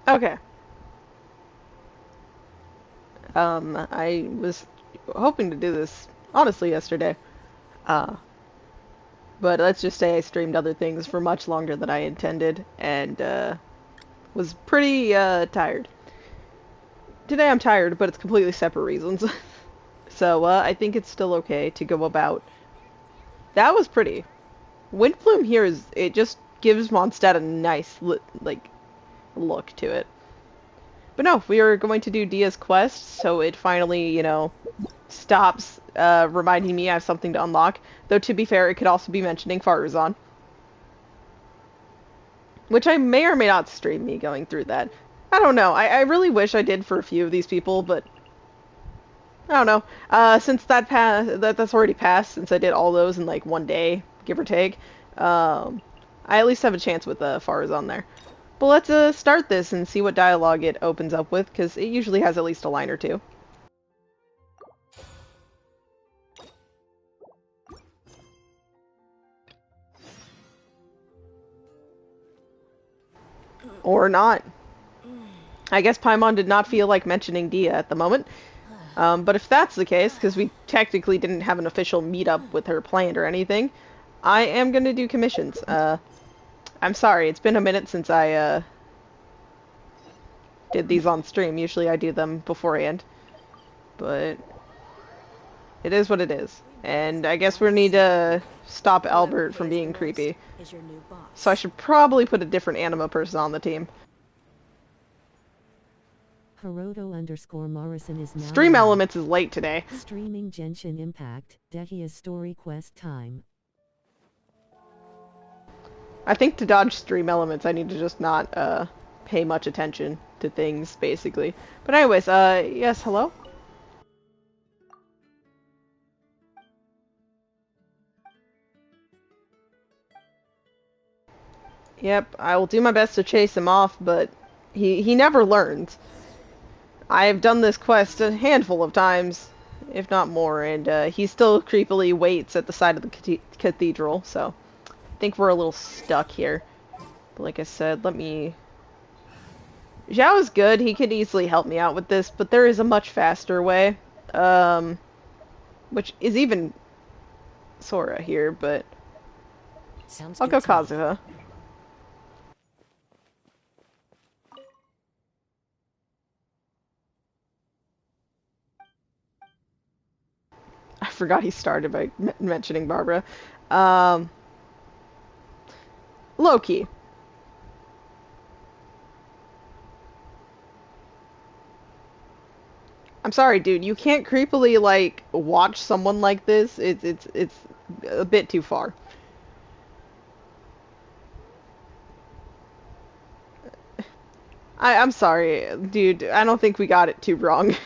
Okay. I was hoping to do this honestly yesterday. Uh, but let's just say I streamed other things for much longer than I intended and was pretty tired. Today I'm tired, but it's completely separate reasons. So I think it's still okay to go about. That was pretty. Windblume here is it just gives Mondstadt a nice like look to it. But no, we are going to do Dia's quest, so it finally, stops reminding me I have something to unlock. Though to be fair, it could also be mentioning Faruzan, which I may or may not stream me going through that. I don't know. I really wish I did for a few of these people, but I don't know. Since that's already passed, since I did all those in like one day, give or take, I at least have a chance with Faruzan there. But let's start this and see what dialogue it opens up with, because it usually has at least a line or two. Or not. I guess Paimon did not feel like mentioning Dia at the moment. But if that's the case, because we technically didn't have an official meetup with her planned or anything, I am going to do commissions. I'm sorry, it's been a minute since I did these on stream. Usually I do them beforehand. But it is what it is. And I guess we need to stop Albert from being creepy. So I should probably put a different anima person on the team. Hiroto_Morrison is now Stream Elements is late today. streaming Genshin Impact, Dehya's story quest time. I think to dodge Stream Elements I need to just not pay much attention to things, basically. But anyways, yes, hello? Yep, I will do my best to chase him off, but he never learns. I have done this quest a handful of times, if not more, and he still creepily waits at the side of the cathedral, so I think we're a little stuck here. But like I said, let me... Zhao is good, he could easily help me out with this, but there is a much faster way, which is even Sora here, but I'll go Kazuha. I forgot he started by mentioning Barbara. Um, Loki. I'm sorry, dude. You can't creepily like watch someone like this. It's a bit too far. I'm sorry, dude. I don't think we got it too wrong.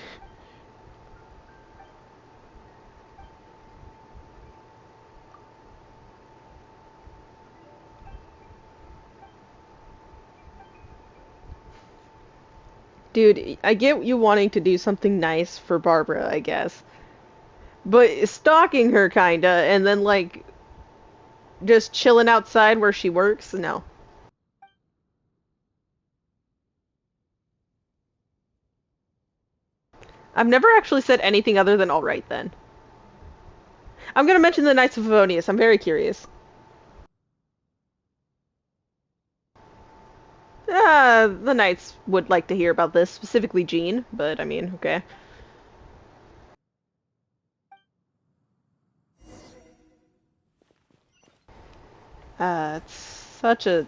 Dude, I get you wanting to do something nice for Barbara, I guess. But stalking her kinda and then like just chilling outside where she works? No. I've never actually said anything other than alright then. I'm gonna mention the Knights of Favonius. I'm very curious. The Knights would like to hear about this, specifically Jean, but I mean, okay. It's such a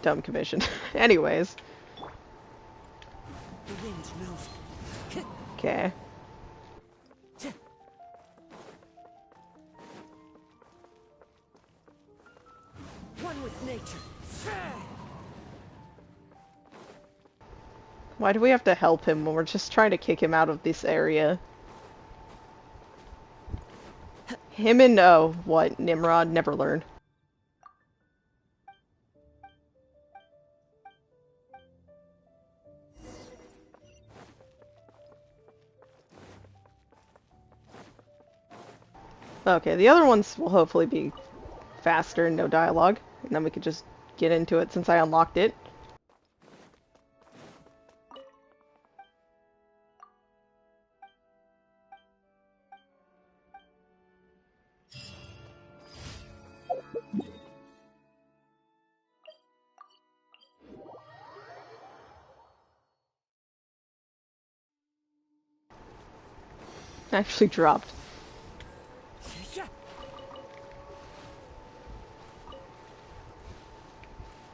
dumb commission. Anyways. Okay. One with nature. Why do we have to help him when we're just trying to kick him out of this area? Him and, what, Nimrod never learn. Okay, the other ones will hopefully be faster and no dialogue. And then we could just get into it since I unlocked it. actually dropped.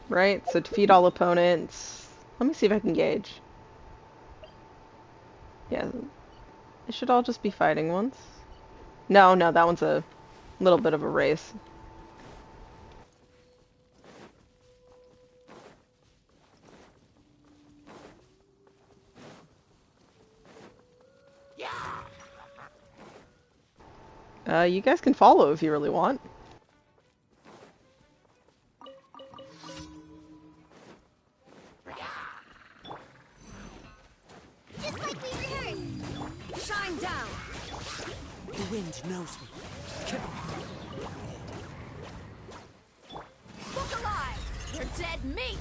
Right, so defeat all opponents. Let me see if I can gauge. Yeah, they should all just be fighting once. No, no, that one's a little bit of a race. You guys can follow if you really want. Just like we rehearsed. Shine down. The wind knows me. Look alive. You're dead meat.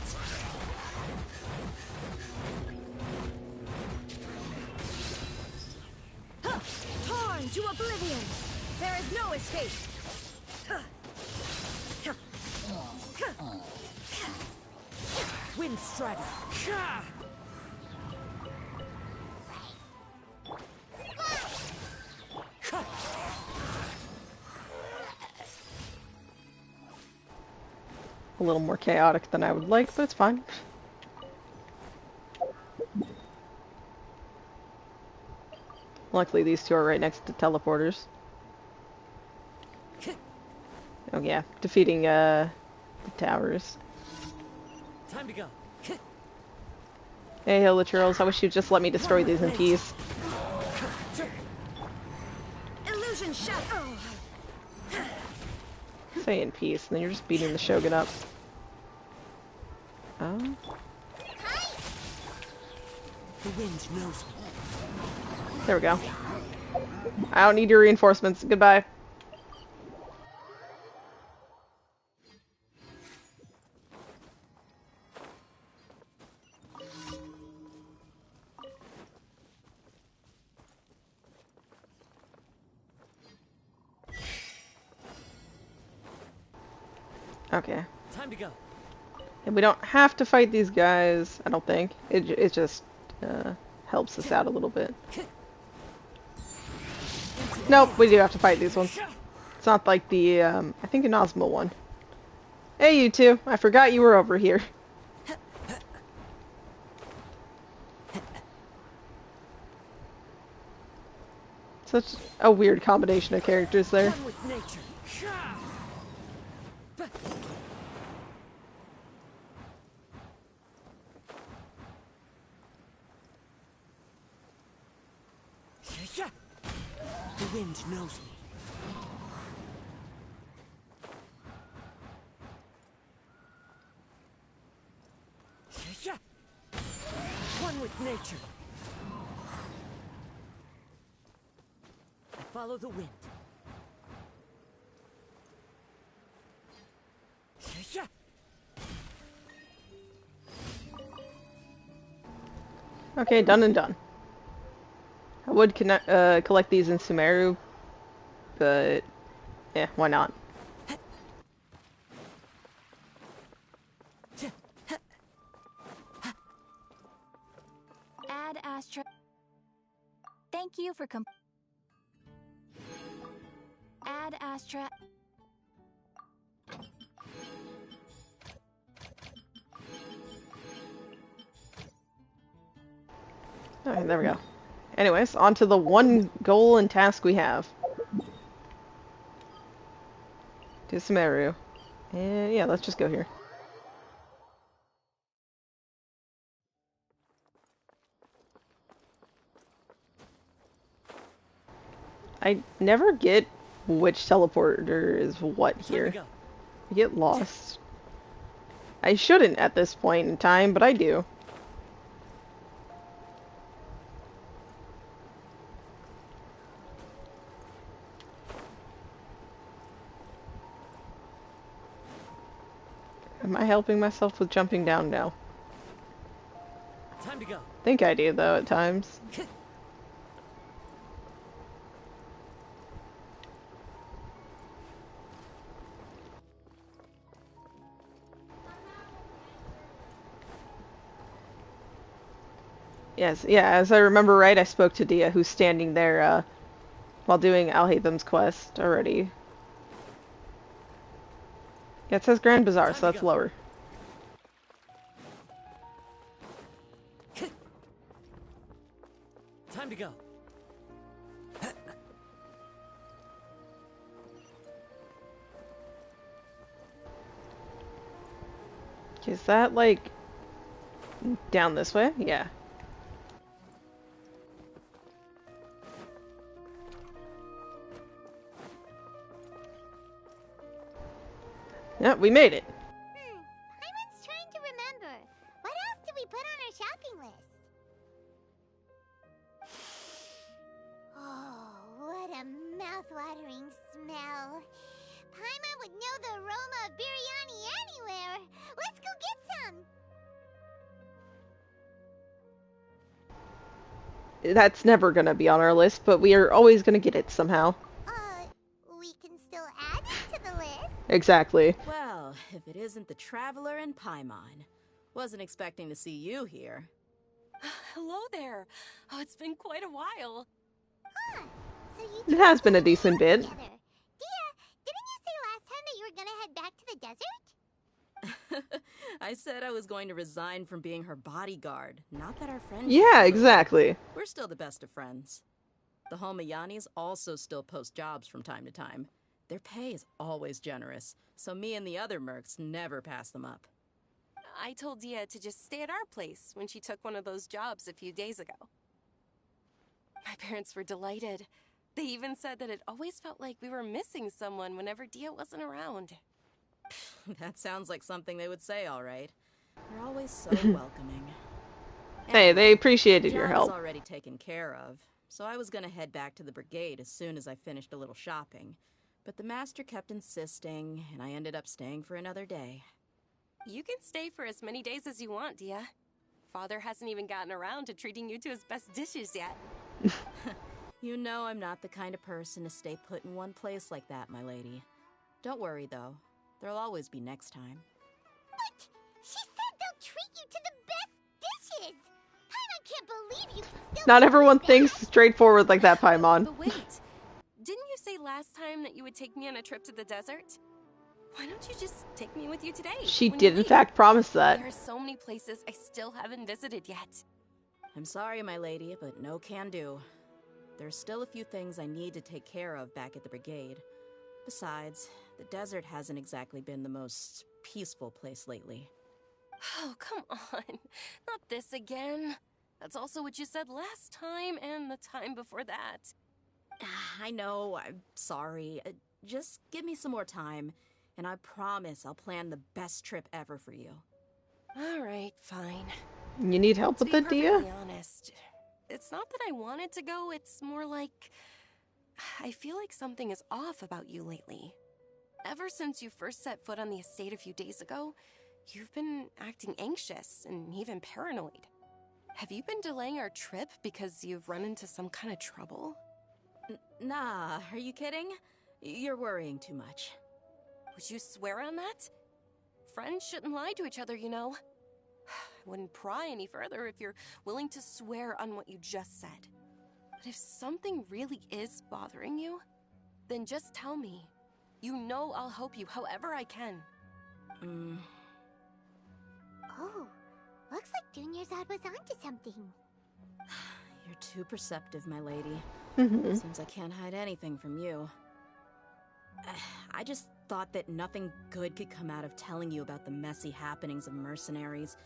Huh. Torn to oblivion. There is no escape. Wind strider. A little more chaotic than I would like, but it's fine. Luckily, these two are right next to teleporters. Oh yeah, defeating the towers. Time to go. Hey, Hilichurls, I wish you'd just let me destroy these in peace. Illusion shot. Say in peace, and then you're just beating the Shogun up. Oh. The wind knows me. There we go. I don't need your reinforcements. Goodbye. Okay. Time to go. And we don't have to fight these guys, I don't think. It just helps us out a little bit. Nope, we do have to fight these ones. It's not like the, I think an Osmo one. Hey, you two. I forgot you were over here. Such a weird combination of characters there. One with nature. The wind knows me. One with nature. I follow the wind. Okay, done and done. I would collect these in Sumeru, but yeah, why not? Add Astra. Thank you for Add Astra. Alright, there we go. Anyways, on to the one goal and task we have. To Sumeru. And yeah, let's just go here. I never get which teleporter is what here. I get lost. I shouldn't at this point in time, but I do. Am I helping myself with jumping down now? Time to go. I think I do, though, at times. Yes, yeah, as I remember right, I spoke to Dehya, who's standing there, while doing Alhatham's quest already. Yeah, it says Grand Bazaar, so Time to that's go. lower. Time to go. Is that, like, down this way? Yeah. Yeah, we made it. Paimon's trying to remember. What else did we put on our shopping list? Oh, what a mouth-watering smell. Paimon would know the aroma of biryani anywhere. Let's go get some. That's never gonna be on our list, but we are always gonna get it somehow. We can still add it to the list. Exactly. Well, if it isn't the Traveler and Paimon. Wasn't expecting to see you here. Hello there. Oh, it's been quite a while. Huh. So you It has been a decent bit. together. Dehya, didn't you say last time that you were gonna head back to the desert? I said I was going to resign from being her bodyguard. Not that our friendship Yeah, is over. exactly. We're still the best of friends. The Homayanis also still post jobs from time to time. Their pay is always generous, so me and the other mercs never pass them up. I told Dehya to just stay at our place when she took one of those jobs a few days ago. My parents were delighted. They even said that it always felt like we were missing someone whenever Dehya wasn't around. That sounds like something they would say, all right. They're always so welcoming. Hey, they Anyway, appreciated the your job help. is already taken care of, so I was gonna head back to the brigade as soon as I finished a little shopping. But the master kept insisting, and I ended up staying for another day. You can stay for as many days as you want, Dehya. Father hasn't even gotten around to treating you to his best dishes yet. You know I'm not the kind of person to stay put in one place like that, my lady. Don't worry, though. There'll always be next time. But she said they'll treat you to the best dishes. Paimon can't believe you can still Not do everyone that. thinks straightforward like that, Paimon. But wait, didn't you say last time that you would take me on a trip to the desert? Why don't you just take me with you today? She when you did, in leave? fact, promise that. There are so many places I still haven't visited yet. I'm sorry, my lady, but no can do. There's still a few things I need to take care of back at the brigade. Besides, the desert hasn't exactly been the most peaceful place lately. Oh, come on. Not this again. That's also what you said last time and the time before that. I know, I'm sorry. Just give me some more time, and I promise I'll plan the best trip ever for you. All right, fine. You need help To with be it, Dehya? perfectly honest, it's not that I wanted to go, it's more like I feel like something is off about you lately. Ever since you first set foot on the estate a few days ago, you've been acting anxious and even paranoid. Have you been delaying our trip because you've run into some kind of trouble? Nah, are you kidding? You're worrying too much. Would you swear on that? Friends shouldn't lie to each other, you know. I wouldn't pry any further if you're willing to swear on what you just said. But if something really is bothering you, then just tell me. You know I'll help you however I can. Oh, looks like Junior's was onto something. You're too perceptive, my lady. Mhm. Seems I can't hide anything from you. I just thought that nothing good could come out of telling you about the messy happenings of mercenaries.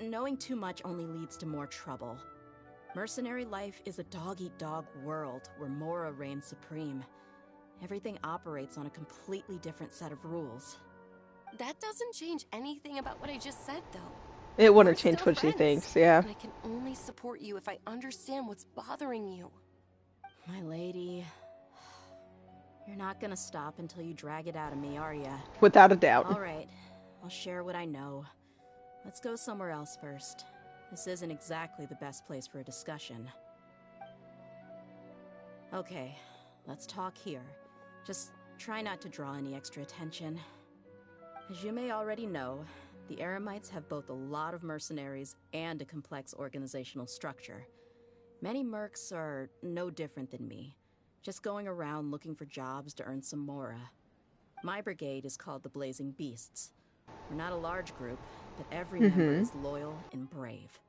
Knowing too much only leads to more trouble. Mercenary life is a dog-eat-dog world where Mora reigns supreme. Everything operates on a completely different set of rules. That doesn't change anything about what I just said, though. It wouldn't We're change still what she friends, thinks, yeah. And I can only support you if I understand what's bothering you. My lady, you're not gonna stop until you drag it out of me, are ya? Without a doubt. All right, I'll share what I know. Let's go somewhere else first. This isn't exactly the best place for a discussion. Okay, let's talk here. Just try not to draw any extra attention. As you may already know, the Eremites have both a lot of mercenaries and a complex organizational structure. Many mercs are no different than me, Just going around looking for jobs to earn some mora. My brigade is called the Blazing Beasts. We're not a large group, but every member is loyal and brave.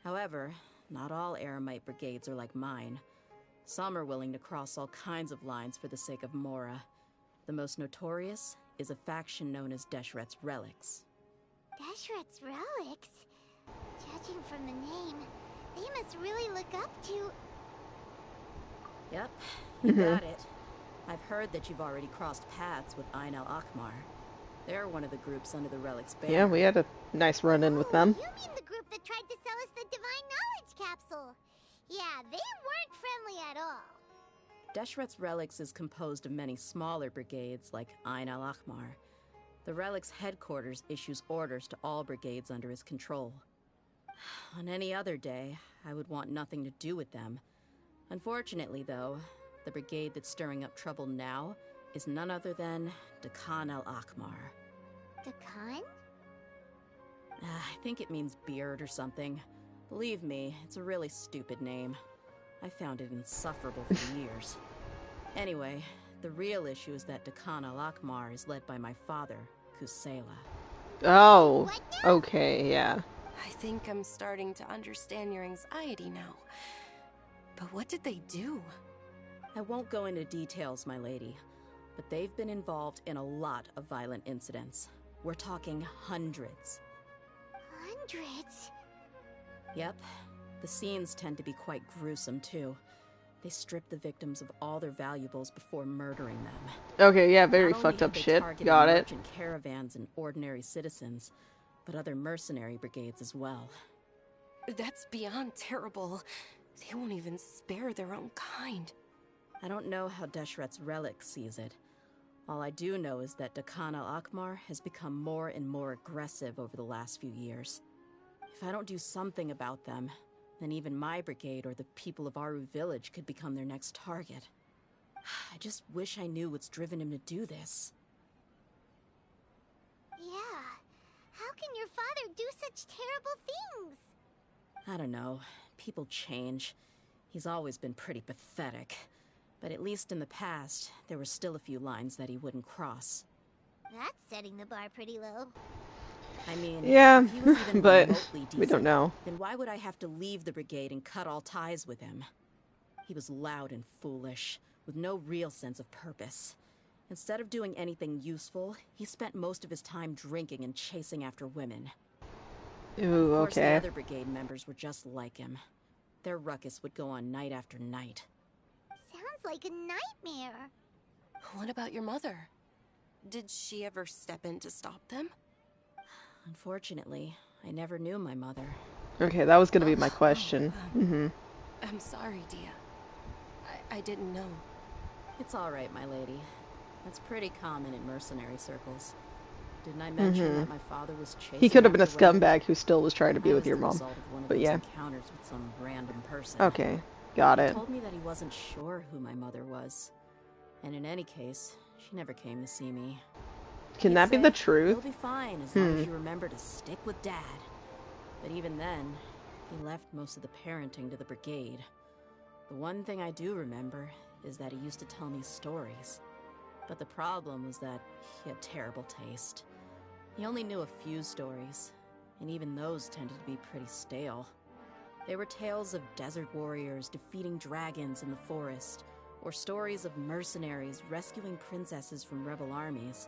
However, not all Eremite brigades are like mine. Some are willing to cross all kinds of lines for the sake of mora. The most notorious is a faction known as Deshret's Relics. Deshret's Relics? Judging from the name, they must really look up to... Yep, you got it. I've heard that you've already crossed paths with Ain al-Akmar. They're one of the groups under the Relic's banner. Yeah, we had a nice run-in with them. You mean the group that tried to sell us the Divine Knowledge Capsule? Yeah, they weren't friendly at all. Deshret's Relics is composed of many smaller brigades like Ain al-Akmar. The Relic's headquarters issues orders to all brigades under his control. On any other day, I would want nothing to do with them. Unfortunately, though, the brigade that's stirring up trouble now is none other than Dakan al-Akmar. Dakan? I think it means beard or something. Believe me, it's a really stupid name. I found it insufferable for years. Anyway, the real issue is that Dakan al-Akmar is led by my father, Kusela. Oh, okay, yeah. I think I'm starting to understand your anxiety now. But what did they do? I won't go into details, my lady, but they've been involved in a lot of violent incidents. We're talking hundreds. Hundreds? Yep. The scenes tend to be quite gruesome, too. They strip the victims of all their valuables before murdering them. Okay, yeah, very Not only fucked have up they shit. targeted Got it. merchant caravans and ordinary citizens, but other mercenary brigades as well. That's beyond terrible. They won't even spare their own kind. I don't know how Deshret's Relic sees it. All I do know is that Dakan al-Akmar has become more and more aggressive over the last few years. If I don't do something about them, then even my brigade or the people of Aru village could become their next target. I just wish I knew what's driven him to do this. Yeah. How can your father do such terrible things? I don't know. People change. He's always been pretty pathetic. But at least in the past, there were still a few lines that he wouldn't cross. That's setting the bar pretty low. I mean, Yeah, if he was even but remotely we don't decent, know. then why would I have to leave the brigade and cut all ties with him? He was loud and foolish, with no real sense of purpose. Instead of doing anything useful, he spent most of his time drinking and chasing after women. Ooh, Of course, the okay. other brigade members were just like him. Their ruckus would go on night after night. Sounds like a nightmare. What about your mother? Did she ever step in to stop them? Unfortunately, I never knew my mother. Okay, that was gonna be my question. I'm sorry, Dehya. I didn't know. It's all right, my lady. That's pretty common in mercenary circles. Didn't I mention that my father was chasing He could have been a after women? scumbag who still was trying to be I with was your the mom. result of one of But those yeah. encounters with some random person. Okay, got He it. told me that he wasn't sure who my mother was. And in any case, she never came to see me. Can He'd that be say, the truth? "You'll be fine as long as you remember to stick with Dad." But even then, he left most of the parenting to the brigade. The one thing I do remember is that he used to tell me stories. But the problem was that he had terrible taste. He only knew a few stories, and even those tended to be pretty stale. They were tales of desert warriors defeating dragons in the forest, or stories of mercenaries rescuing princesses from rebel armies.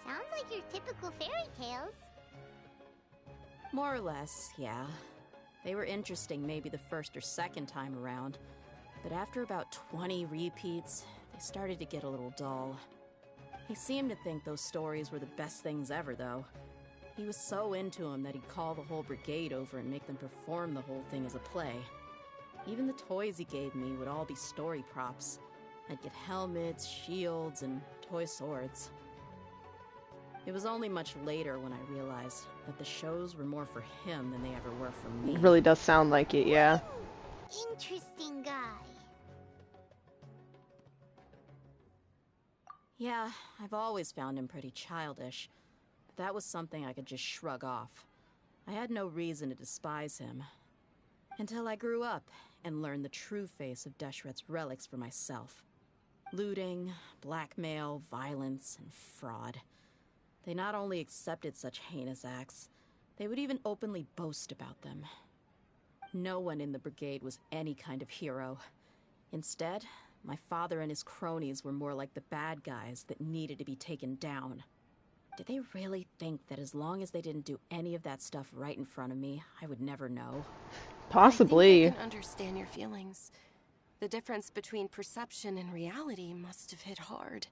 Sounds like your typical fairy tales. More or less, yeah. They were interesting maybe the first or second time around, but after about 20 repeats, they started to get a little dull. He seemed to think those stories were the best things ever, though. He was so into them that he'd call the whole brigade over and make them perform the whole thing as a play. Even the toys he gave me would all be story props. I'd get helmets, shields, and toy swords. It was only much later when I realized that the shows were more for him than they ever were for me. It really does sound like it, yeah. Interesting guy. Yeah, I've always found him pretty childish, but that was something I could just shrug off. I had no reason to despise him. Until I grew up and learn the true face of Deshret's relics for myself. Looting, blackmail, violence, and fraud. They not only accepted such heinous acts, they would even openly boast about them. No one in the brigade was any kind of hero. Instead, my father and his cronies were more like the bad guys that needed to be taken down. Did they really think that as long as they didn't do any of that stuff right in front of me, I would never know? Possibly. I think I can understand your feelings. The difference between perception and reality must have hit hard.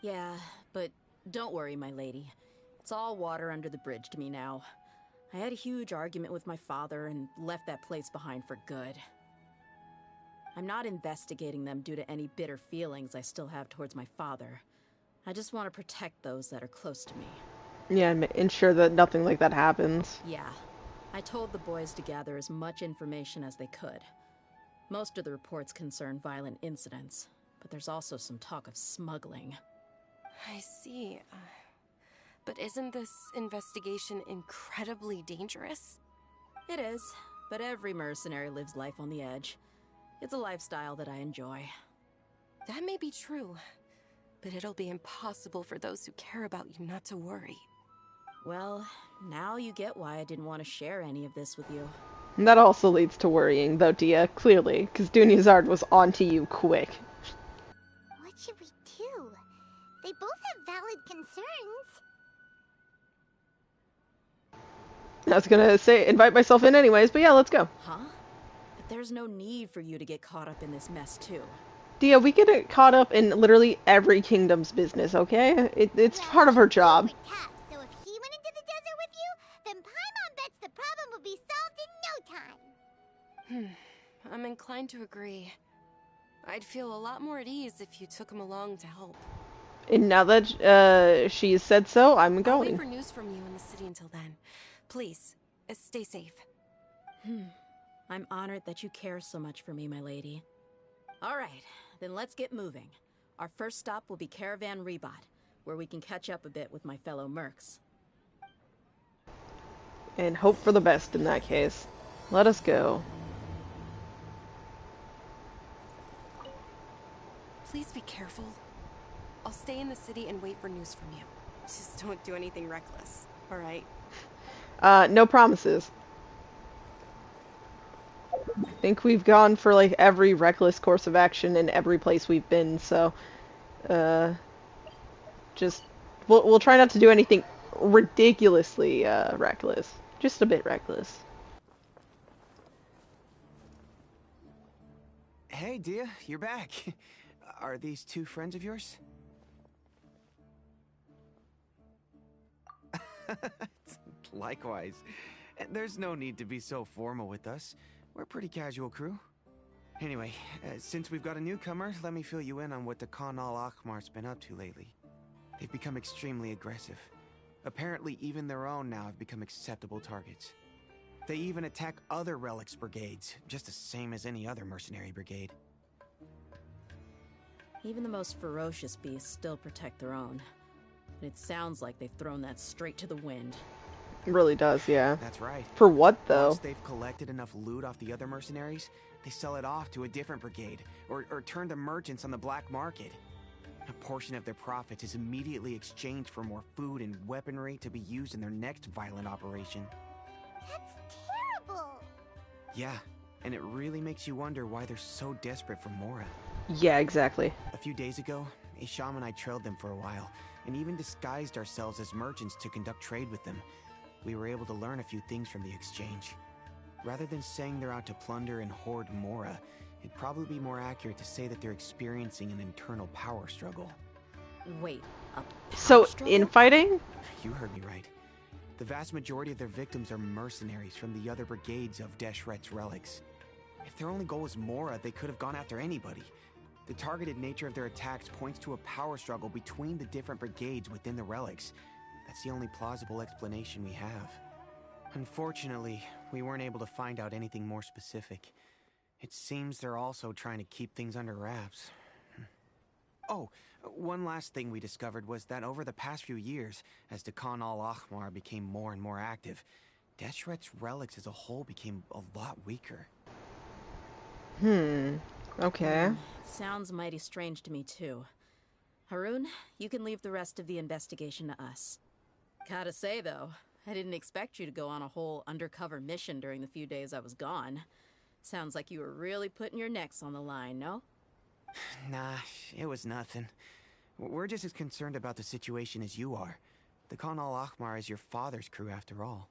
Yeah, but don't worry, my lady. It's all water under the bridge to me now. I had a huge argument with my father and left that place behind for good. I'm not investigating them due to any bitter feelings I still have towards my father. I just want to protect those that are close to me. Yeah, and ensure that nothing like that happens. Yeah. I told the boys to gather as much information as they could. Most of the reports concern violent incidents, but there's also some talk of smuggling. I see. But isn't this investigation incredibly dangerous? It is, but every mercenary lives life on the edge. It's a lifestyle that I enjoy. That may be true, but it'll be impossible for those who care about you not to worry. Well, now you get why I didn't want to share any of this with you. And that also leads to worrying, though, Dehya, clearly, because Dunyazard was onto you quick. What should we do? They both have valid concerns. I was gonna say, invite myself in anyways, but yeah, let's go. Huh? But there's no need for you to get caught up in this mess, too. Dehya, we get caught up in literally every kingdom's business, okay? It's part of our job. Tough, so if he went into the desert with you, then Paimon bets the problem will be solved in no time. I'm inclined to agree. I'd feel a lot more at ease if you took him along to help. And now that she said so, I'm I'll wait going. for news from you in the city until then. Please, stay safe. I'm honored that you care so much for me, my lady. All right, then let's get moving. Our first stop will be Caravan Rebot, where we can catch up a bit with my fellow mercs. And hope for the best in that case. Let us go. Please be careful. I'll stay in the city and wait for news from you. Just don't do anything reckless, alright? No promises. I think we've gone for like every reckless course of action in every place we've been, so just we'll try not to do anything ridiculously reckless. Just a bit reckless. Hey, Dehya, you're back. Are these two friends of yours? Likewise. There's no need to be so formal with us. We're a pretty casual crew. Anyway, since we've got a newcomer, let me fill you in on what the Khan al-Ahmar's been up to lately. They've become extremely aggressive. Apparently, even their own now have become acceptable targets. They even attack other relics brigades, just the same as any other mercenary brigade. Even the most ferocious beasts still protect their own. And it sounds like they've thrown that straight to the wind. It really does, yeah. That's right. For what, though? Once they've collected enough loot off the other mercenaries, they sell it off to a different brigade, or turn to merchants on the black market. A portion of their profits is immediately exchanged for more food and weaponry to be used in their next violent operation. That's terrible. Yeah, and it really makes you wonder why they're so desperate for Mora. Yeah, exactly. A few days ago, Isham and I trailed them for a while, and even disguised ourselves as merchants to conduct trade with them. We were able to learn a few things from the exchange. Rather than saying they're out to plunder and hoard Mora, it'd probably be more accurate to say that they're experiencing an internal power struggle. Wait, a So, power struggle? infighting? You heard me right. The vast majority of their victims are mercenaries from the other brigades of Deshret's relics. If their only goal was Mora, they could have gone after anybody. The targeted nature of their attacks points to a power struggle between the different brigades within the relics. That's the only plausible explanation we have. Unfortunately, we weren't able to find out anything more specific. It seems they're also trying to keep things under wraps. Oh, one last thing we discovered was that over the past few years, as the Khan al-Ahmar became more and more active, Deshret's relics as a whole became a lot weaker. Okay. It sounds mighty strange to me, too. Haroon, you can leave the rest of the investigation to us. Gotta say, though, I didn't expect you to go on a whole undercover mission during the few days I was gone. Sounds like you were really putting your necks on the line, no? Nah, it was nothing. We're just as concerned about the situation as you are. The Khan al-Ahmar is your father's crew after all.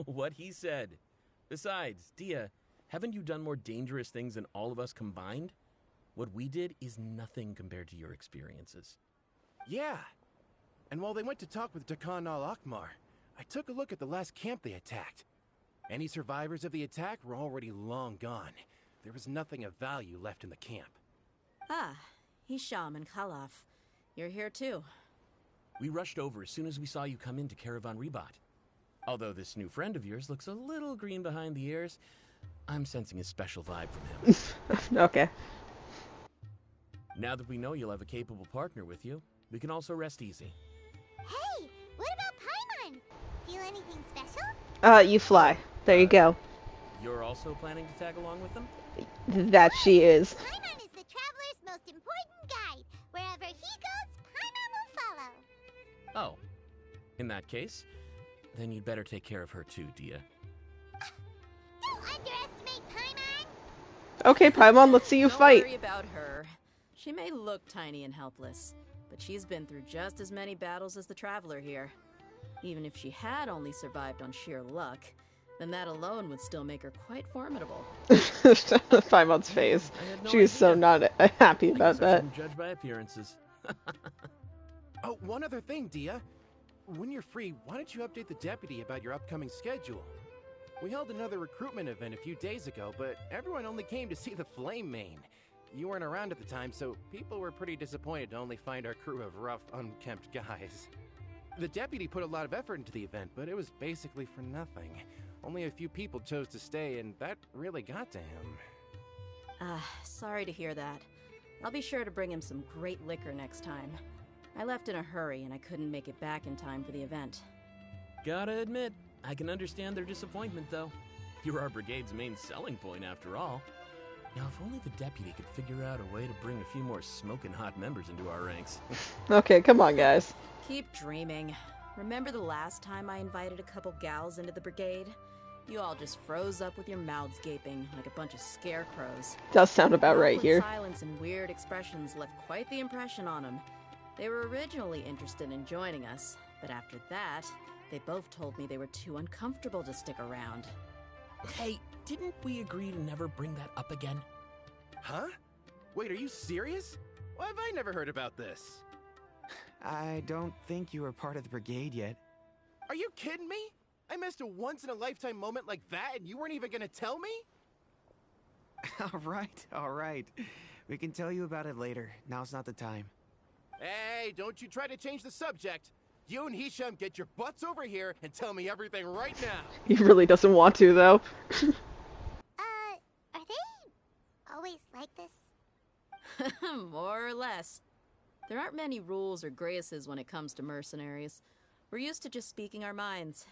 What he said. Besides, Dehya, haven't you done more dangerous things than all of us combined? What we did is nothing compared to your experiences. Yeah. And while they went to talk with Khan al-Ahmar, I took a look at the last camp they attacked. Any survivors of the attack were already long gone. There was nothing of value left in the camp. Ah, Hisham and Khalaf. You're here too. We rushed over as soon as we saw you come into Caravan Rebat. Although this new friend of yours looks a little green behind the ears, I'm sensing a special vibe from him. Okay. Now that we know you'll have a capable partner with you, we can also rest easy. Hey, what about Paimon? Feel anything special? You fly. There you go. You're also planning to tag along with them? That she is. Paimon is the traveler's most important guide. Wherever he goes, Paimon will follow. Oh. In that case, then you'd better take care of her too, Dehya. Don't underestimate Paimon! Okay, Paimon, let's see you Don't fight. worry about her. She may look tiny and helpless, but she's been through just as many battles as the traveler here. Even if she had only survived on sheer luck, then that alone would still make her quite formidable. Paimon's face. I had no She was so idea. not happy I about guess I that. shouldn't judge by appearances. Oh, one other thing, Dehya. When you're free, why don't you update the deputy about your upcoming schedule? We held another recruitment event a few days ago, but everyone only came to see the Flame Mane. You weren't around at the time, so people were pretty disappointed to only find our crew of rough, unkempt guys. The deputy put a lot of effort into the event, but it was basically for nothing. Only a few people chose to stay, and that really got to him. Sorry to hear that. I'll be sure to bring him some great liquor next time. I left in a hurry and I couldn't make it back in time for the event. Gotta admit, I can understand their disappointment, though. You're our brigade's main selling point, after all. Now, if only the deputy could figure out a way to bring a few more smoking hot members into our ranks. Okay, come on, guys. Keep dreaming. Remember the last time I invited a couple gals into the brigade? You all just froze up with your mouths gaping like a bunch of scarecrows. Does sound about right Awkward here. Silence and weird expressions left quite the impression on them. They were originally interested in joining us, but after that, they both told me they were too uncomfortable to stick around. Hey, didn't we agree to never bring that up again? Huh? Wait, are you serious? Why have I never heard about this? I don't think you were part of the brigade yet. Are you kidding me? I missed a once-in-a-lifetime moment like that and you weren't even gonna tell me? All right. We can tell you about it later. Now's not the time. Hey, don't you try to change the subject. You and Hisham get your butts over here and tell me everything right now. He really doesn't want to, though. Are they always like this? More or less. There aren't many rules or graces when it comes to mercenaries. We're used to just speaking our minds.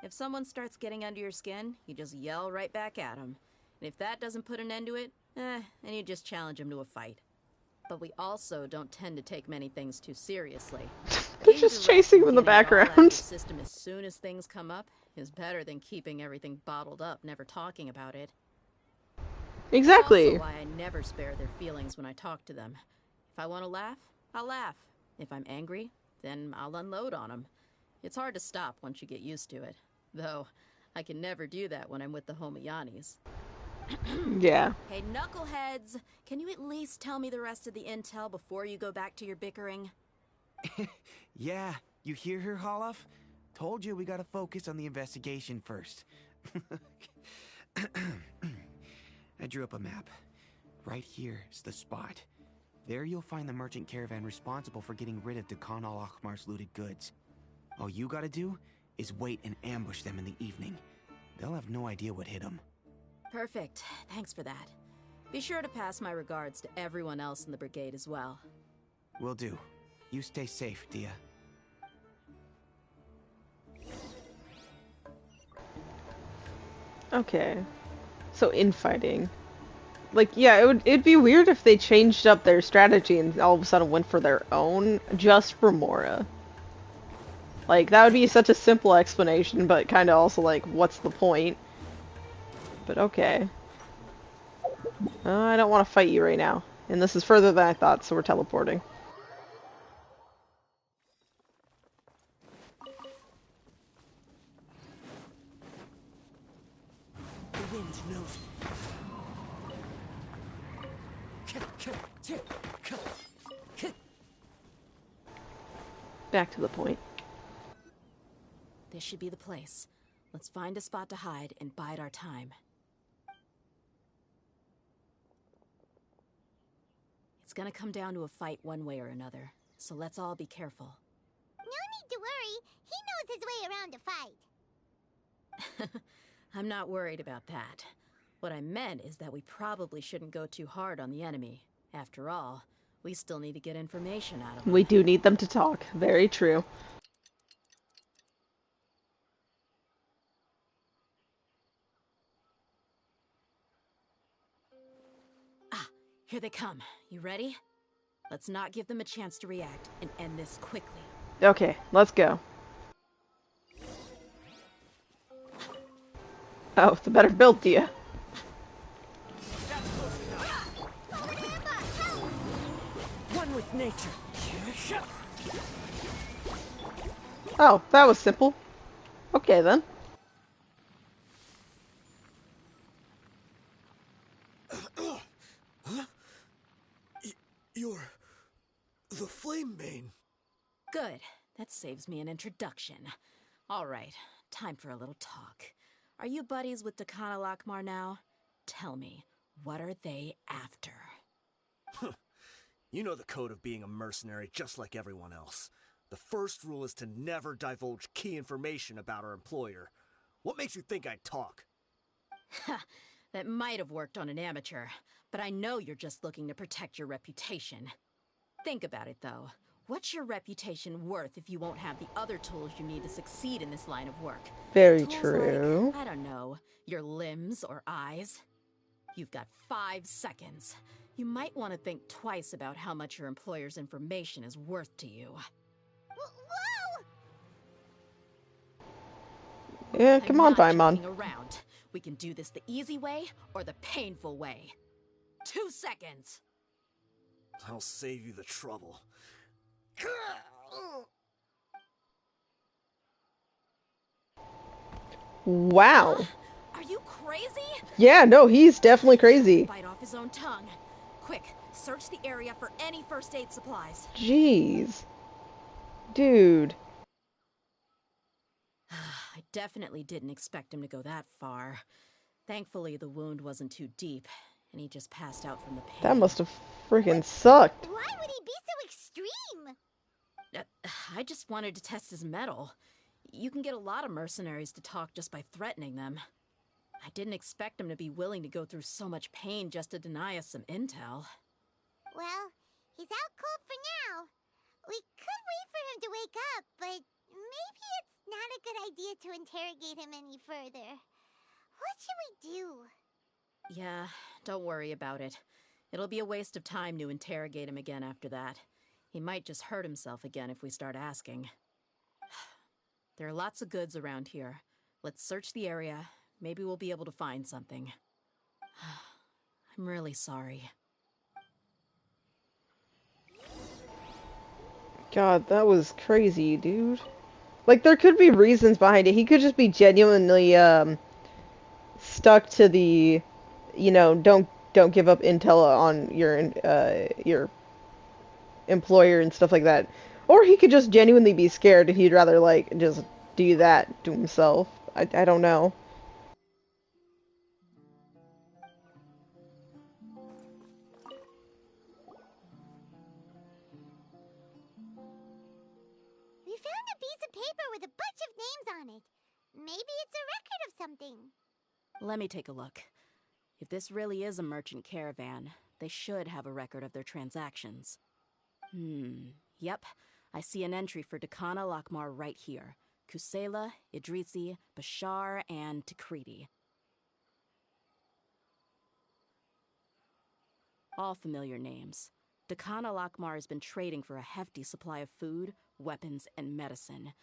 If someone starts getting under your skin, you just yell right back at them. And if that doesn't put an end to it, then you just challenge them to a fight. But we also don't tend to take many things too seriously. They're Being just direct chasing him and in the getting it all out of your background. system as soon as things come up is better than keeping everything bottled up, never talking about it. Exactly. That's also why I never spare their feelings when I talk to them. If I want to laugh, I'll laugh. If I'm angry, then I'll unload on them. It's hard to stop once you get used to it. Though, I can never do that when I'm with the Homayanis. Yeah. Hey, knuckleheads! Can you at least tell me the rest of the intel before you go back to your bickering? Yeah, you hear her, Holloff? Told you we gotta focus on the investigation first. I drew up a map. Right here is the spot. There you'll find the merchant caravan responsible for getting rid of Khan al-Ahmar's looted goods. All you gotta do is wait and ambush them in the evening. They'll have no idea what hit them. Perfect. Thanks for that. Be sure to pass my regards to everyone else in the brigade as well. Will do. You stay safe, Dehya. Okay. So infighting. Like, yeah, it'd be weird if they changed up their strategy and all of a sudden went for their own just for Mora. Like, that would be such a simple explanation, but kind of also like, what's the point? But okay. I don't want to fight you right now. And this is further than I thought, so we're teleporting. The wind knows me. Back to the point. This should be the place. Let's find a spot to hide and bide our time. It's gonna come down to a fight one way or another, so let's all be careful. No need to worry. He knows his way around a fight. I'm not worried about that. What I meant is that we probably shouldn't go too hard on the enemy. After all, we still need to get information out of them. We do need them to talk. Very true. Ah, here they come. You ready? Let's not give them a chance to react and end this quickly. Okay, let's go. Oh, the better build, Dehya. One with nature. Oh, that was simple. Okay, then. You're the Flame Mane. Good. That saves me an introduction. All right, time for a little talk. Are you buddies with Dakana Lakmar now? Tell me, what are they after? You know the code of being a mercenary just like everyone else. The first rule is to never divulge key information about our employer. What makes you think I'd talk? That might have worked on an amateur, but I know you're just looking to protect your reputation. Think about it, though. What's your reputation worth if you won't have the other tools you need to succeed in this line of work? Very Tools true. like, I don't know, your limbs or eyes? You've got 5 seconds. You might want to think twice about how much your employer's information is worth to you. Whoa! Yeah, come on, I'm not Paimon. joking around. We can do this the easy way or the painful way. 2 seconds. I'll save you the trouble. Wow. Are you crazy? Yeah, no, he's definitely crazy. Bite off his own tongue. Quick, search the area for any first aid supplies. Jeez. Dude. I definitely didn't expect him to go that far. Thankfully, the wound wasn't too deep, and he just passed out from the pain. That must have freaking sucked. Why would he be so extreme? I just wanted to test his mettle. You can get a lot of mercenaries to talk just by threatening them. I didn't expect him to be willing to go through so much pain just to deny us some intel. Well, he's out cold for now. We could wait for him to wake up, but maybe it's not a good idea to interrogate him any further. What should we do? Yeah, don't worry about it. It'll be a waste of time to interrogate him again after that. He might just hurt himself again if we start asking. There are lots of goods around here. Let's search the area. Maybe we'll be able to find something. I'm really sorry. God, that was crazy, dude. Like, there could be reasons behind it. He could just be genuinely, stuck to the, you know, don't give up intel on your employer and stuff like that. Or he could just genuinely be scared and he'd rather, like, just do that to himself. I don't know. We found a piece of paper with a bunch of names on it. Maybe it's a record of something. Let me take a look. If this really is a merchant caravan, they should have a record of their transactions. Yep. I see an entry for Dakana Lakmar right here. Kusela, Idrisi, Bashar, and Takriti. All familiar names. Dakana Lakmar has been trading for a hefty supply of food, weapons, and medicine.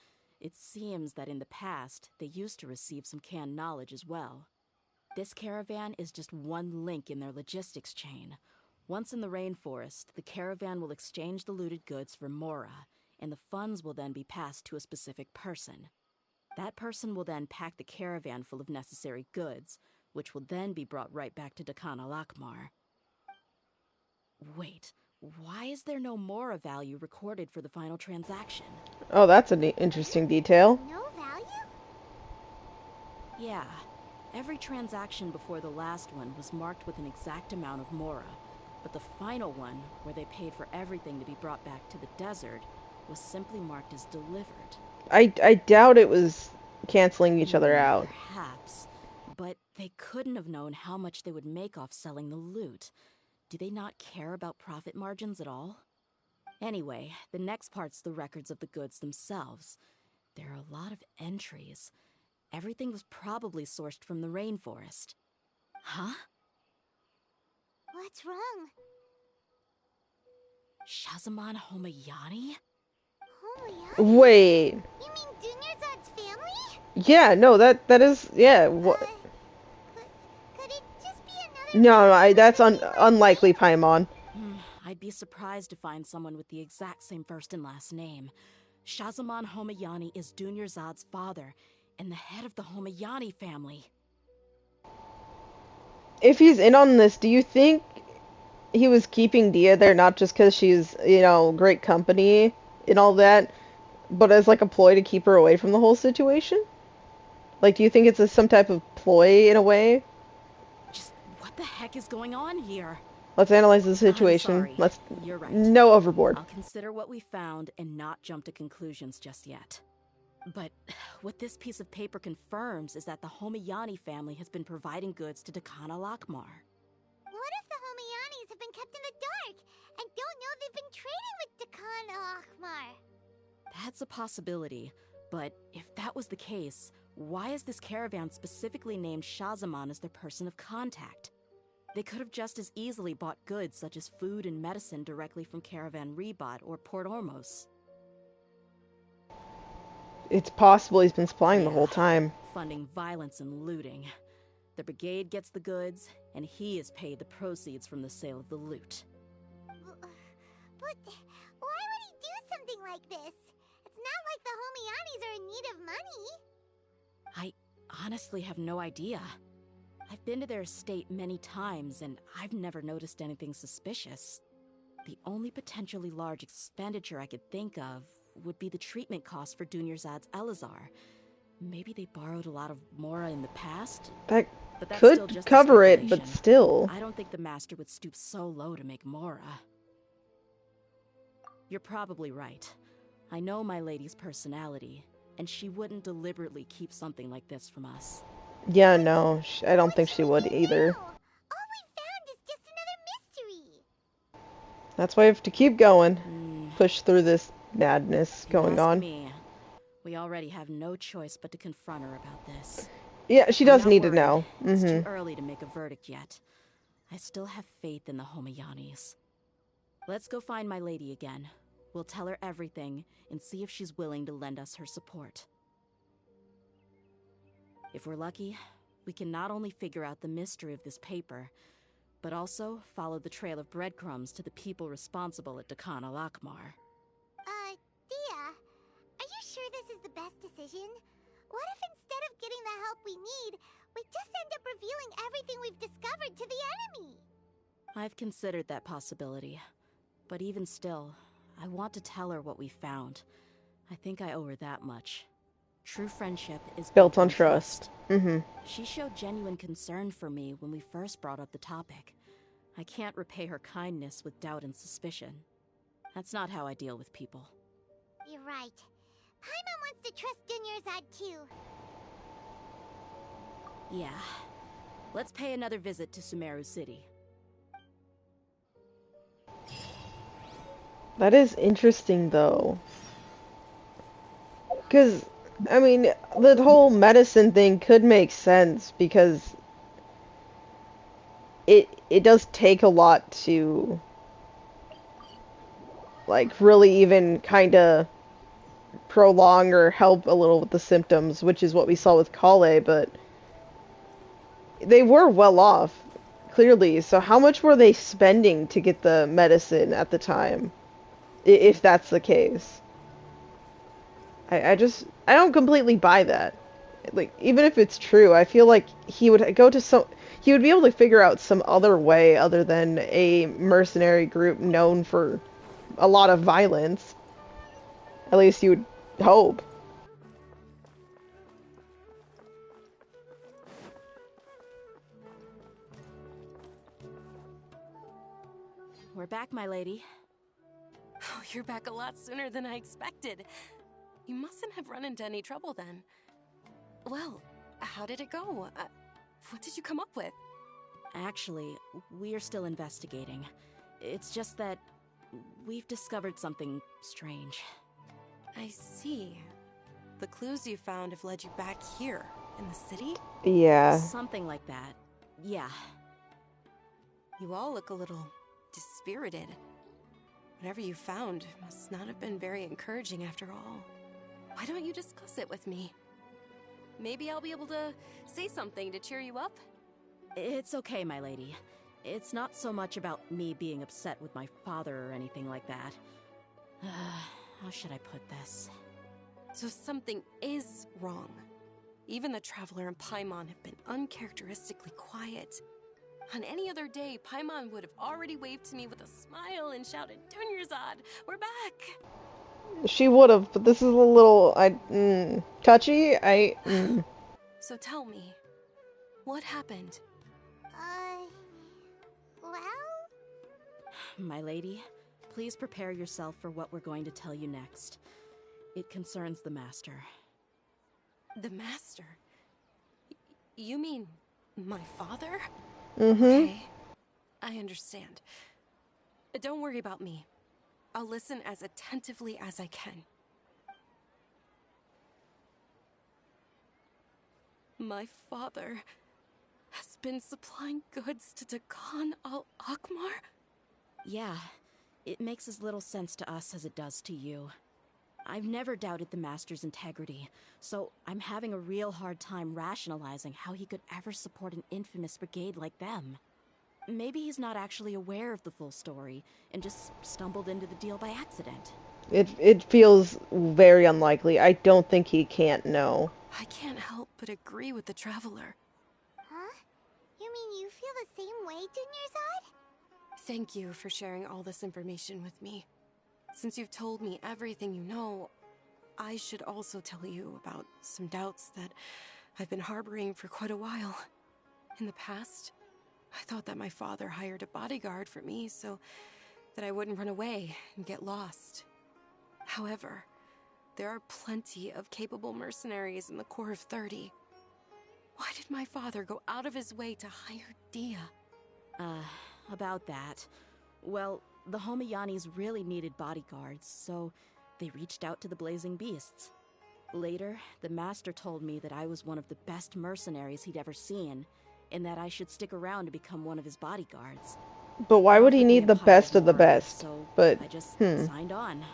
It seems that in the past, they used to receive some canned knowledge as well. This caravan is just one link in their logistics chain. Once in the rainforest, the caravan will exchange the looted goods for Mora, and the funds will then be passed to a specific person. That person will then pack the caravan full of necessary goods, which will then be brought right back to Dakana Lakmar. Wait, why is there no Mora value recorded for the final transaction? Oh, that's an interesting detail. No value? Yeah. Every transaction before the last one was marked with an exact amount of Mora, but the final one, where they paid for everything to be brought back to the desert, was simply marked as delivered. I doubt it was canceling each other out. Perhaps, but they couldn't have known how much they would make off selling the loot. Do they not care about profit margins at all? Anyway, the next part's the records of the goods themselves. There are a lot of entries. Everything was probably sourced from the rainforest. Huh? What's wrong? Shazamon Homayani? Homayani? Wait. You mean Dunyarzad's family? Yeah, no, that is, yeah. What? Could it just be another... No, that's unlikely, Paimon. I'd be surprised to find someone with the exact same first and last name. Shazamon Homayani is Dunyarzad's father, and the head of the Homayani family. If he's in on this, do you think he was keeping Dehya there not just because she's, great company and all that, but as like a ploy to keep her away from the whole situation? Like, do you think it's some type of ploy in a way? Just what the heck is going on here? Let's analyze the situation. You're right. No overboard. I'll consider what we found and not jump to conclusions just yet. But what this piece of paper confirms is that the Homayani family has been providing goods to Dakana Lakmar. What if the Homayanis have been kept in the dark and don't know they've been trading with Dakana Lakmar? That's a possibility, but if that was the case, why is this caravan specifically named Shazamon as their person of contact? They could have just as easily bought goods such as food and medicine directly from Caravan Rebot or Port Ormos. It's possible he's been supplying the whole time. Funding violence and looting. The brigade gets the goods, and he is paid the proceeds from the sale of the loot. But why would he do something like this? It's not like the Homayanis are in need of money. I honestly have no idea. I've been to their estate many times, and I've never noticed anything suspicious. The only potentially large expenditure I could think of would be the treatment costs for Dunyarzad's Elazar. Maybe they borrowed a lot of Mora in the past? That but that's could still just cover it, but still. I don't think the master would stoop so low to make Mora. You're probably right. I know my lady's personality, and she wouldn't deliberately keep something like this from us. Yeah, no, I don't think she would either. All we found is just another mystery. That's why I have to keep going. Push through this madness going on. Me, we already have no choice but to confront her about this. Yeah, she does need to know. It's too early to make a verdict yet. I still have faith in the Homayanis. Let's go find my lady again. We'll tell her everything and see if she's willing to lend us her support. If we're lucky, we can not only figure out the mystery of this paper, but also follow the trail of breadcrumbs to the people responsible at Dakana Lakmar. Dehya, are you sure this is the best decision? What if instead of getting the help we need, we just end up revealing everything we've discovered to the enemy? I've considered that possibility, but even still, I want to tell her what we found. I think I owe her that much. True friendship is built on trust. She showed genuine concern for me when we first brought up the topic. I can't repay her kindness with doubt and suspicion. That's not how I deal with people. You're right. Paimon wants to trust Dunyarzad too. Yeah. Let's pay another visit to Sumeru City. That is interesting, though. Because, I mean, the whole medicine thing could make sense, because it does take a lot to like really even kind of prolong or help a little with the symptoms, which is what we saw with Kale, but they were well off, clearly. So how much were they spending to get the medicine at the time, if that's the case? I don't completely buy that. Like, even if it's true, I feel like he would go to he would be able to figure out some other way other than a mercenary group known for a lot of violence. At least you would hope. We're back, my lady. Oh, you're back a lot sooner than I expected. You mustn't have run into any trouble then. Well, how did it go? What did you come up with? Actually, we're still investigating. It's just that we've discovered something strange. I see. The clues you found have led you back here, in the city? Yeah. Something like that. Yeah. You all look a little dispirited. Whatever you found must not have been very encouraging after all. Why don't you discuss it with me? Maybe I'll be able to say something to cheer you up? It's okay, my lady. It's not so much about me being upset with my father or anything like that. How should I put this? So something is wrong. Even the Traveler and Paimon have been uncharacteristically quiet. On any other day, Paimon would have already waved to me with a smile and shouted, "Dunyarzad, we're back!" She would have, but this is a little, touchy. So tell me, what happened? Well? My lady, please prepare yourself for what we're going to tell you next. It concerns the Master. The Master? You mean my father? Mm-hmm. Okay, I understand. Don't worry about me. I'll listen as attentively as I can. My father has been supplying goods to Dakan al-Akmar? Yeah, it makes as little sense to us as it does to you. I've never doubted the Master's integrity, so I'm having a real hard time rationalizing how he could ever support an infamous brigade like them. Maybe he's not actually aware of the full story and just stumbled into the deal by accident. It feels very unlikely. I don't think he can't know. I can't help but agree with the Traveler. Huh? You mean you feel the same way, Dunyarzad? Thank you for sharing all this information with me. Since you've told me everything you know, I should also tell you about some doubts that I've been harboring for quite a while. In the past, I thought that my father hired a bodyguard for me so that I wouldn't run away and get lost. However, there are plenty of capable mercenaries in the Corps of 30. Why did my father go out of his way to hire Dehya? About that. Well, the Homayanis really needed bodyguards, so they reached out to the Blazing Beasts. Later, the Master told me that I was one of the best mercenaries he'd ever seen, and that I should stick around to become one of his bodyguards. But why would he Offered me need a the pile best of the more, best? So But, I just signed on.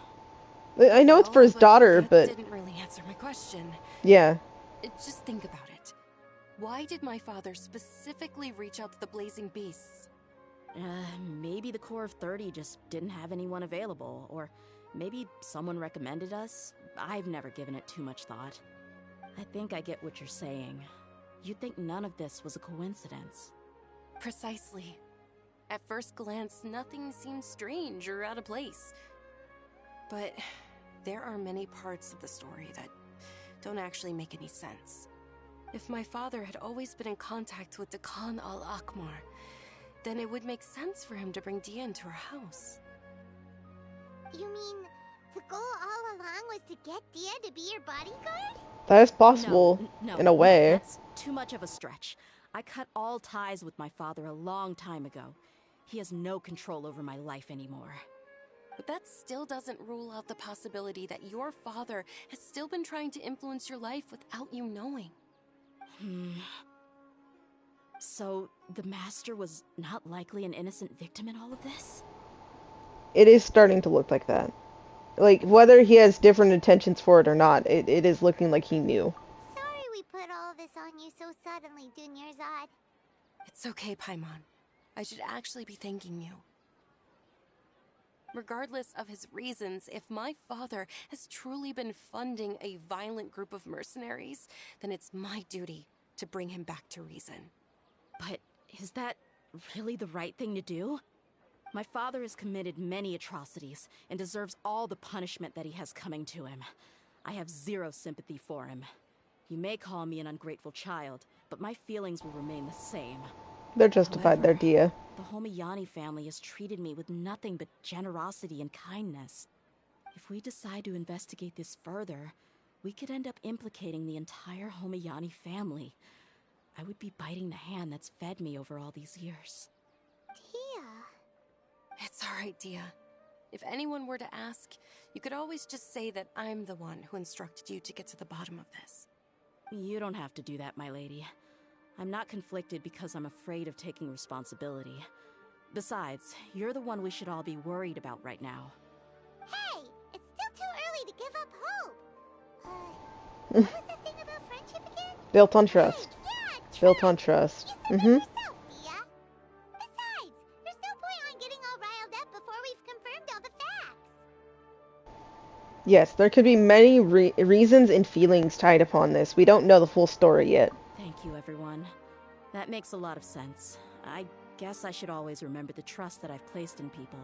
I know it's for his daughter, that but... didn't really answer my question. Yeah. Just think about it. Why did my father specifically reach out to the Blazing Beasts? Maybe the Corps of 30 just didn't have anyone available, or maybe someone recommended us. I've never given it too much thought. I think I get what you're saying. You'd think none of this was a coincidence. Precisely. At first glance, nothing seems strange or out of place. But there are many parts of the story that don't actually make any sense. If my father had always been in contact with Dakan al-Akmar, then it would make sense for him to bring Dehya into our house. You mean the goal all along was to get Dehya to be your bodyguard? That is possible, in a way. No, that's too much of a stretch. I cut all ties with my father a long time ago. He has no control over my life anymore. But that still doesn't rule out the possibility that your father has still been trying to influence your life without you knowing. So, the Master was not likely an innocent victim in all of this? It is starting to look like that. Like, whether he has different intentions for it or not, it is looking like he knew. Sorry we put all this on you so suddenly, Dunyarzad. It's okay, Paimon. I should actually be thanking you. Regardless of his reasons, if my father has truly been funding a violent group of mercenaries, then it's my duty to bring him back to reason. But is that really the right thing to do? My father has committed many atrocities and deserves all the punishment that he has coming to him. I have zero sympathy for him. You may call me an ungrateful child, but my feelings will remain the same. They're justified there, Dehya. The Homiyani family has treated me with nothing but generosity and kindness. If we decide to investigate this further, we could end up implicating the entire Homiyani family. I would be biting the hand that's fed me over all these years. Dehya. It's alright, Dehya. If anyone were to ask, you could always just say that I'm the one who instructed you to get to the bottom of this. You don't have to do that, my lady. I'm not conflicted because I'm afraid of taking responsibility. Besides, you're the one we should all be worried about right now. Hey, it's still too early to give up hope. What was that thing about friendship again? Built on trust. Hey, yeah, trust. Built on trust. You said that yourself, Dehya. Besides, there's no point on getting all riled up before we've confirmed all the facts. Yes, there could be many reasons and feelings tied upon this. We don't know the full story yet. Thank you, everyone. That makes a lot of sense. I guess I should always remember the trust that I've placed in people.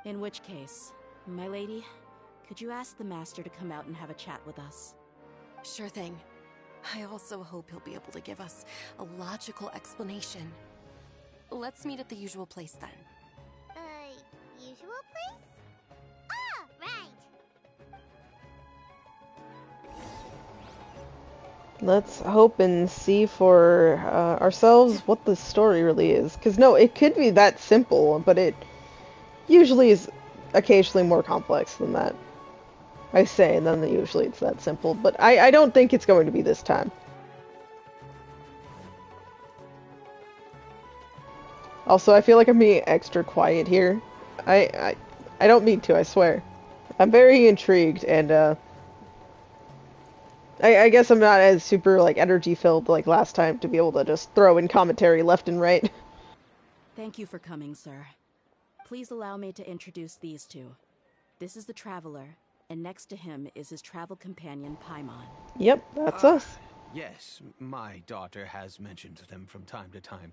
In which case, my lady, could you ask the Master to come out and have a chat with us? Sure thing. I also hope he'll be able to give us a logical explanation. Let's meet at the usual place then. Usual place? Ah, right. Let's hope and see for ourselves what the story really is. Because, no, it could be that simple, but it usually is occasionally more complex than that. I say, and then usually it's that simple, but I don't think it's going to be this time. Also, I feel like I'm being extra quiet here. I don't mean to, I swear. I'm very intrigued, and I guess I'm not as super, like, energy-filled like last time to be able to just throw in commentary left and right. Thank you for coming, sir. Please allow me to introduce these two. This is the Traveler, and next to him is his travel companion, Paimon. Yep, that's us. Yes, my daughter has mentioned them from time to time.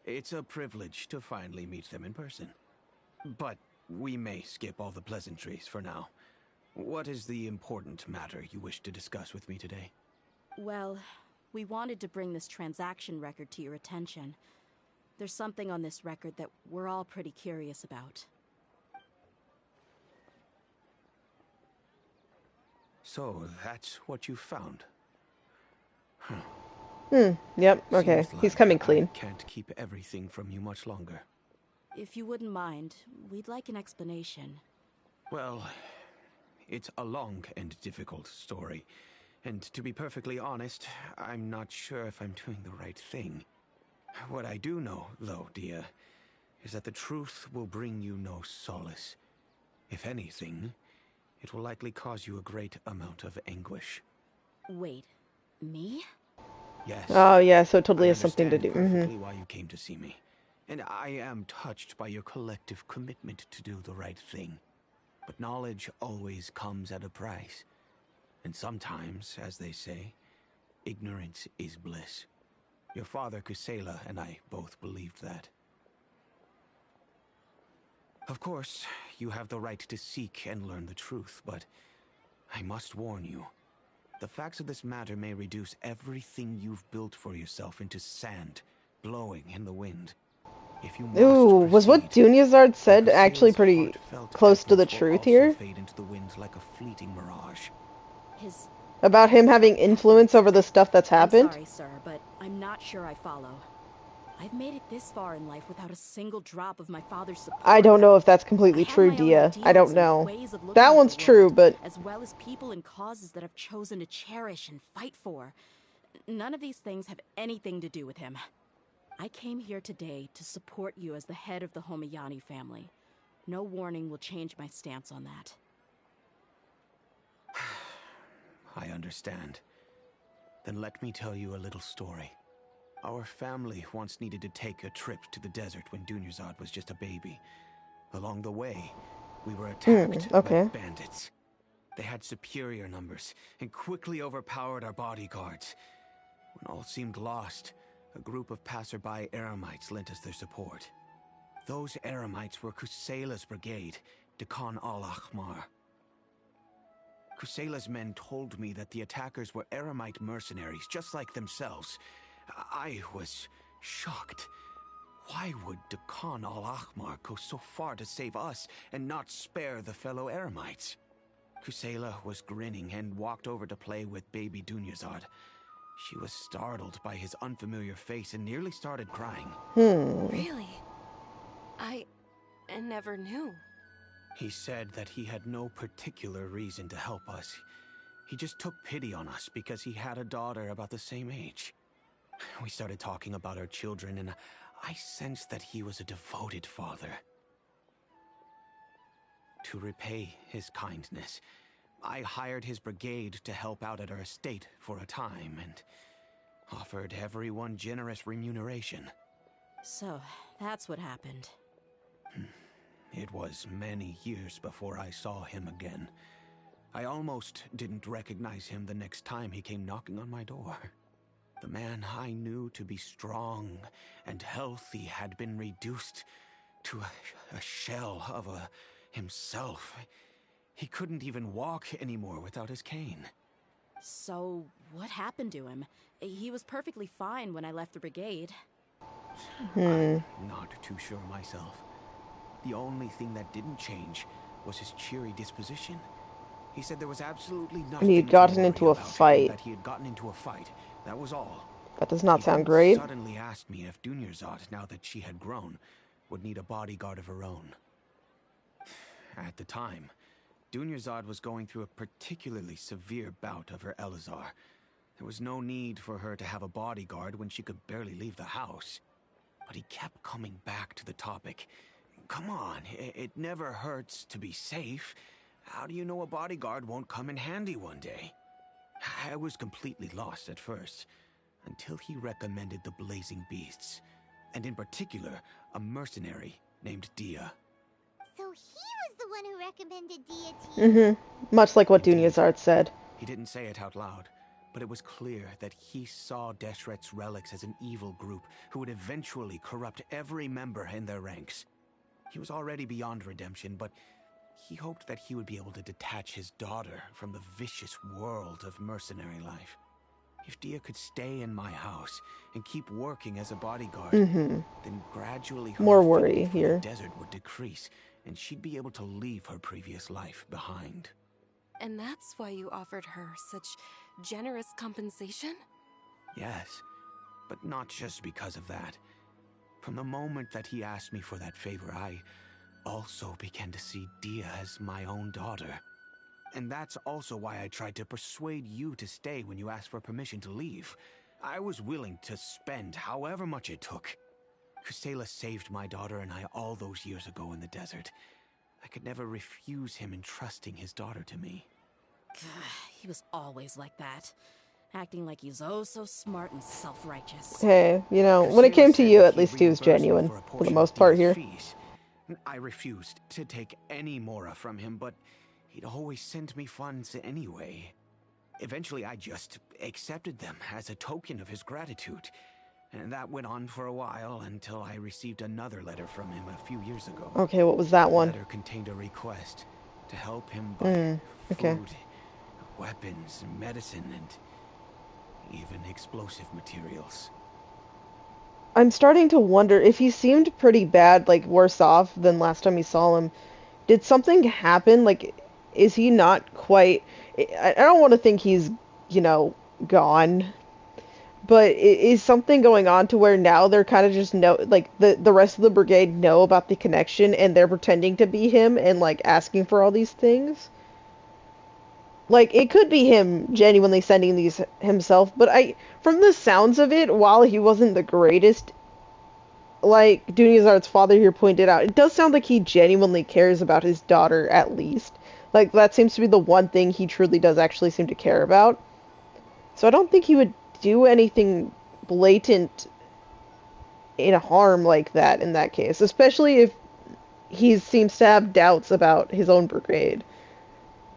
It's a privilege to finally meet them in person. But we may skip all the pleasantries for now. What is the important matter you wish to discuss with me today? Well, we wanted to bring this transaction record to your attention. There's something on this record that we're all pretty curious about. So, that's what you found? Yep, okay. Seems He's like coming clean. I can't keep everything from you much longer. If you wouldn't mind, we'd like an explanation. Well, it's a long and difficult story. And to be perfectly honest, I'm not sure if I'm doing the right thing. What I do know, though, Dehya, is that the truth will bring you no solace. If anything, it will likely cause you a great amount of anguish. Wait, me? Yes. Oh, yeah, so it totally I has something to do. understand perfectly why you came to see me. And I am touched by your collective commitment to do the right thing. But knowledge always comes at a price. And sometimes, as they say, ignorance is bliss. Your father, Kusela, and I both believed that. Of course, you have the right to seek and learn the truth, but I must warn you. The facts of this matter may reduce everything you've built for yourself into sand, blowing in the wind. If you must Ooh, was what proceed, Dunyarzad said Kusela's actually pretty heartfelt close to the efforts will truth also here? fade into the wind like a fleeting mirage. His... About him having influence over the stuff that's happened? I'm sorry, sir, but I'm not sure I follow. I've made it this far in life without a single drop of my father's support. I don't know if that's completely true, Dehya. I don't know. That one's true, but... As well as people and causes that I've chosen to cherish and fight for. None of these things have anything to do with him. I came here today to support you as the head of the Homayani family. No warning will change my stance on that. I understand. Then let me tell you a little story. Our family once needed to take a trip to the desert when Dunyarzad was just a baby. Along the way, we were attacked by bandits. They had superior numbers and quickly overpowered our bodyguards. When all seemed lost, a group of passerby Eremites lent us their support. Those Eremites were Kusela's brigade, Dekhan al-Ahmar. Kusela's men told me that the attackers were Eremite mercenaries, just like themselves. I was shocked. Why would Dekhan al-Ahmar go so far to save us and not spare the fellow Eremites? Kusela was grinning and walked over to play with baby Dunyarzad. She was startled by his unfamiliar face and nearly started crying. Really? I never knew. He said that he had no particular reason to help us. He just took pity on us because he had a daughter about the same age. We started talking about our children, and I sensed that he was a devoted father. To repay his kindness, I hired his brigade to help out at our estate for a time and offered everyone generous remuneration. So, that's what happened. It was many years before I saw him again. I almost didn't recognize him the next time he came knocking on my door. The man I knew to be strong and healthy had been reduced to a shell of himself. He couldn't even walk anymore without his cane. So, what happened to him? He was perfectly fine when I left the brigade. I'm not too sure myself. The only thing that didn't change was his cheery disposition. He said there was absolutely nothing. And he had gotten into a fight. That he had gotten into a fight. That was all. That does not sound He great. suddenly asked me if Dunyarzad, now that she had grown, would need a bodyguard of her own. At the time, Dunyarzad was going through a particularly severe bout of her Elazar. There was no need for her to have a bodyguard when she could barely leave the house. But he kept coming back to the topic. Come on, it never hurts to be safe. How do you know a bodyguard won't come in handy one day? I was completely lost at first, until he recommended the Blazing Beasts, and in particular, a mercenary named Dehya. So he was the one who recommended Dehya to you? Much like what Dunyarzad said. He didn't say it out loud, but it was clear that he saw Deshret's relics as an evil group who would eventually corrupt every member in their ranks. He was already beyond redemption, but he hoped that he would be able to detach his daughter from the vicious world of mercenary life. If Dehya could stay in my house and keep working as a bodyguard, then gradually her More worry affinity for here. the desert would decrease, and she'd be able to leave her previous life behind. And that's why you offered her such generous compensation? Yes, but not just because of that. From the moment that he asked me for that favor, I also began to see Dehya as my own daughter. And that's also why I tried to persuade you to stay when you asked for permission to leave. I was willing to spend however much it took. Kusela saved my daughter and I all those years ago in the desert. I could never refuse him entrusting his daughter to me. He was always like that. Acting like he's oh so smart and self-righteous. Hey, you know, when it came to you, at least he was genuine, for the most part here. I refused to take any mora from him, but he'd always sent me funds anyway. Eventually, I just accepted them as a token of his gratitude. And that went on for a while until I received another letter from him a few years ago. Okay, what was that one? The letter contained a request to help him buy food, weapons, medicine, and even explosive materials. I'm starting to wonder if he seemed pretty bad, like worse off than last time we saw him. Did something happen? Like, is he not quite... I don't want to think he's, you know, gone. But is something going on to where now they're kind of just like the rest of the brigade know about the connection and they're pretending to be him and like asking for all these things? Like, it could be him genuinely sending these himself, but from the sounds of it, while he wasn't the greatest like Dunyarzad's father here pointed out, it does sound like he genuinely cares about his daughter, at least. Like, that seems to be the one thing he truly does actually seem to care about. So I don't think he would do anything blatant in harm like that in that case, especially if he seems to have doubts about his own brigade.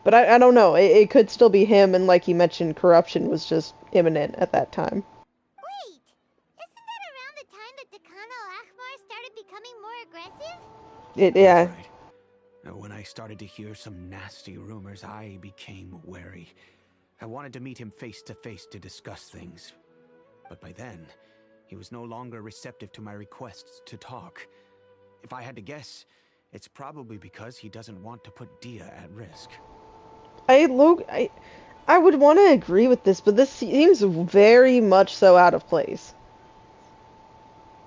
But I don't know. It could still be him, and like he mentioned, corruption was just imminent at that time. Wait, isn't that around the time that Decano Akhmar started becoming more aggressive? Yeah. That's right. When I started to hear some nasty rumors, I became wary. I wanted to meet him face to face to discuss things. But by then, he was no longer receptive to my requests to talk. If I had to guess, it's probably because he doesn't want to put Dehya at risk. I would want to agree with this, but this seems very much so out of place.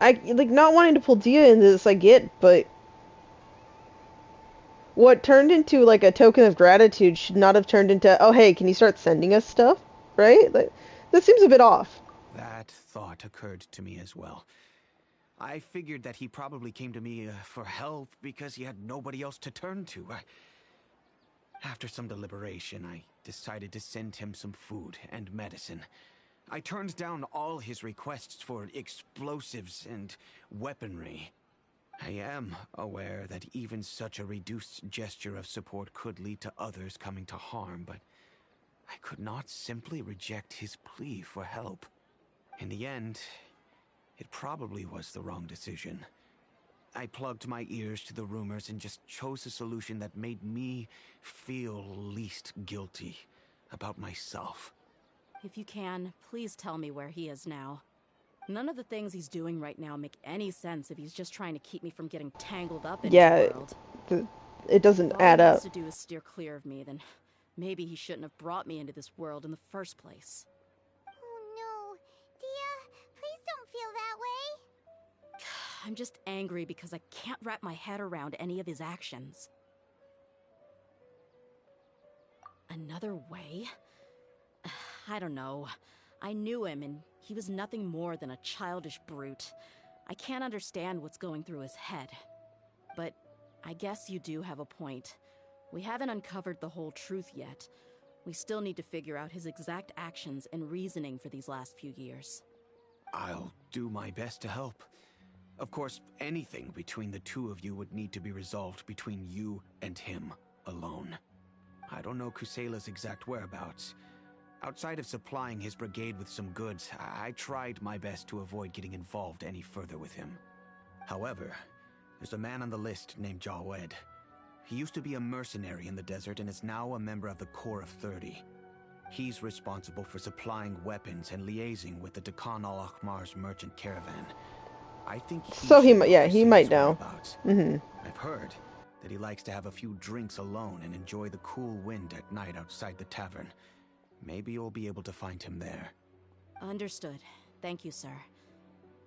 I like not wanting to pull Dehya into this, I get, but what turned into like a token of gratitude should not have turned into, oh hey, can you start sending us stuff? Right? Like, that seems a bit off. That thought occurred to me as well. I figured that he probably came to me for help because he had nobody else to turn to. After some deliberation, I decided to send him some food and medicine. I turned down all his requests for explosives and weaponry. I am aware that even such a reduced gesture of support could lead to others coming to harm, but I could not simply reject his plea for help. In the end, it probably was the wrong decision. I plugged my ears to the rumors and just chose a solution that made me feel least guilty about myself. If you can, please tell me where he is now. None of the things he's doing right now make any sense if he's just trying to keep me from getting tangled up in his world. It doesn't add up. All he up. wants to do is steer clear of me, then maybe he shouldn't have brought me into this world in the first place. Oh no, Dehya, please don't feel that way. I'm just angry because I can't wrap my head around any of his actions. Another way? I don't know. I knew him, and he was nothing more than a childish brute. I can't understand what's going through his head. But I guess you do have a point. We haven't uncovered the whole truth yet. We still need to figure out his exact actions and reasoning for these last few years. I'll do my best to help. Of course, anything between the two of you would need to be resolved between you and him alone. I don't know Kusela's exact whereabouts. Outside of supplying his brigade with some goods, I tried my best to avoid getting involved any further with him. However, there's a man on the list named Jawed. He used to be a mercenary in the desert and is now a member of the Corps of 30. He's responsible for supplying weapons and liaising with the Deccan al-Akhmar's merchant caravan. I think he might know. I've heard that he likes to have a few drinks alone and enjoy the cool wind at night outside the tavern. Maybe you'll be able to find him there. Understood. Thank you, sir.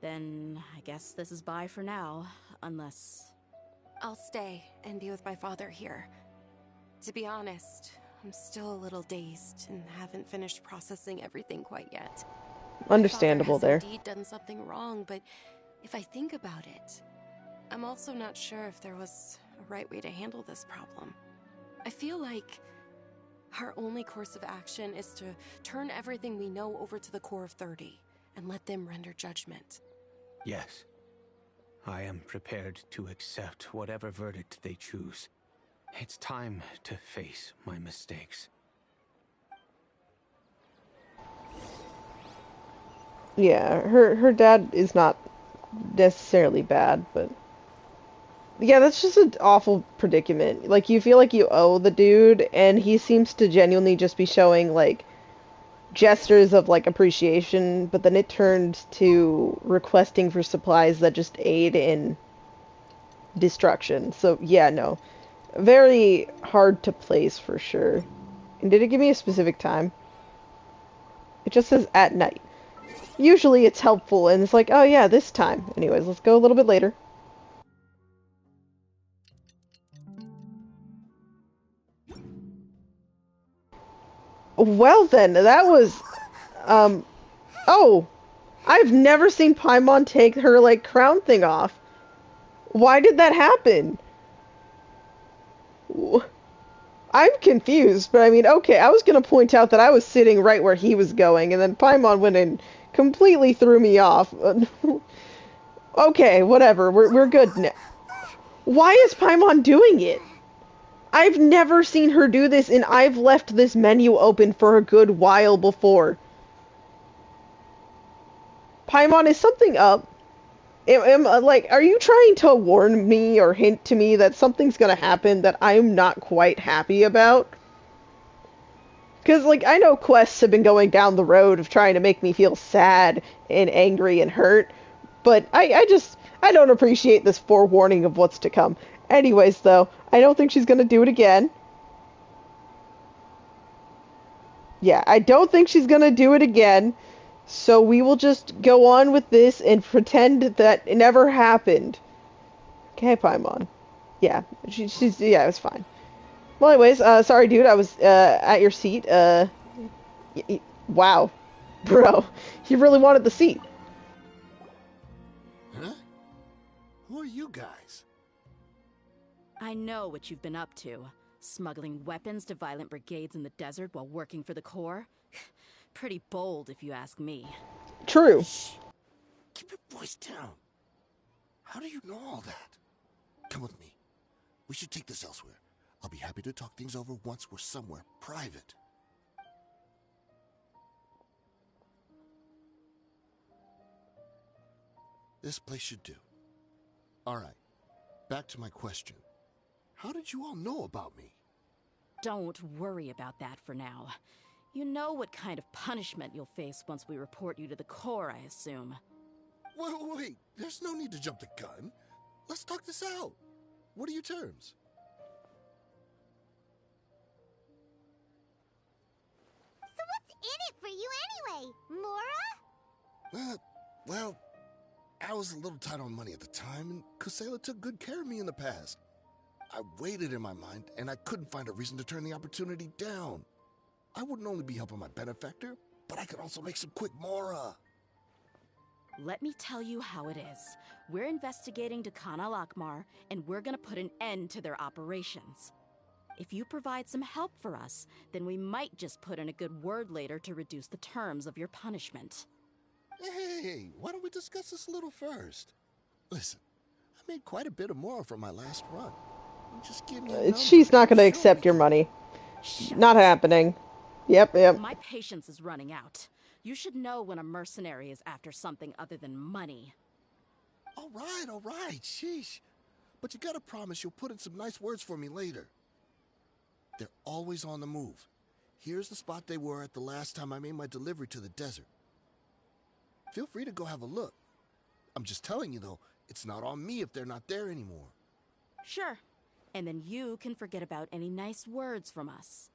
Then I guess this is bye for now, unless... I'll stay and be with my father here. To be honest, I'm still a little dazed and haven't finished processing everything quite yet. Understandable there. My father has indeed done something wrong, but if I think about it, I'm also not sure if there was a right way to handle this problem. I feel like our only course of action is to turn everything we know over to the Corps of 30 and let them render judgment. Yes. I am prepared to accept whatever verdict they choose. It's time to face my mistakes. Yeah, her dad is not necessarily bad, but yeah, that's just an awful predicament. Like, you feel like you owe the dude, and he seems to genuinely just be showing, like, gestures of, like, appreciation, but then it turns to requesting for supplies that just aid in destruction. So, yeah, no. Very hard to place, for sure. And did it give me a specific time? It just says at night. Usually it's helpful, and it's like, oh yeah, this time. Anyways, let's go a little bit later. Well then, that was, oh, I've never seen Paimon take her, like, crown thing off. Why did that happen? I'm confused, but I mean, okay, I was gonna point out that I was sitting right where he was going, and then Paimon went and completely threw me off. Okay, whatever, we're good now. Why is Paimon doing it? I've never seen her do this, and I've left this menu open for a good while before. Paimon, is something up? Like, are you trying to warn me or hint to me that something's gonna happen that I'm not quite happy about? Because, like, I know quests have been going down the road of trying to make me feel sad and angry and hurt, but I don't appreciate this forewarning of what's to come. Anyways, though, I don't think she's gonna do it again. Yeah, I don't think she's gonna do it again. So we will just go on with this and pretend that it never happened. Okay, Paimon. Yeah, yeah, it was fine. Well, anyways, sorry, dude, I was, at your seat, wow. Bro, you really wanted the seat. Huh? Who are you guys? I know what you've been up to. Smuggling weapons to violent brigades in the desert while working for the Corps. Pretty bold, if you ask me. True. Shh. Keep your voice down. How do you know all that? Come with me. We should take this elsewhere. I'll be happy to talk things over once we're somewhere private. This place should do. All right. Back to my question. How did you all know about me? Don't worry about that for now. You know what kind of punishment you'll face once we report you to the Corps, I assume. Wait. There's no need to jump the gun. Let's talk this out. What are your terms? So what's in it for you anyway, Mora? Well, I was a little tight on money at the time, and Kusela took good care of me in the past. I weighed it in my mind, and I couldn't find a reason to turn the opportunity down. I wouldn't only be helping my benefactor, but I could also make some quick Mora. Let me tell you how it is. We're investigating Dekhan al-Akmar, and we're gonna put an end to their operations. If you provide some help for us, then we might just put in a good word later to reduce the terms of your punishment. Hey, why don't we discuss this a little first? Listen, I made quite a bit of Mora from my last run. Just give me a number. She's not going to accept your money. Not happening. Yep. My patience is running out. You should know when a mercenary is after something other than money. All right, sheesh. But you gotta promise you'll put in some nice words for me later. They're always on the move. Here's the spot they were at the last time I made my delivery to the desert. Feel free to go have a look. I'm just telling you though, it's not on me if they're not there anymore. Sure. And then you can forget about any nice words from us.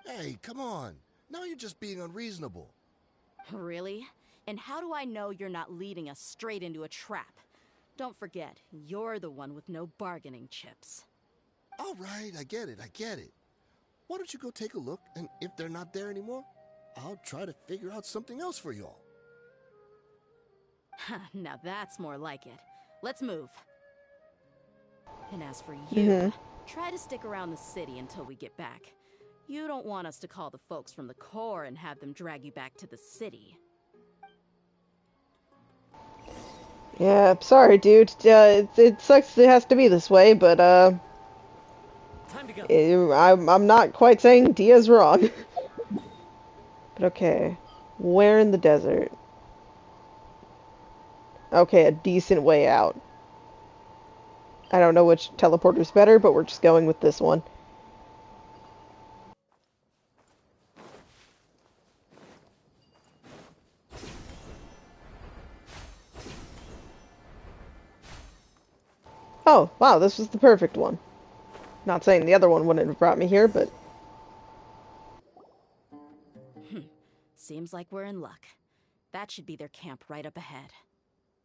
Hey, come on. Now you're just being unreasonable. Really? And how do I know you're not leading us straight into a trap? Don't forget, you're the one with no bargaining chips. All right, I get it. Why don't you go take a look, and if they're not there anymore, I'll try to figure out something else for y'all. Now that's more like it. Let's move. And as for you, try to stick around the city until we get back. You don't want us to call the folks from the Corps and have them drag you back to the city. Yeah, sorry, dude. It sucks it has to be this way, but, Time to go. I'm not quite saying Dia's wrong. But okay. Where in the desert? Okay, a decent way out. I don't know which teleporter's better, but we're just going with this one. Oh, wow, this was the perfect one. Not saying the other one wouldn't have brought me here, but... Seems like we're in luck. That should be their camp right up ahead.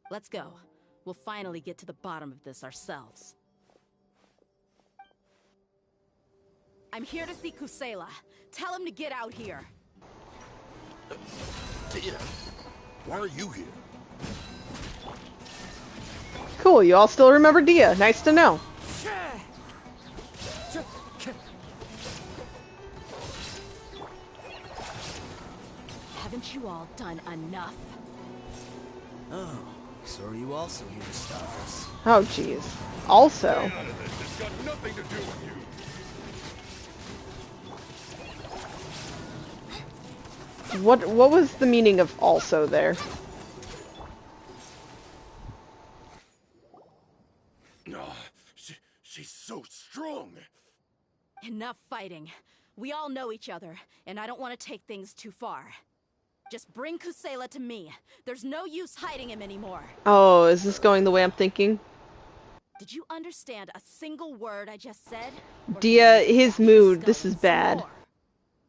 Let's go. We'll finally get to the bottom of this ourselves. I'm here to see Kusela. Tell him to get out here. Dehya, Why are you here? Cool, you all still remember Dehya. Nice to know. Haven't you all done enough? Oh, so are you also here to stop us? Oh, jeez. Also. It's got nothing to do with you. What was the meaning of also there? She's so strong. Enough fighting. We all know each other, and I don't want to take things too far. Just bring Kusela to me. There's no use hiding him anymore. Oh, is this going the way I'm thinking? Did you understand a single word I just said? Dehya, his mood. This is bad.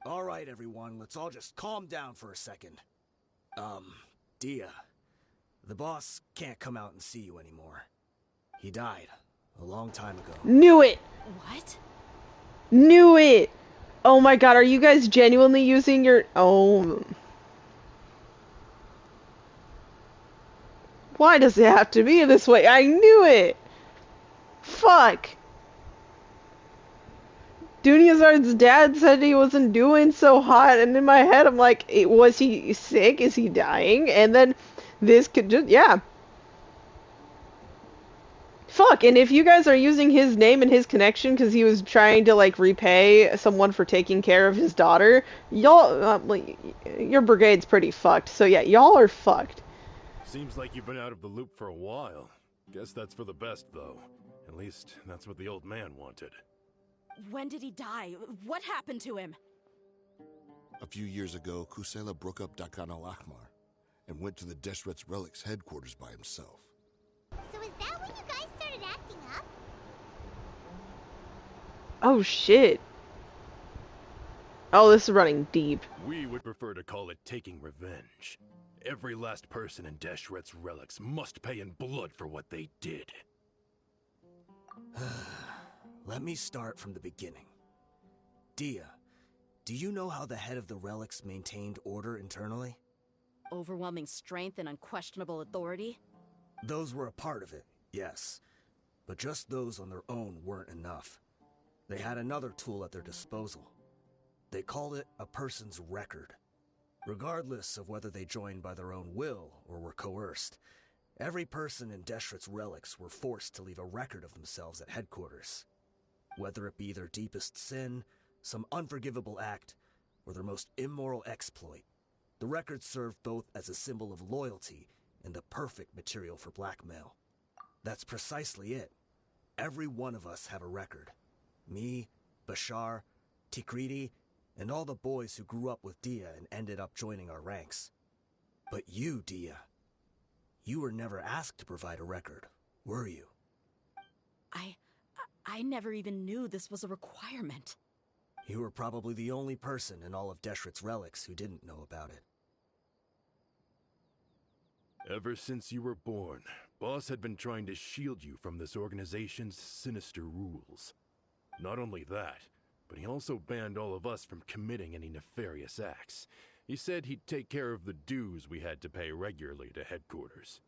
All right, everyone. Let's all just calm down for a second. Dehya. The boss can't come out and see you anymore. He died a long time ago. Knew it! What? Knew it! Oh my god, are you guys genuinely using your... Oh... Why does it have to be this way? I knew it! Fuck! Dunyarzad's dad said he wasn't doing so hot, and in my head I'm like, was he sick? Is he dying? And then this could just... Yeah. Fuck, and if you guys are using his name and his connection because he was trying to, like, repay someone for taking care of his daughter, y'all, your brigade's pretty fucked. So yeah, y'all are fucked. Seems like you've been out of the loop for a while. Guess that's for the best, though. At least, that's what the old man wanted. When did he die? What happened to him? A few years ago, Kusela broke up Dakan al-Ahmar and went to the Deshret's Relics headquarters by himself. So is that when you guys started acting up? Oh shit. Oh, this is running deep. We would prefer to call it taking revenge. Every last person in Deshret's Relics must pay in blood for what they did. Let me start from the beginning. Dehya, do you know how the head of the Relics maintained order internally? Overwhelming strength and unquestionable authority? Those were a part of it, yes. But just those on their own weren't enough. They had another tool at their disposal. They called it a person's record. Regardless of whether they joined by their own will or were coerced, every person in Deshret's Relics were forced to leave a record of themselves at headquarters. Whether it be their deepest sin, some unforgivable act, or their most immoral exploit, the record served both as a symbol of loyalty and the perfect material for blackmail. That's precisely it. Every one of us have a record. Me, Bashar, Tikriti, and all the boys who grew up with Dehya and ended up joining our ranks. But you, Dehya, you were never asked to provide a record, were you? I never even knew this was a requirement. You were probably the only person in all of Deshret's Relics who didn't know about it. Ever since you were born, Boss had been trying to shield you from this organization's sinister rules. Not only that, but he also banned all of us from committing any nefarious acts. He said he'd take care of the dues we had to pay regularly to headquarters.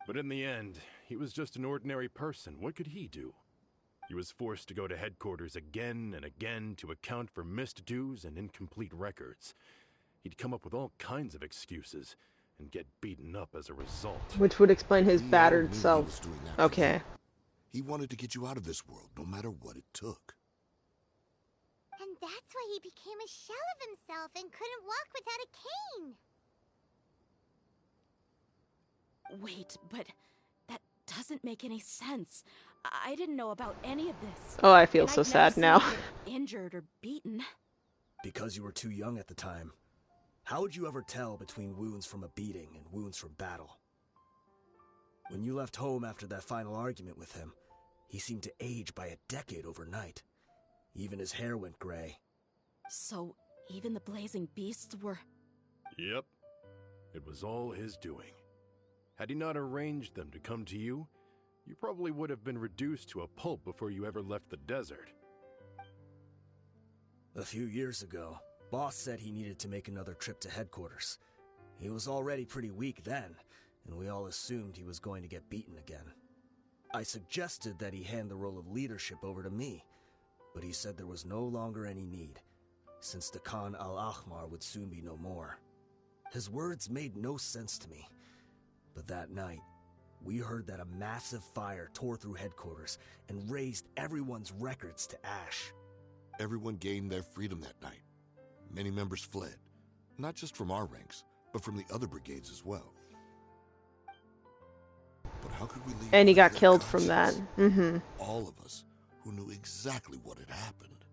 But in the end, he was just an ordinary person. What could he do? He was forced to go to headquarters again and again to account for missed dues and incomplete records. He'd come up with all kinds of excuses and get beaten up as a result. Which would explain his We battered all knew he self. was doing that for Okay. you. He wanted to get you out of this world, no matter what it took. And that's why he became a shell of himself and couldn't walk without a cane. Wait, but that doesn't make any sense. I didn't know about any of this. Oh, I feel And so I'd never sad seen now. him get injured or beaten. Because you were too young at the time. How would you ever tell between wounds from a beating and wounds from battle? When you left home after that final argument with him, he seemed to age by a decade overnight. Even his hair went gray. So, even the blazing beasts were... Yep. It was all his doing. Had he not arranged them to come to you, you probably would have been reduced to a pulp before you ever left the desert. A few years ago, Boss said he needed to make another trip to headquarters. He was already pretty weak then, and we all assumed he was going to get beaten again. I suggested that he hand the role of leadership over to me, but he said there was no longer any need, since the Khan al-Ahmar would soon be no more. His words made no sense to me, but that night, we heard that a massive fire tore through headquarters and razed everyone's records to ash. Everyone gained their freedom that night. Many members fled, not just from our ranks, but from the other brigades as well. But how could we leave? And he got killed from that. All of us who knew exactly what had happened.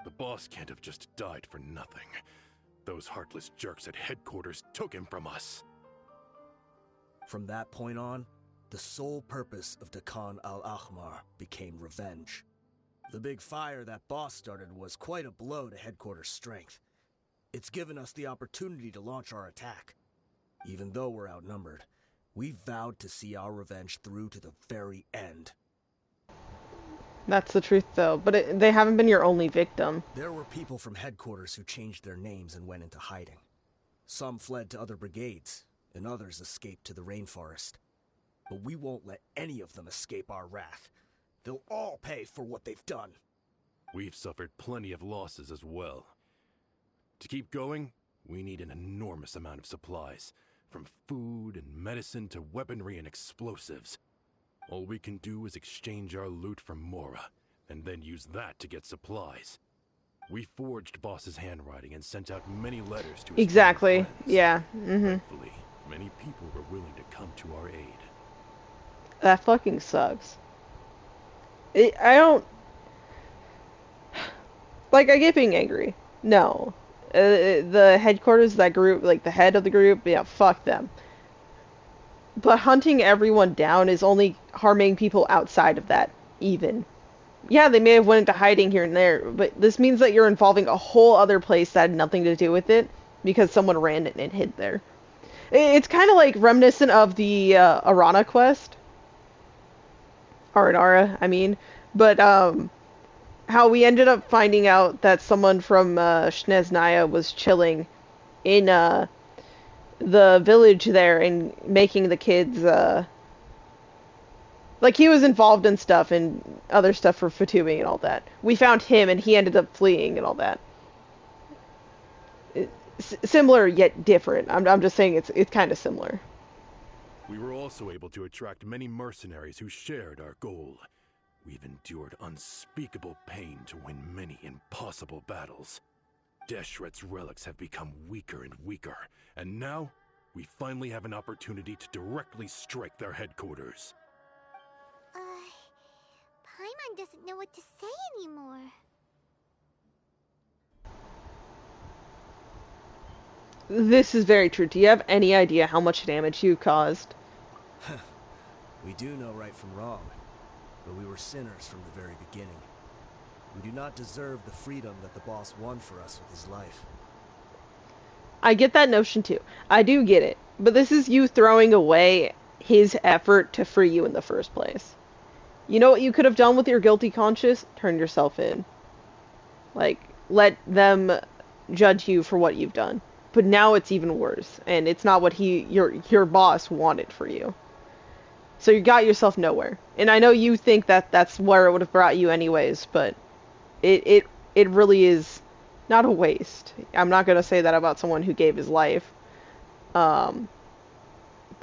The boss can't have just died for nothing. Those heartless jerks at headquarters took him from us. From that point on, the sole purpose of the Khan al-Ahmar became revenge. The big fire that boss started was quite a blow to headquarters' strength. It's given us the opportunity to launch our attack. Even though we're outnumbered, we vowed to see our revenge through to the very end. That's the truth, though. But they haven't been your only victim. There were people from headquarters who changed their names and went into hiding. Some fled to other brigades, and others escaped to the rainforest. But we won't let any of them escape our wrath. They'll all pay for what they've done. We've suffered plenty of losses as well. To keep going, we need an enormous amount of supplies, from food and medicine to weaponry and explosives. All we can do is exchange our loot from Mora, and then use that to get supplies. We forged Boss's handwriting and sent out many letters to his Exactly. friends. Yeah. Thankfully, many people were willing to come to our aid. That fucking sucks. I don't... Like, I get being angry. No. The headquarters of that group, like, the head of the group, yeah, fuck them. But hunting everyone down is only harming people outside of that, even. Yeah, they may have went into hiding here and there, but this means that you're involving a whole other place that had nothing to do with it, because someone ran it and hid there. It's kind of like reminiscent of the Arana quest. Aranara, I mean. But, how we ended up finding out that someone from Shneznaya was chilling in the village there and making the kids, like, he was involved in stuff and other stuff for Fatumi and all that. We found him and he ended up fleeing and all that. Similar yet different. I'm just saying it's kind of similar. We were also able to attract many mercenaries who shared our goal. We've endured unspeakable pain to win many impossible battles. Deshret's relics have become weaker and weaker, and now we finally have an opportunity to directly strike their headquarters. Paimon doesn't know what to say anymore. This is very true. Do you have any idea how much damage you caused? We do know right from wrong, but we were sinners from the very beginning. We do not deserve the freedom that the boss won for us with his life. I get that notion too. I do get it. But this is you throwing away his effort to free you in the first place. You know what you could have done with your guilty conscience? Turn yourself in. Like, let them judge you for what you've done. But now it's even worse, and it's not what your boss wanted for you. So you got yourself nowhere. And I know you think that that's where it would have brought you anyways, but it really is not a waste. I'm not going to say that about someone who gave his life. But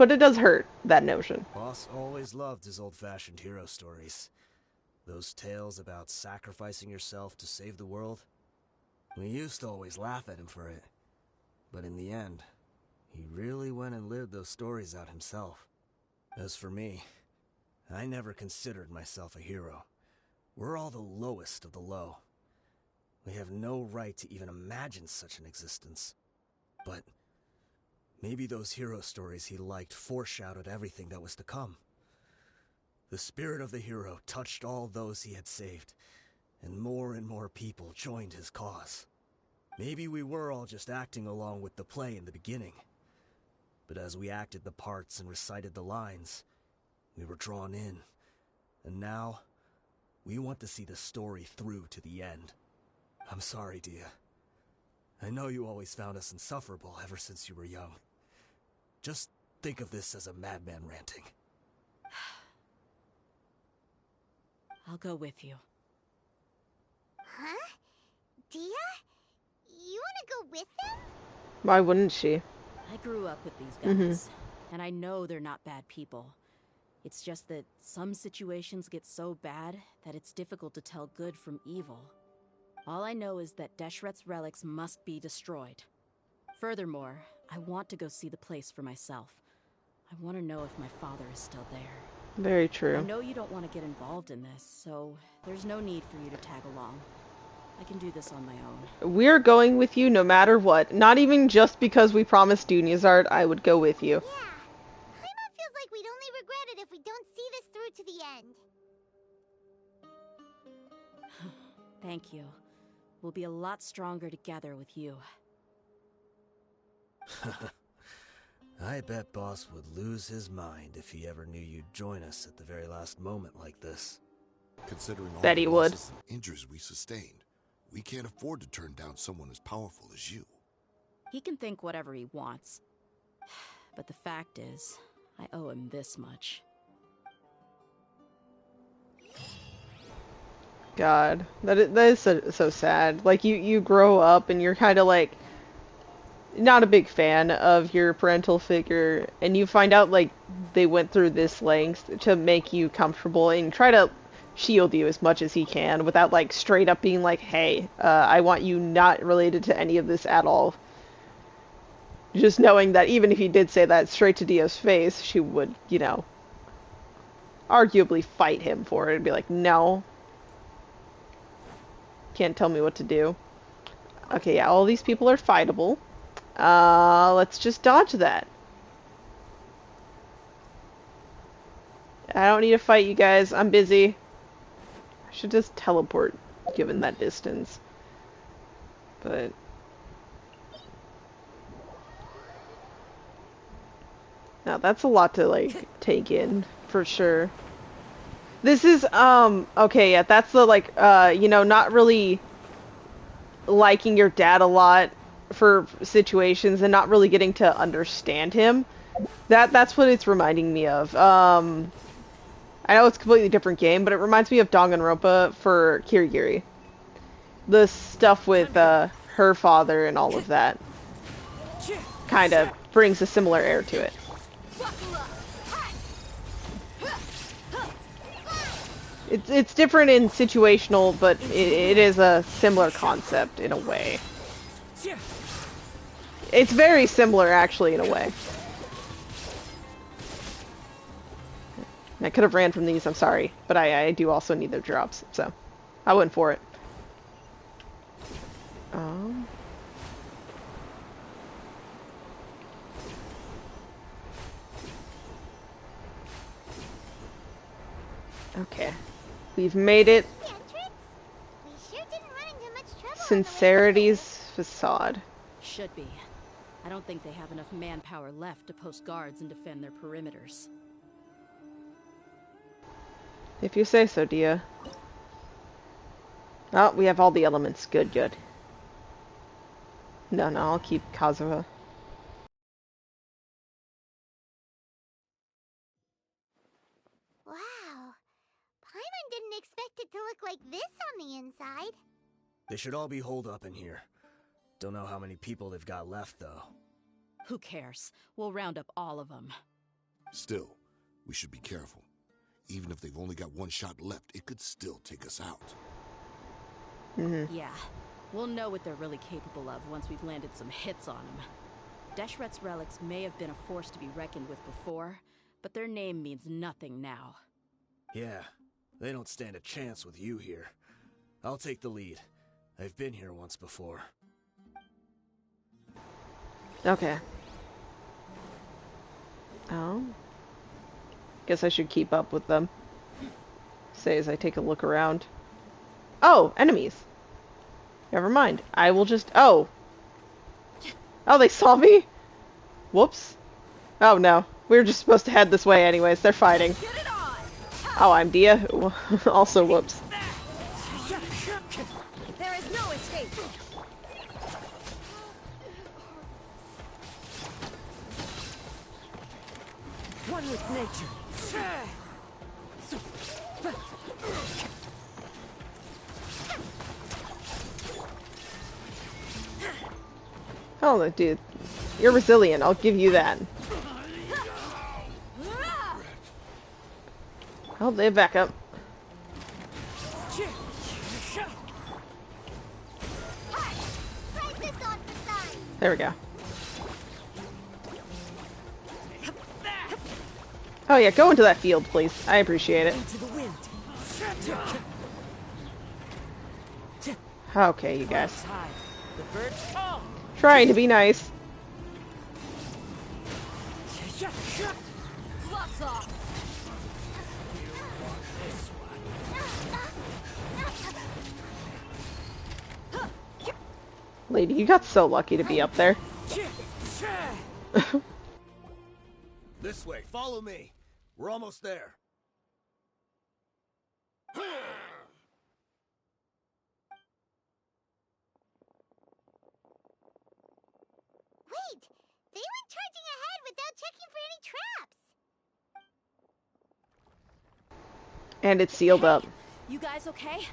it does hurt, that notion. Boss always loved his old-fashioned hero stories. Those tales about sacrificing yourself to save the world. We used to always laugh at him for it. But in the end, he really went and lived those stories out himself. As for me, I never considered myself a hero. We're all the lowest of the low. We have no right to even imagine such an existence. But maybe those hero stories he liked foreshadowed everything that was to come. The spirit of the hero touched all those he had saved, and more people joined his cause. Maybe we were all just acting along with the play in the beginning. But as we acted the parts and recited the lines, we were drawn in. And now, we want to see the story through to the end. I'm sorry, Dehya. I know you always found us insufferable ever since you were young. Just think of this as a madman ranting. I'll go with you. Huh? Dehya? You wanna go with him? Why wouldn't she? I grew up with these guys, and I know they're not bad people. It's just that some situations get so bad that it's difficult to tell good from evil. All I know is that Deshret's relics must be destroyed. Furthermore, I want to go see the place for myself. I want to know if my father is still there. Very true. I know you don't want to get involved in this, so there's no need for you to tag along. I can do this on my own. We're going with you no matter what. Not even just because we promised Dunyazard, I would go with you. Yeah. Paimon feels like we'd only regret it if we don't see this through to the end. Thank you. We'll be a lot stronger together with you. I bet Boss would lose his mind if he ever knew you'd join us at the very last moment like this. Considering all Bet he the would. losses and injuries we sustained, we can't afford to turn down someone as powerful as you. He can think whatever he wants. But the fact is, I owe him this much. God, that is so sad. Like, you grow up and you're kind of like not a big fan of your parental figure, and you find out like they went through this length to make you comfortable and try to shield you as much as he can without like straight up being like, hey, I want you not related to any of this at all. Just knowing that even if he did say that straight to Dio's face, she would, you know, arguably fight him for it and be like, no. Can't tell me what to do. Okay, yeah, all these people are fightable. Let's just dodge that. I don't need to fight you guys. I'm busy. I should just teleport, given that distance. But... now, that's a lot to, like, take in, for sure. This is, okay, yeah, that's the, like, you know, not really liking your dad a lot for situations and not really getting to understand him. That's what it's reminding me of. I know it's a completely different game, but it reminds me of Danganronpa for Kirigiri. The stuff with, her father and all of that kind of brings a similar air to it. It's different in situational, but it is a similar concept in a way. It's very similar, actually, in a way. I could have ran from these, I'm sorry. But I do also need their drops, so I went for it. Okay. We've made it. Sincerity's facade. Should be. I don't think they have enough manpower left to post guards and defend their perimeters. If you say so, Dehya. Oh, we have all the elements. Good, good. No, I'll keep Kazuha. Wow. Paimon didn't expect it to look like this on the inside. They should all be holed up in here. Don't know how many people they've got left, though. Who cares? We'll round up all of them. Still, we should be careful. Even if they've only got one shot left, it could still take us out. Yeah. We'll know what they're really capable of once we've landed some hits on them. Deshret's relics may have been a force to be reckoned with before, but their name means nothing now. Yeah, they don't stand a chance with you here. I'll take the lead. I've been here once before. Okay. Oh. Guess I should keep up with them. Say as I take a look around. Oh, enemies. Never mind. I will just... oh. Oh, they saw me? Whoops. Oh, no. We were just supposed to head this way anyways. They're fighting. Oh, I'm Dehya. Also, whoops. There is no escape. One with nature. Oh, dude. You're resilient, I'll give you that. Oh, they back up. There we go. Oh yeah, go into that field, please. I appreciate it. Okay, you guys. Trying to be nice. Lady, you got so lucky to be up there. This way, follow me. We're almost there. Wait! They went charging ahead without checking for any traps! And it's sealed up. You guys okay?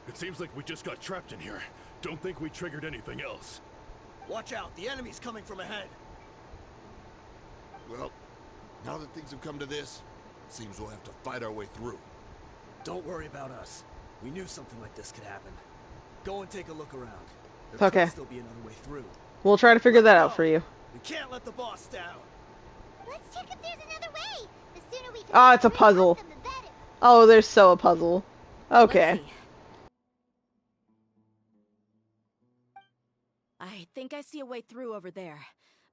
It seems like we just got trapped in here. Don't think we triggered anything else. Watch out, the enemy's coming from ahead. Well, now that things have come to this, seems we'll have to fight our way through. Don't worry about us. We knew something like this could happen. Go and take a look around. There could still be another way through. We'll try to figure that out for you. We can't let the boss down. Let's check if there's another way. The sooner we can Oh, it's a puzzle. Oh, there's so a puzzle. Okay. I think I see a way through over there,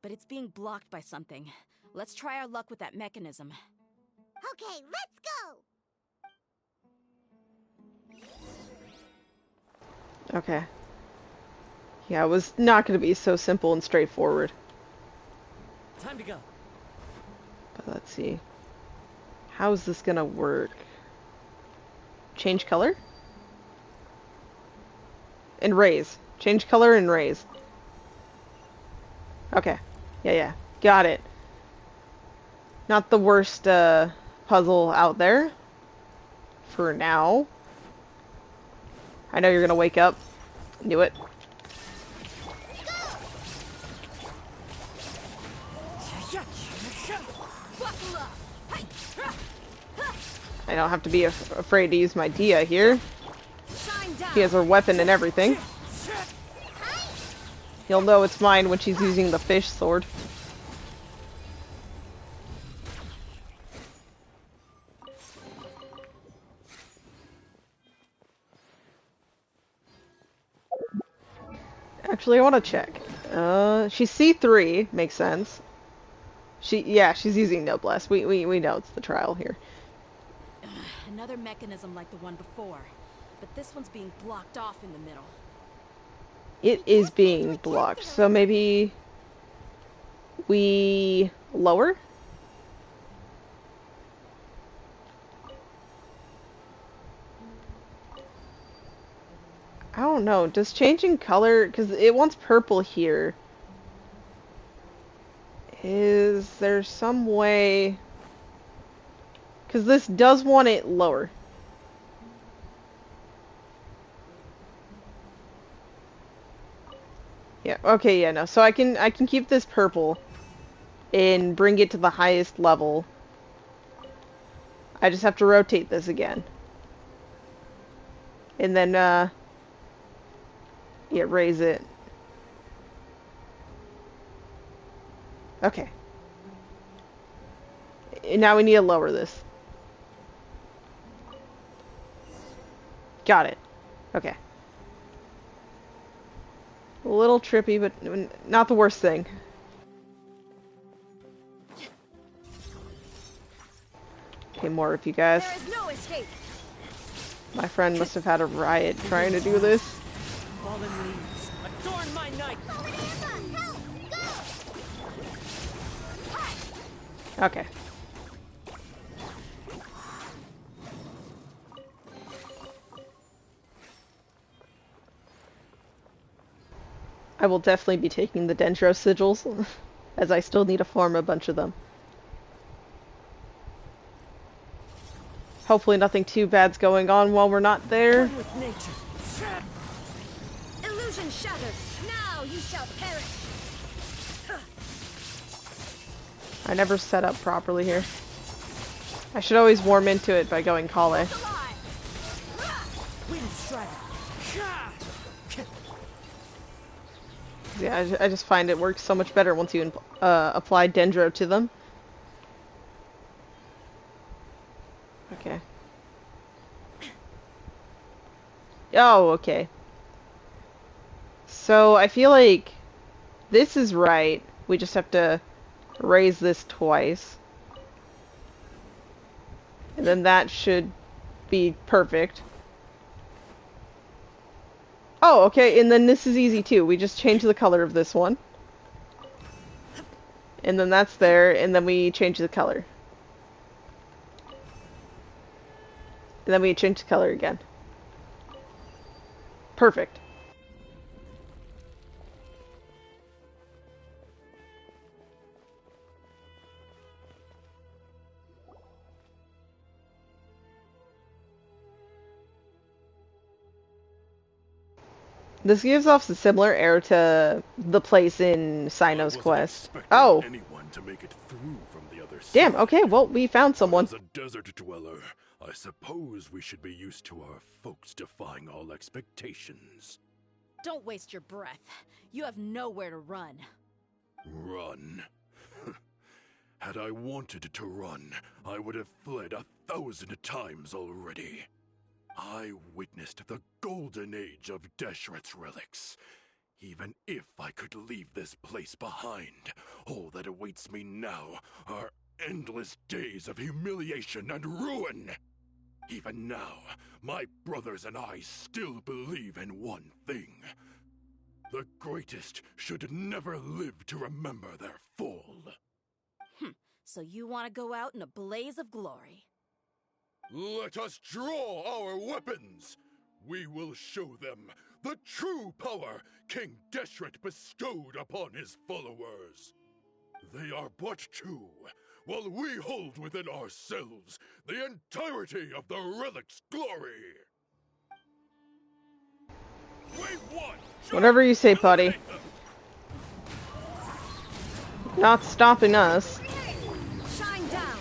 but it's being blocked by something. Let's try our luck with that mechanism. Okay, let's go! Okay. Yeah, it was not going to be so simple and straightforward. Time to go. But let's see. How is this going to work? Change color? And raise. Change color and raise. Okay. Yeah. Got it. Not the worst puzzle out there. For now. I know you're gonna wake up. Knew it. I don't have to be afraid to use my Dehya here. He has her weapon and everything. He'll know it's mine when she's using the fish sword. Actually, I want to check. She's C3, makes sense. She's using Noblesse. We know it's the trial here. Another mechanism like the one before, but this one's being blocked off in the middle. It is being blocked, so maybe we lower? I don't know. Does changing color, because it wants purple here. Is there some way? Because this does want it lower. Yeah, okay, yeah, no. So I can keep this purple and bring it to the highest level. I just have to rotate this again. And then, yeah, raise it. Okay. And now we need to lower this. Got it. Okay. A little trippy, but not the worst thing. Okay, more of you guys. There is no escape. My friend must have had a riot trying to do this. Fallen leaves, adorn my night. Okay. I will definitely be taking the Dendro sigils. as I still need to farm a bunch of them. Hopefully nothing too bad's going on while we're not there. One with nature. Illusion shattered. Now you shall perish. I never set up properly here. I should always warm into it by going Kale. Wind strider. Yeah, I just find it works so much better once you apply Dendro to them. Okay. Oh, okay. So I feel like this is right. We just have to raise this twice. And then that should be perfect. Oh, okay, and then this is easy too. We just change the color of this one. And then that's there, and then we change the color. And then we change the color again. Perfect. This gives off a similar air to the place in Cyno's quest. Oh. Anyone to make it through from the other side. Damn, okay, well, we found someone. As a desert dweller, I suppose we should be used to our folks defying all expectations. Don't waste your breath. You have nowhere to run. Run? Had I wanted to run, I would have fled 1,000 times already. I witnessed the golden age of Deshret's relics. Even if I could leave this place behind, all that awaits me now are endless days of humiliation and ruin. Even now, my brothers and I still believe in one thing. The greatest should never live to remember their fall. So you want to go out in a blaze of glory? Let us draw our weapons! We will show them the true power King Deshret bestowed upon his followers. They are but two, while we hold within ourselves the entirety of the relic's glory. Wave one! Whatever you say, buddy. Not stopping us. Shine down.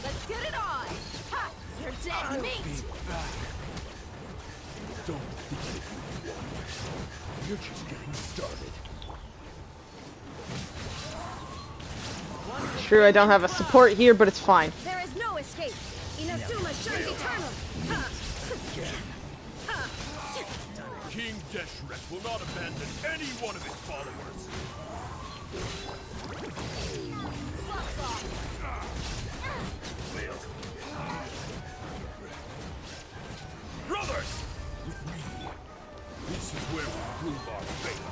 Let's get it on. Ha! You're dead meat. Don't think you won. You're just getting started. True, I don't have a support here, but it's fine. There is no escape. Inazuma shines eternal. Ha! King Deshret will not abandon any one of his followers. Brothers! With me, this is where we prove our faith.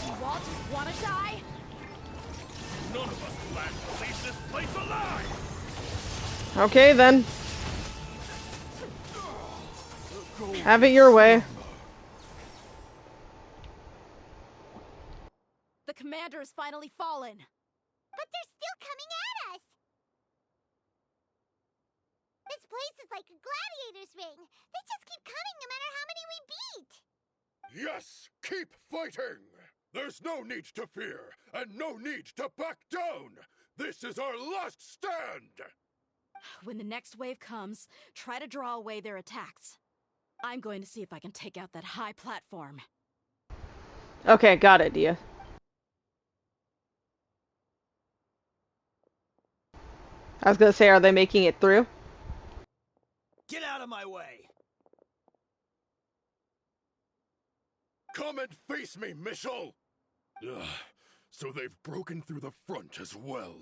You all just want to die? None of us plan to leave this place alive! Okay, then. Have it your way. The commander has finally fallen. But they're still coming at us! This place is like a gladiator's ring. They just keep coming no matter how many we beat! Yes! Keep fighting! There's no need to fear, and no need to back down! This is our last stand! When the next wave comes, try to draw away their attacks. I'm going to see if I can take out that high platform. Okay, got it, Dehya. I was gonna say, are they making it through? Get out of my way! Come and face me, Michel! Ugh, so they've broken through the front as well.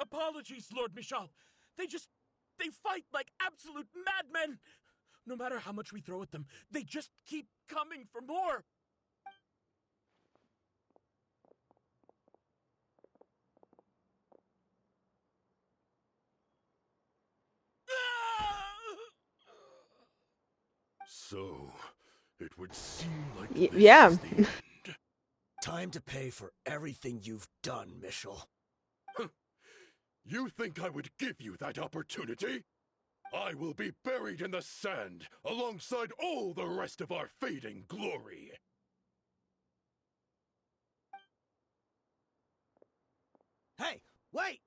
Apologies, Lord Michal. They fight like absolute madmen. No matter how much we throw at them, they just keep coming for more. So, it would seem like Yeah. this is the end. Time to pay for everything you've done, Mitchell. You think I would give you that opportunity? I will be buried in the sand alongside all the rest of our fading glory. Hey, wait!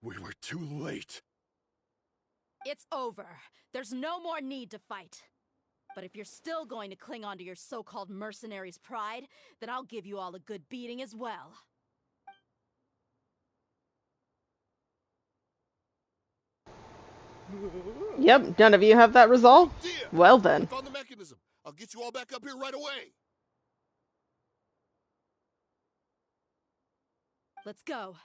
We were too late. It's over. There's no more need to fight. But if you're still going to cling on to your so-called mercenary's pride, then I'll give you all a good beating as well. Yep, none of you have that resolve? Well then. I found the mechanism. I'll get you all back up here right away. Let's go.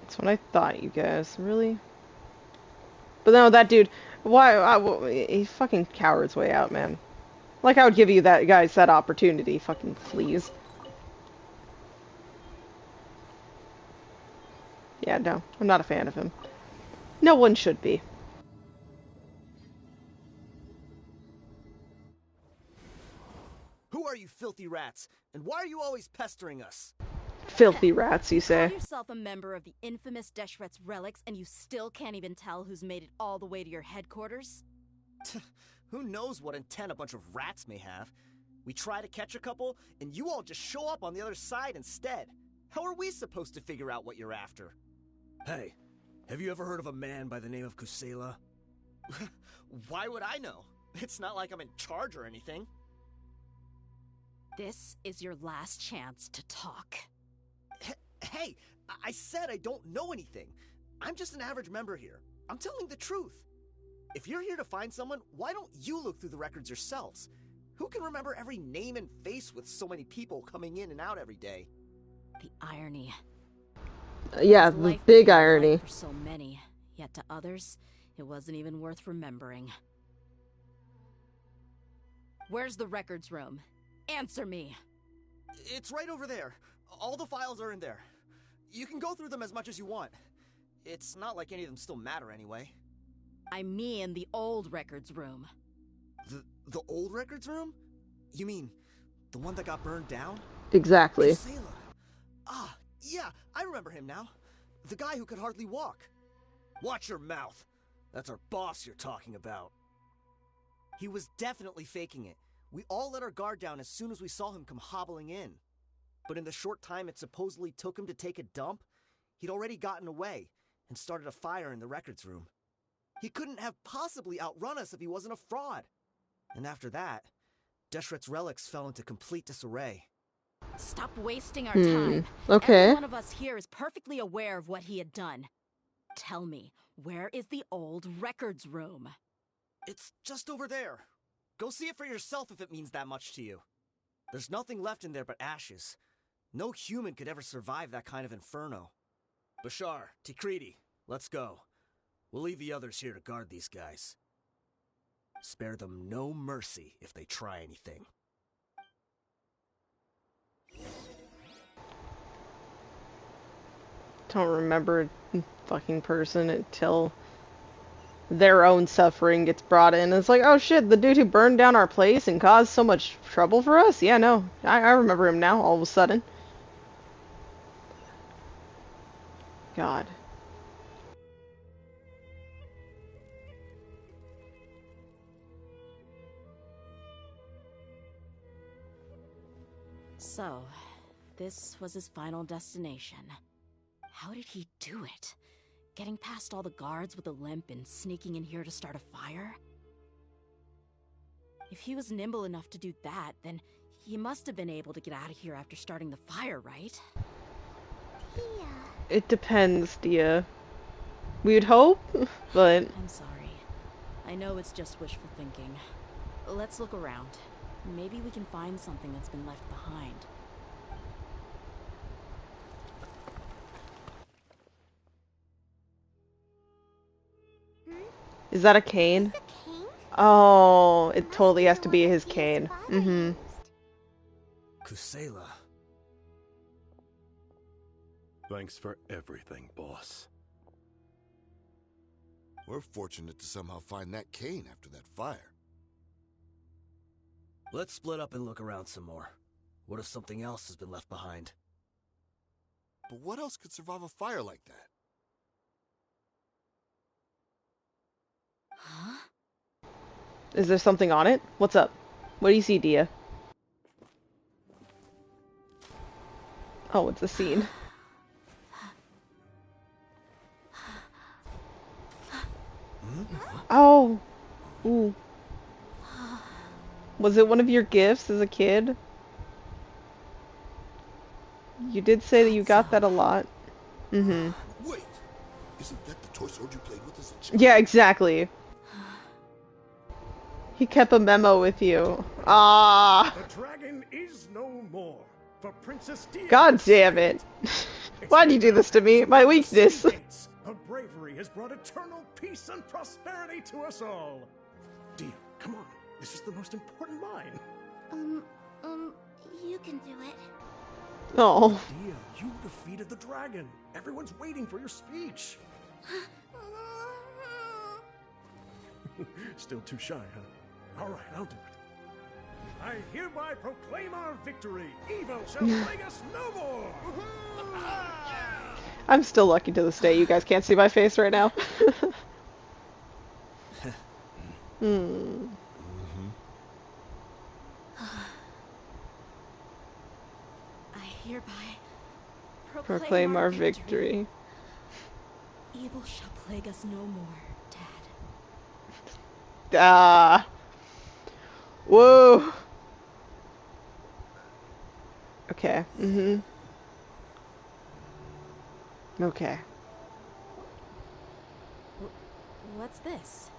That's what I thought, you guys. Really? But no, that dude, he fucking cowards way out, man. Like I would give you that guys that opportunity, fucking please. Yeah, no, I'm not a fan of him. No one should be. Who are you filthy rats? And why are you always pestering us? Filthy rats, you say? Call yourself a member of the infamous Deshret's relics, and you still can't even tell who's made it all the way to your headquarters? Who knows what intent a bunch of rats may have? We try to catch a couple, and you all just show up on the other side instead. How are we supposed to figure out what you're after? Hey, have you ever heard of a man by the name of Kusela? Why would I know? It's not like I'm in charge or anything. This is your last chance to talk. Hey, I said I don't know anything. I'm just an average member here. I'm telling the truth. If you're here to find someone, why don't you look through the records yourselves? Who can remember every name and face with so many people coming in and out every day? The irony. Yeah, the big irony. For so many, yet to others, it wasn't even worth remembering. Where's the records room? Answer me. It's right over there. All the files are in there. You can go through them as much as you want. It's not like any of them still matter anyway. I mean the old records room. The old records room? You mean the one that got burned down? Exactly. Kusela. Ah, yeah, I remember him now. The guy who could hardly walk. Watch your mouth. That's our boss you're talking about. He was definitely faking it. We all let our guard down as soon as we saw him come hobbling in. But in the short time it supposedly took him to take a dump, he'd already gotten away and started a fire in the records room. He couldn't have possibly outrun us if he wasn't a fraud. And after that, Deshret's relics fell into complete disarray. Stop wasting our time. Okay. Every one of us here is perfectly aware of what he had done. Tell me, where is the old records room? It's just over there. Go see it for yourself if it means that much to you. There's nothing left in there but ashes. No human could ever survive that kind of inferno. Bashar, Tikriti, let's go. We'll leave the others here to guard these guys. Spare them no mercy if they try anything. Don't remember a fucking person until their own suffering gets brought in. It's like, oh shit, the dude who burned down our place and caused so much trouble for us? Yeah, no. I remember him now, all of a sudden. God. So, this was his final destination. How did he do it? Getting past all the guards with a limp and sneaking in here to start a fire? If he was nimble enough to do that, then he must have been able to get out of here after starting the fire, right? Yeah. It depends, Dehya. We'd hope, but... I'm sorry. I know it's just wishful thinking. Let's look around. Maybe we can find something that's been left behind. Is that a cane? Is this a cane? Oh, it Must totally be has the to one be that his Dia's cane. father Mm-hmm. used. Kusela. Thanks for everything, boss. We're fortunate to somehow find that cane after that fire. Let's split up and look around some more. What if something else has been left behind? But what else could survive a fire like that? Huh? Is there something on it? What's up? What do you see, Dehya? Oh, it's a scene. Oh! Ooh. Was it one of your gifts as a kid? You did say that you got that a lot. Mm-hmm. Wait! Isn't that the toy sword you played with as a child? Yeah, exactly. He kept a memo with you. Ah! The dragon is no more. For Princess Dehya. God damn it. Why'd you do this to me? My weakness. Her bravery has brought eternal peace and prosperity to us all. Dehya, come on. This is the most important line. You can do it. Oh. Dehya, you defeated the dragon. Everyone's waiting for your speech. Still too shy, huh? All right, I'll do it. I hereby proclaim our victory. Evil shall plague us no more. I'm still lucky to this day. You guys can't see my face right now. Hmm. I hereby Proclaim our victory. Evil shall plague us no more, Dad. Ah. Whoa. Okay. Mm-hmm. Okay. What's this?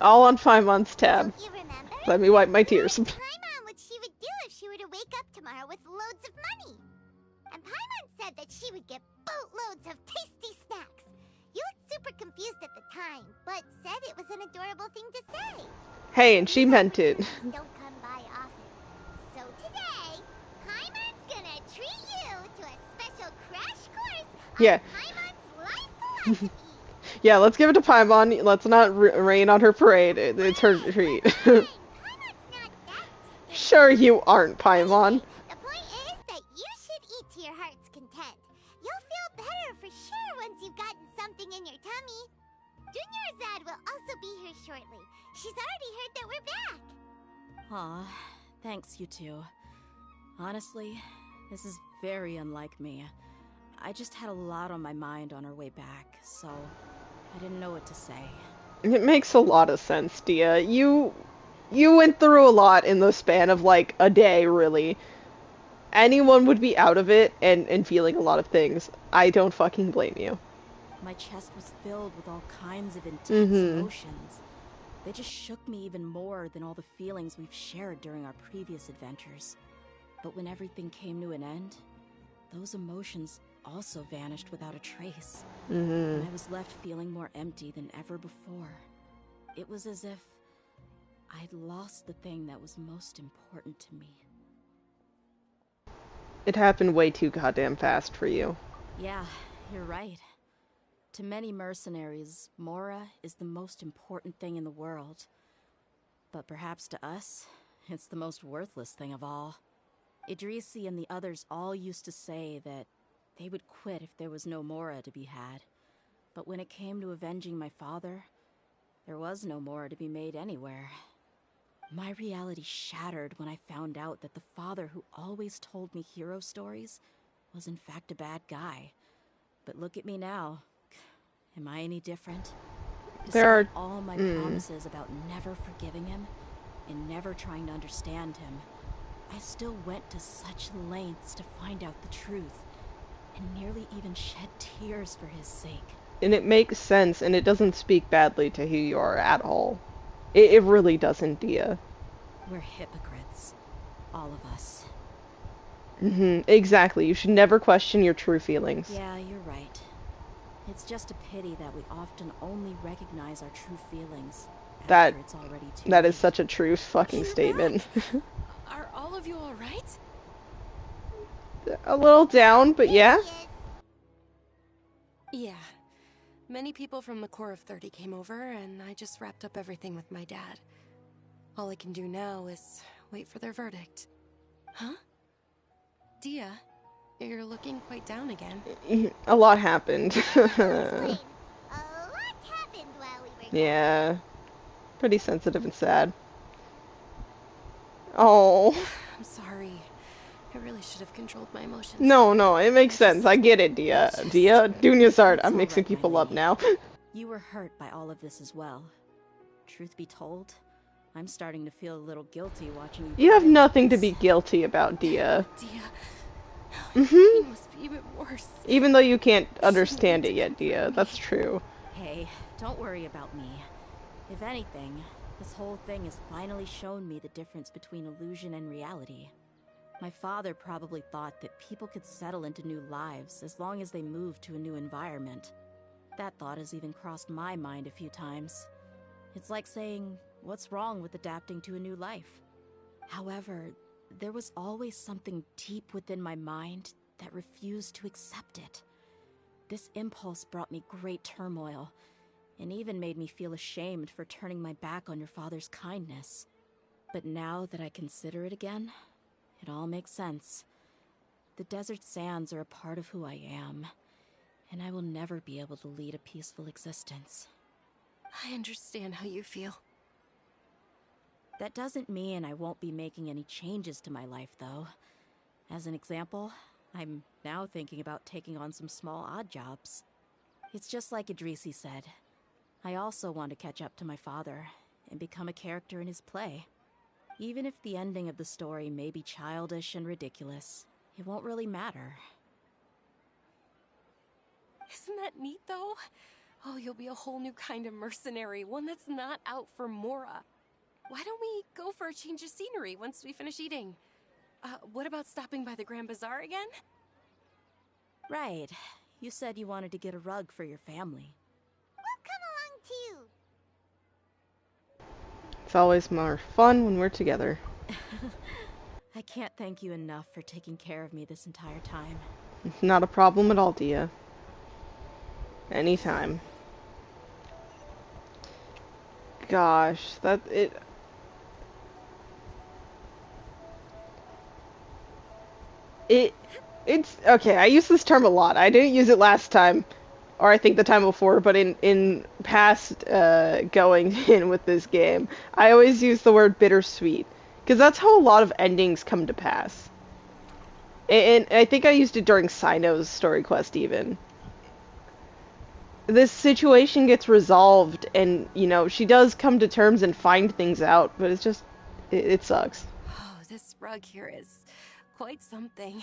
All on Paimon's tab. Don't you remember? Let me wipe my tears. Paimon what she would do if she were to wake up tomorrow with loads of money. And Paimon said that she would get boatloads of tasty snacks. You looked super confused at the time, but said it was an adorable thing to say. Hey, and she meant it. Don't come by often. So today, Paimon's gonna treat you to a special crash course on Yeah. Paimon's life philosophy. Yeah, let's give it to Paimon. Let's not rain on her parade. It's her treat. Sure you aren't, Paimon. The point is that you should eat to your heart's content. You'll feel better for sure once you've gotten something in your tummy. Junior Azad will also be here shortly. She's already heard that we're back. Aw, thanks, you two. Honestly, this is very unlike me. I just had a lot on my mind on our way back, so I didn't know what to say. It makes a lot of sense, Dehya. You went through a lot in the span of like a day, really. Anyone would be out of it and feeling a lot of things. I don't fucking blame you. My chest was filled with all kinds of intense Mhm. emotions. They just shook me even more than all the feelings we've shared during our previous adventures. But when everything came to an end, those emotions also vanished without a trace. Mhm. And I was left feeling more empty than ever before. It was as if I'd lost the thing that was most important to me. It happened way too goddamn fast for you. Yeah, you're right. To many mercenaries, Mora is the most important thing in the world. But perhaps to us, it's the most worthless thing of all. Idrisi and the others all used to say that they would quit if there was no Mora to be had. But when it came to avenging my father, there was no Mora to be made anywhere. My reality shattered when I found out that the father who always told me hero stories was in fact a bad guy. But look at me now. Am I any different? There are- Despite all my promises about never forgiving him and never trying to understand him, I still went to such lengths to find out the truth and nearly even shed tears for his sake. And it makes sense, and it doesn't speak badly to who you are at all. It really doesn't, Dehya. We're hypocrites. All of us. Exactly. You should never question your true feelings. Yeah, you're right. It's just a pity that we often only recognize our true feelings That after it's already too that late. is such a true fucking statement. Are all of you alright? A little down, but yeah. Yeah. Many people from the Corps of 30 came over, and I just wrapped up everything with my dad. All I can do now is wait for their verdict. Huh? Dehya, you're looking quite down again. A lot happened. A lot happened while we were gone. Yeah. Pretty sensitive and sad. Oh. I'm sorry. I really should have controlled my emotions. No, it makes sense. I get it, Dehya. Dehya, doing your art. I'm mixing It's all right, people my up lady. now. You were hurt by all of this as well. Truth be told, I'm starting to feel a little guilty watching you. You have cry like nothing to this. be guilty about, Dehya. Dehya, it must be even worse. Even though you can't understand it yet, Dehya. That's true. Hey, don't worry about me. If anything, this whole thing has finally shown me the difference between illusion and reality. My father probably thought that people could settle into new lives as long as they moved to a new environment. That thought has even crossed my mind a few times. It's like saying, what's wrong with adapting to a new life? However, there was always something deep within my mind that refused to accept it. This impulse brought me great turmoil, and even made me feel ashamed for turning my back on your father's kindness. But now that I consider it again, it all makes sense. The desert sands are a part of who I am, and I will never be able to lead a peaceful existence. I understand how you feel. That doesn't mean I won't be making any changes to my life, though. As an example, I'm now thinking about taking on some small odd jobs. It's just like Idrisi said. I also want to catch up to my father and become a character in his play. Even if the ending of the story may be childish and ridiculous, it won't really matter. Isn't that neat, though? Oh, you'll be a whole new kind of mercenary, one that's not out for Mora. Why don't we go for a change of scenery once we finish eating? What about stopping by the Grand Bazaar again? Right. You said you wanted to get a rug for your family. We'll come along too. It's always more fun when we're together. I can't thank you enough for taking care of me this entire time. Not a problem at all, Dehya. Anytime. Gosh, it's okay. I use this term a lot. I didn't use it last time, or I think the time before, but in past going in with this game, I always use the word bittersweet because that's how a lot of endings come to pass. And I think I used it during Sino's story quest even. This situation gets resolved, and she does come to terms and find things out, but it's just it sucks. Oh, this rug here is quite something.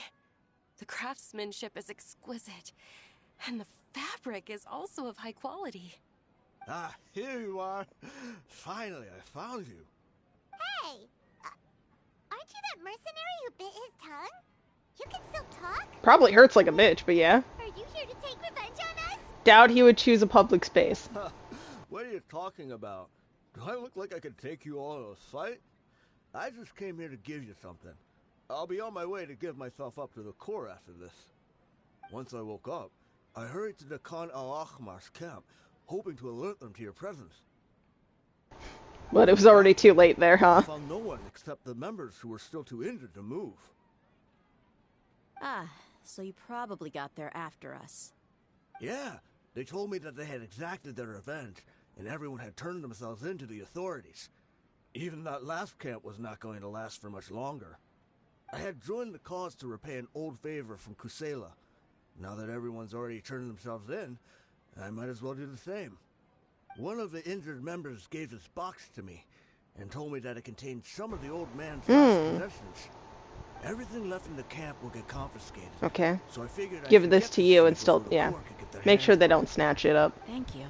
The craftsmanship is exquisite, and the fabric is also of high quality. Ah, here you are. Finally, I found you. Hey! Aren't you that mercenary who bit his tongue? You can still talk? Probably hurts like a bitch, but yeah. Are you here to take revenge on us? Doubt he would choose a public space. What are you talking about? Do I look like I could take you all in a fight? I just came here to give you something. I'll be on my way to give myself up to the Corps after this. Once I woke up, I hurried to the Khan al-Ahmar's camp, hoping to alert them to your presence. But it was already too late there, huh? I found no one except the members who were still too injured to move. Ah, so you probably got there after us. Yeah, they told me that they had exacted their revenge, and everyone had turned themselves in to the authorities. Even that last camp was not going to last for much longer. I had joined the cause to repay an old favor from Kusela. Now that everyone's already turned themselves in, I might as well do the same. One of the injured members gave this box to me, and told me that it contained some of the old man's last possessions. Everything left in the camp will get confiscated. Okay. So I figured Give this to you and still, yeah. Make sure they don't snatch it up. Thank you.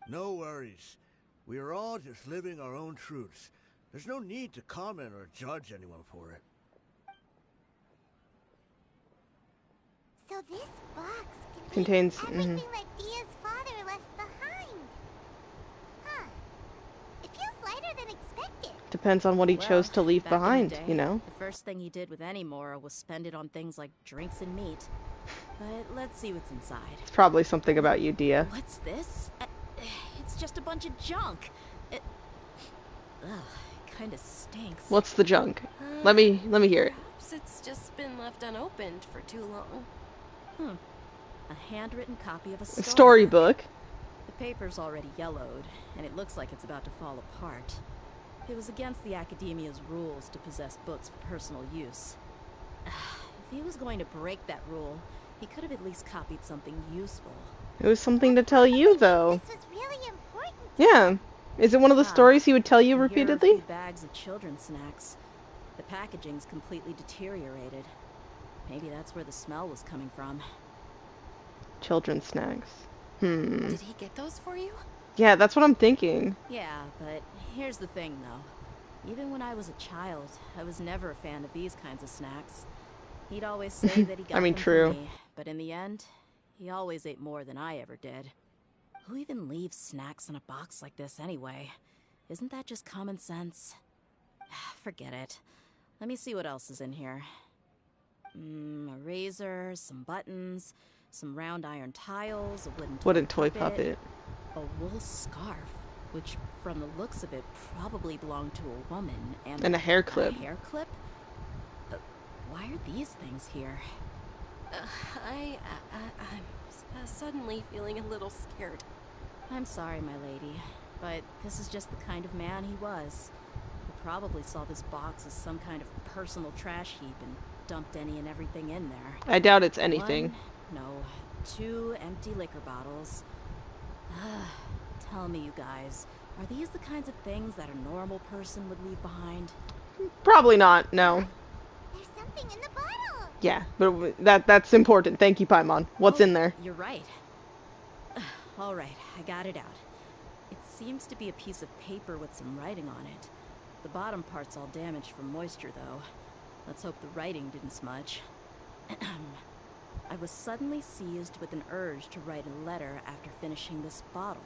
No worries. We are all just living our own truths. There's no need to comment or judge anyone for it. So this box Contains. everything that Dia's father left behind. Huh. It feels lighter than expected. Depends on what he chose to leave back in the behind, day, you know? the first thing he did with any Mora was spend it on things like drinks and meat. But let's see what's inside. It's probably something about you, Dia. What's this? It's just a bunch of junk. It kind of stinks. What's the junk? Let me hear it. Perhaps it's just been left unopened for too long. A handwritten copy of a Storybook. The paper's already yellowed, and it looks like it's about to fall apart. It was against the Academia's rules to possess books for personal use. If he was going to break that rule, he could have at least copied something useful. It was something to tell you, though. This was really important. Yeah. Is it one of the stories he would tell you And here are a repeatedly? few bags of children's snacks. The packaging's completely deteriorated. Maybe that's where the smell was coming from. Children's snacks. Did he get those for you? Yeah, that's what I'm thinking. Yeah, but here's the thing, though. Even when I was a child, I was never a fan of these kinds of snacks. He'd always say that he got I mean, them true. for me, but in the end, he always ate more than I ever did. Who even leaves snacks in a box like this anyway? Isn't that just common sense? Forget it. Let me see what else is in here. A razor, some buttons, some round iron tiles, a wooden toy puppet, a wool scarf, which, from the looks of it, probably belonged to a woman, And a hair clip. A hair clip? Why are these things here? I'm suddenly feeling a little scared. I'm sorry, my lady, but this is just the kind of man he was. He probably saw this box as some kind of personal trash heap and dumped any and everything in there. I doubt it's anything. 2 empty liquor bottles. Tell me, you guys, are these the kinds of things that a normal person would leave behind? Probably not, no. There's something in the bottle. Yeah, but that's important. Thank you, Paimon. What's in there? You're right. All right, I got it out. It seems to be a piece of paper with some writing on it. The bottom part's all damaged from moisture, though. Let's hope the writing didn't smudge. I was suddenly seized with an urge to write a letter after finishing this bottle.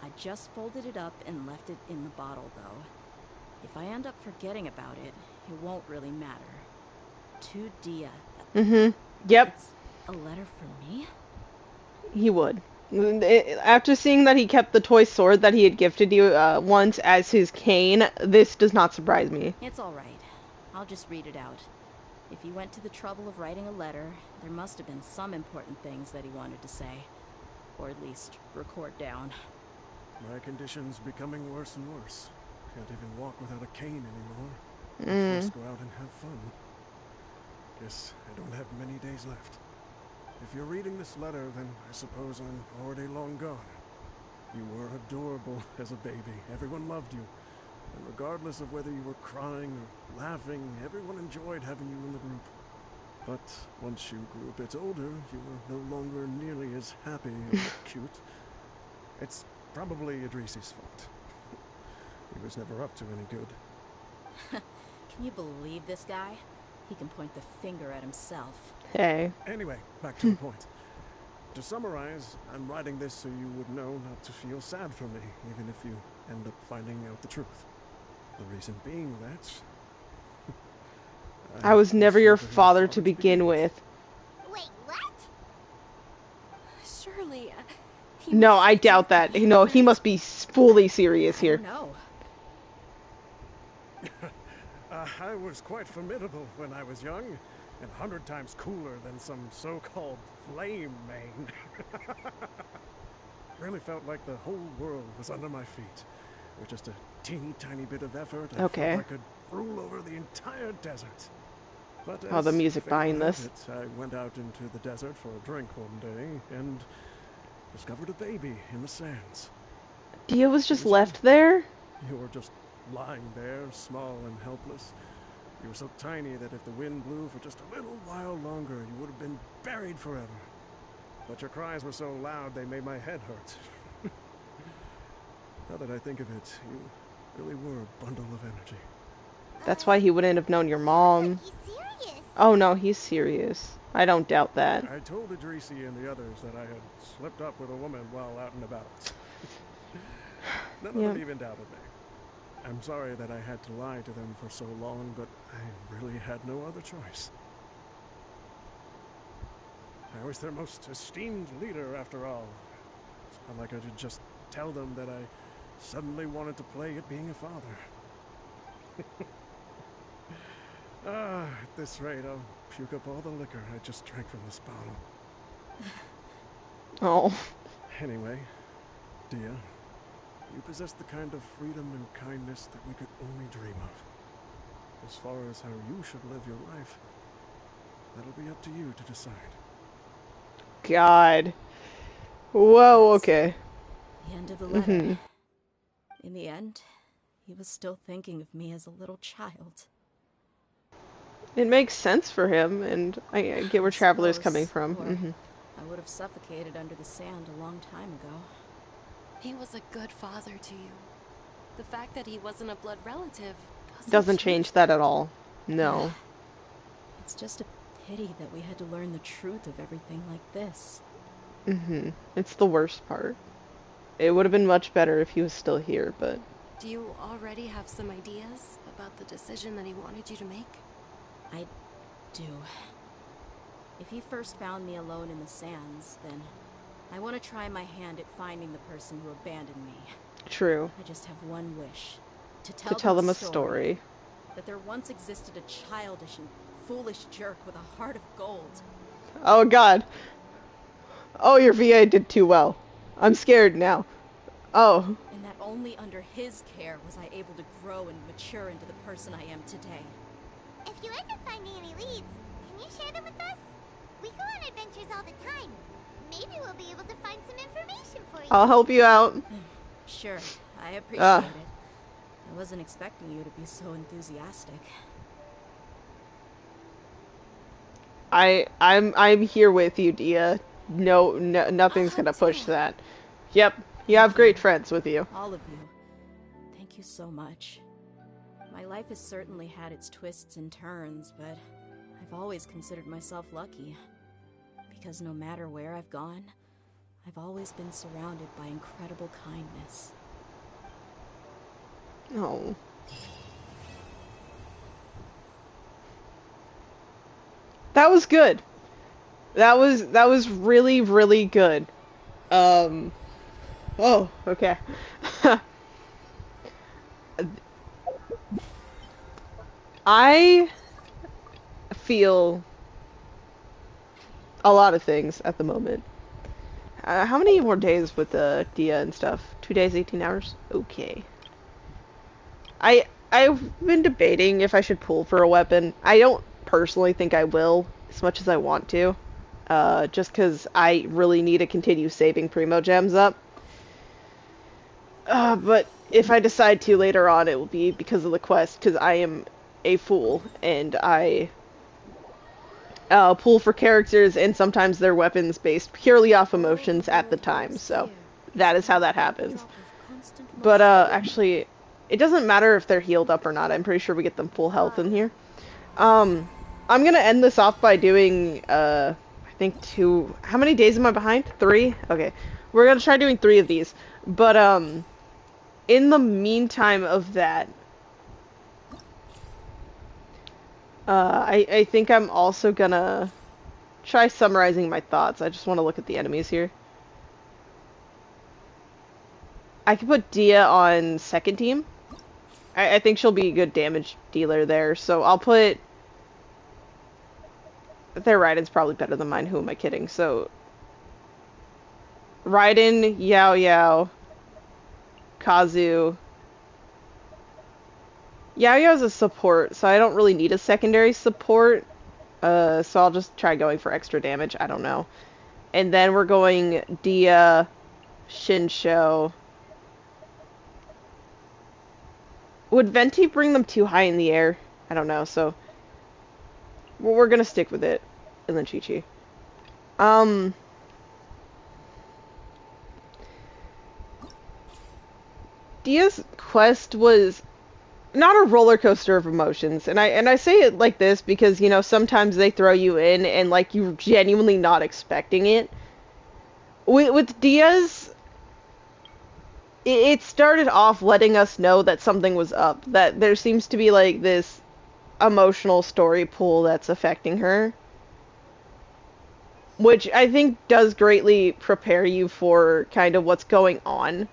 I just folded it up and left it in the bottle, though. If I end up forgetting about it, it won't really matter. To Dehya. Yep. It's a letter for me? He would. After seeing that he kept the toy sword that he had gifted you once as his cane, this does not surprise me. It's all right. I'll just read it out. If he went to the trouble of writing a letter, there must have been some important things that he wanted to say. Or at least record down. My condition's becoming worse and worse. Can't even walk without a cane anymore. Just go out and have fun. Guess I don't have many days left. If you're reading this letter, then I suppose I'm already long gone. You were adorable as a baby. Everyone loved you. And regardless of whether you were crying or laughing, everyone enjoyed having you in the group. But once you grew a bit older, you were no longer nearly as happy and cute. It's probably Idrisi's fault. He was never up to any good. Can you believe this guy? He can point the finger at himself. Hey. Anyway, back to the point. To summarize, I'm writing this so you would know not to feel sad for me, even if you end up finding out the truth. The reason being that... I was never your father to begin with. Wait, what? Surely, No, I doubt that. No, he must be fully serious here. No. I was quite formidable when I was young, and 100 times cooler than some so-called flame main. Really felt like the whole world was under my feet. With just a teeny tiny bit of effort, I Okay. felt I could rule over the entire desert. But Oh, the as music fate behind would have this. it, I went out into the desert for a drink one day, and discovered a baby in the sands. Dehya was just left there? You were just lying there, small and helpless. You were so tiny that if the wind blew for just a little while longer, you would have been buried forever. But your cries were so loud they made my head hurt. Now that I think of it, you really were a bundle of energy. That's why he wouldn't have known your mom. He's serious. Oh no, he's serious. I don't doubt that. I told Idrisi and the others that I had slipped up with a woman while out and about. None of them even doubted me. I'm sorry that I had to lie to them for so long, but I really had no other choice. I was their most esteemed leader, after all. It's not like I could just tell them that I suddenly wanted to play at being a father. At this rate, I'll puke up all the liquor I just drank from this bottle. Oh. Anyway, Dehya, you possess the kind of freedom and kindness that we could only dream of. As far as how you should live your life, that'll be up to you to decide. God. Whoa, okay. The end of the letter. In the end, he was still thinking of me as a little child. It makes sense for him, and I get where Traveler's coming from. I would have suffocated under the sand a long time ago. He was a good father to you. The fact that he wasn't a blood relative doesn't change that at all. No. It's just a pity that we had to learn the truth of everything like this. It's the worst part. It would have been much better if he was still here, but... Do you already have some ideas about the decision that he wanted you to make? I do. If he first found me alone in the sands, then I want to try my hand at finding the person who abandoned me. True. I just have one wish. To tell them a story. That there once existed a childish and foolish jerk with a heart of gold. Oh god. Oh, your VA did too well. I'm scared now. Oh. And that only under his care was I able to grow and mature into the person I am today. If you end up finding any leads, can you share them with us? We go on adventures all the time. Maybe we'll be able to find some information for you. I'll help you out. Sure, I appreciate it. I wasn't expecting you to be so enthusiastic. I'm here with you, Dehya. No, nothing's gonna push that. Yep, you have great friends with you. All of you. Thank you so much. My life has certainly had its twists and turns, but I've always considered myself lucky. Because no matter where I've gone, I've always been surrounded by incredible kindness. Oh. That was good. That was really, really good. Oh, okay. I feel a lot of things at the moment. How many more days with the Dehya and stuff? 2 days, 18 hours? Okay. I've been debating if I should pull for a weapon. I don't personally think I will as much as I want to. Just because I really need to continue saving Primo Gems up. But if I decide to later on, it will be because of the quest, because I am a fool, and I pull for characters, and sometimes they're weapons based purely off emotions at the time, so that is how that happens. But, actually, it doesn't matter if they're healed up or not. I'm pretty sure we get them full health in here. I'm gonna end this off by doing, I think 2... How many days am I behind? 3? Okay. We're gonna try doing 3 of these. But, in the meantime of that, I think I'm also gonna try summarizing my thoughts. I just want to look at the enemies here. I could put Dehya on second team. I think she'll be a good damage dealer there, so I'll put... Their Raiden's probably better than mine, who am I kidding? So, Raiden, Yao Yao, Kazu. Yao Yao's a support, so I don't really need a secondary support. So I'll just try going for extra damage, I don't know. And then we're going Dehya, Shinsho. Would Venti bring them too high in the air? I don't know, so... Well, we're gonna stick with it. And then Chi-Chi. Dehya's quest was not a roller coaster of emotions. And I say it like this because, you know, sometimes they throw you in and like you're genuinely not expecting it. With Diaz, it started off letting us know that something was up, that there seems to be like this emotional story pool that's affecting her, which I think does greatly prepare you for kind of what's going on.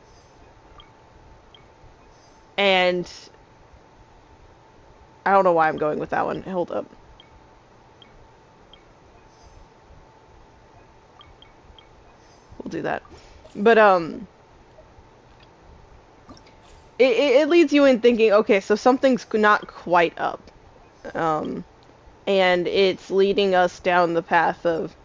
And I don't know why I'm going with that one. Hold up. We'll do that. But it leads you in thinking, okay, so something's not quite up. And it's leading us down the path of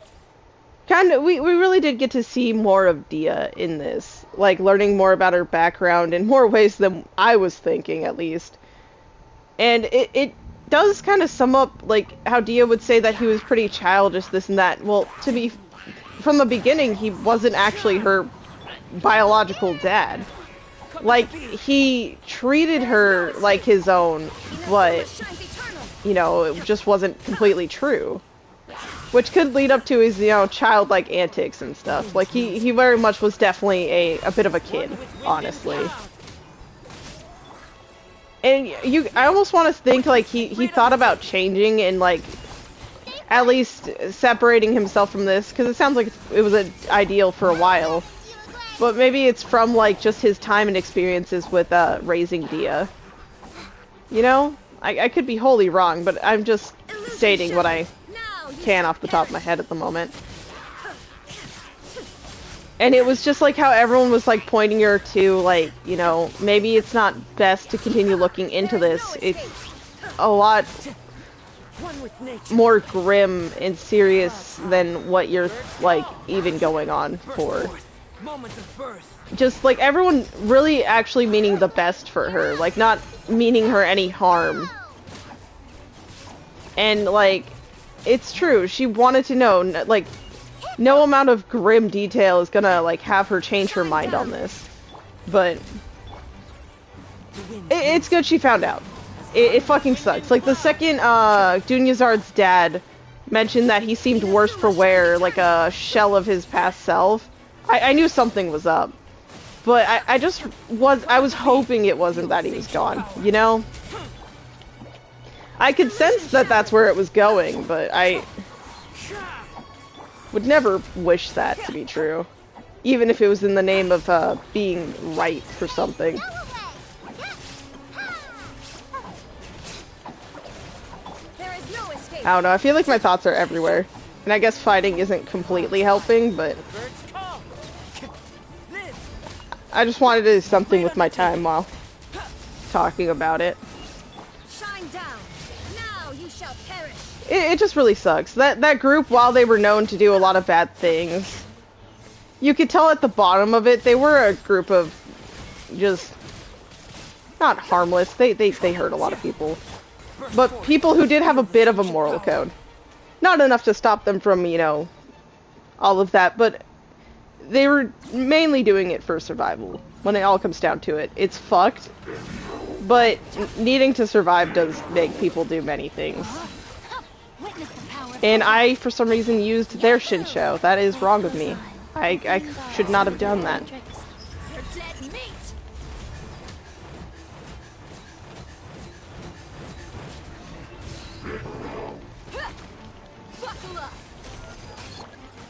kind of, we really did get to see more of Dehya in this, like learning more about her background in more ways than I was thinking, at least. And it does kind of sum up like how Dehya would say that he was pretty childish, this and that. Well, to be from the beginning, he wasn't actually her biological dad. Like, he treated her like his own, but, you know, it just wasn't completely true. Which could lead up to his, you know, childlike antics and stuff. Like, he very much was definitely a bit of a kid, honestly. And I almost want to think, like, he thought about changing and, like, at least separating himself from this, because it sounds like it was an ideal for a while. But maybe it's from, like, just his time and experiences with raising Dehya. You know? I could be wholly wrong, but I'm just stating what I can off the top of my head at the moment. And it was just like how everyone was, like, pointing her to, like, you know, maybe it's not best to continue looking into this. It's a lot more grim and serious than what you're, like, even going on for. Just, like, everyone really actually meaning the best for her, like, not meaning her any harm. And, like, it's true, she wanted to know, like, no amount of grim detail is gonna, like, have her change her mind on this. But it's good she found out. It fucking sucks. Like, the second Dunyazard's dad mentioned that he seemed worse for wear, like a shell of his past self, I knew something was up. But I was hoping it wasn't that he was gone, you know? I could sense that that's where it was going, but I would never wish that to be true. Even if it was in the name of being right for something. I don't know, I feel like my thoughts are everywhere. And I guess fighting isn't completely helping, but I just wanted to do something with my time while talking about it. It just really sucks. That group, while they were known to do a lot of bad things, you could tell at the bottom of it, they were a group of just not harmless. They hurt a lot of people. But people who did have a bit of a moral code. Not enough to stop them from, you know, all of that, but they were mainly doing it for survival, when it all comes down to it. It's fucked, but needing to survive does make people do many things. And I, for some reason, used their Shinsho. That is wrong of me. I should not have done that.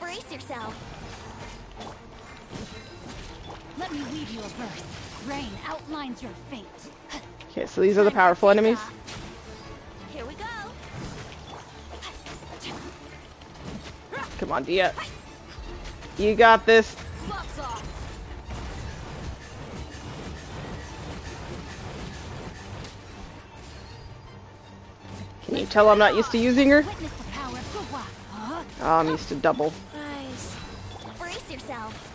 Brace yourself. Let me weave you a verse. Rain outlines your fate. Okay, so these are the powerful enemies. Here we go. Come on, Dehya. You got this. Can you tell I'm not used to using her? Oh, I'm used to double. Nice. Brace yourself.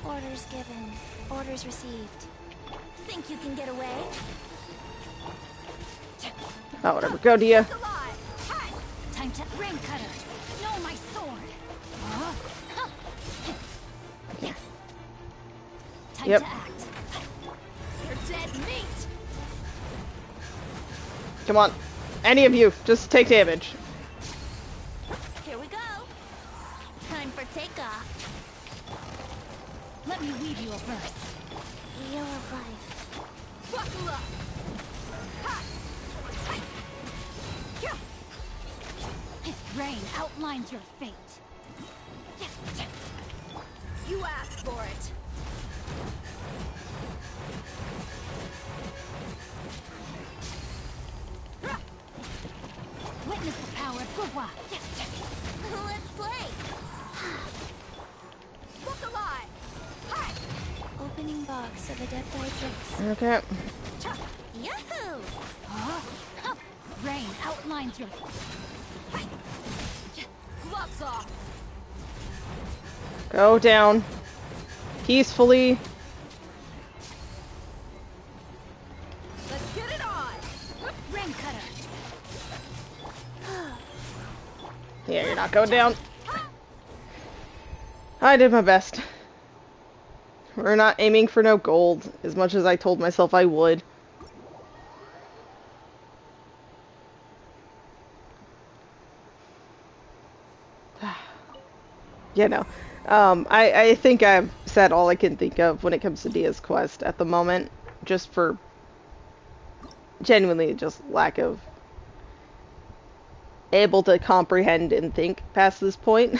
Orders given. Orders received. Think you can get away? Oh, whatever. Go, Dehya. Time to rain cutter. Know my sword. Time Yep. to act. You're dead meat. Come on. Any of you, just take damage. Here we go. Time for takeoff. Let me weave you a verse. Wheel of life. Buckle up. Ha! Rain outlines your fate. You asked for it. Witness the power of Gugwa. Let's play. Look alive. Hi. Opening box of Adepti drinks. Okay. Yahoo! Rain outlines your... Gloves off. Go down. Peacefully. Let's get it on. Rain cutter. Yeah, you're not going down. I did my best. We're not aiming for no gold, as much as I told myself I would. You know, I think I've said all I can think of when it comes to Dehya's quest at the moment, just for genuinely just lack of able to comprehend and think past this point.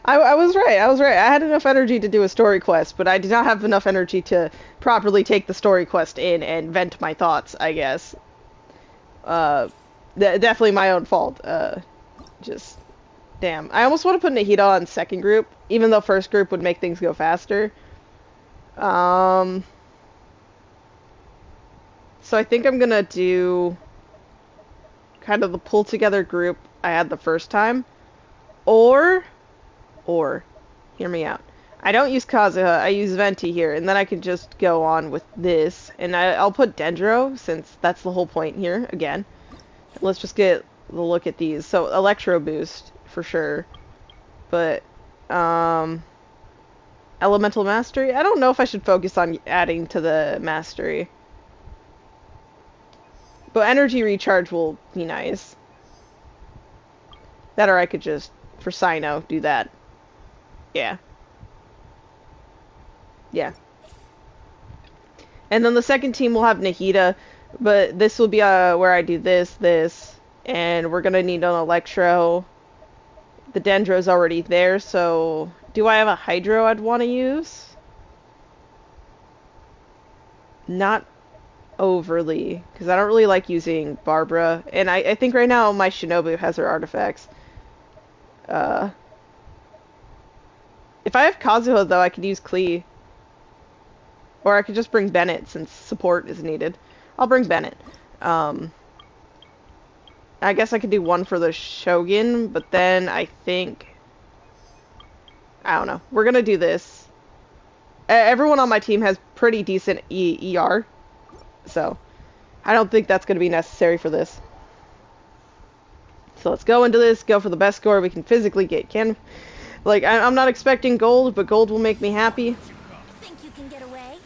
I was right. I had enough energy to do a story quest, but I did not have enough energy to properly take the story quest in and vent my thoughts, I guess. Definitely my own fault. Just... Damn. I almost want to put Nahida on second group, even though first group would make things go faster. So I think I'm gonna do kind of the pull together group I had the first time. Or, hear me out. I don't use Kazuha, I use Venti here, and then I can just go on with this. And I'll put Dendro, since that's the whole point here, again. Let's just get the look at these. So, Electro Boost, for sure. But, Elemental Mastery? I don't know if I should focus on adding to the Mastery. But Energy Recharge will be nice. That or I could just, for Cyno, do that. Yeah. Yeah. And then the second team will have Nahida, but this will be where I do this, and we're gonna need an Electro. The Dendro's already there, so do I have a Hydro I'd want to use? Not overly, because I don't really like using Barbara, and I think right now my Shinobu has her artifacts. If I have Kazuha, though, I could use Klee. Or I could just bring Bennett, since support is needed. I'll bring Bennett. I guess I could do one for the Shogun, but then I think... I don't know. We're gonna do this. Everyone on my team has pretty decent ER, so I don't think that's gonna be necessary for this. So let's go into this, go for the best score we can physically get. I'm not expecting gold, but gold will make me happy. Think you can get away?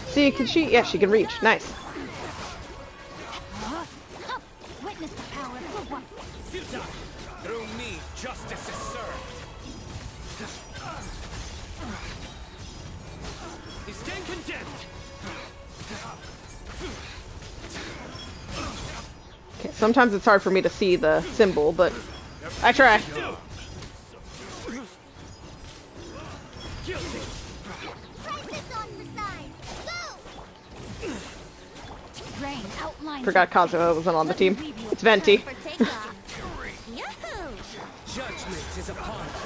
See, can she? Yeah, she can reach. Nice. Witness the power of Gugwa. Through me, justice is served. You stand condemned. Okay, sometimes it's hard for me to see the symbol, but I try. Rain outlines Forgot Kazuha wasn't on the team. It's Venti. Judgment is upon us.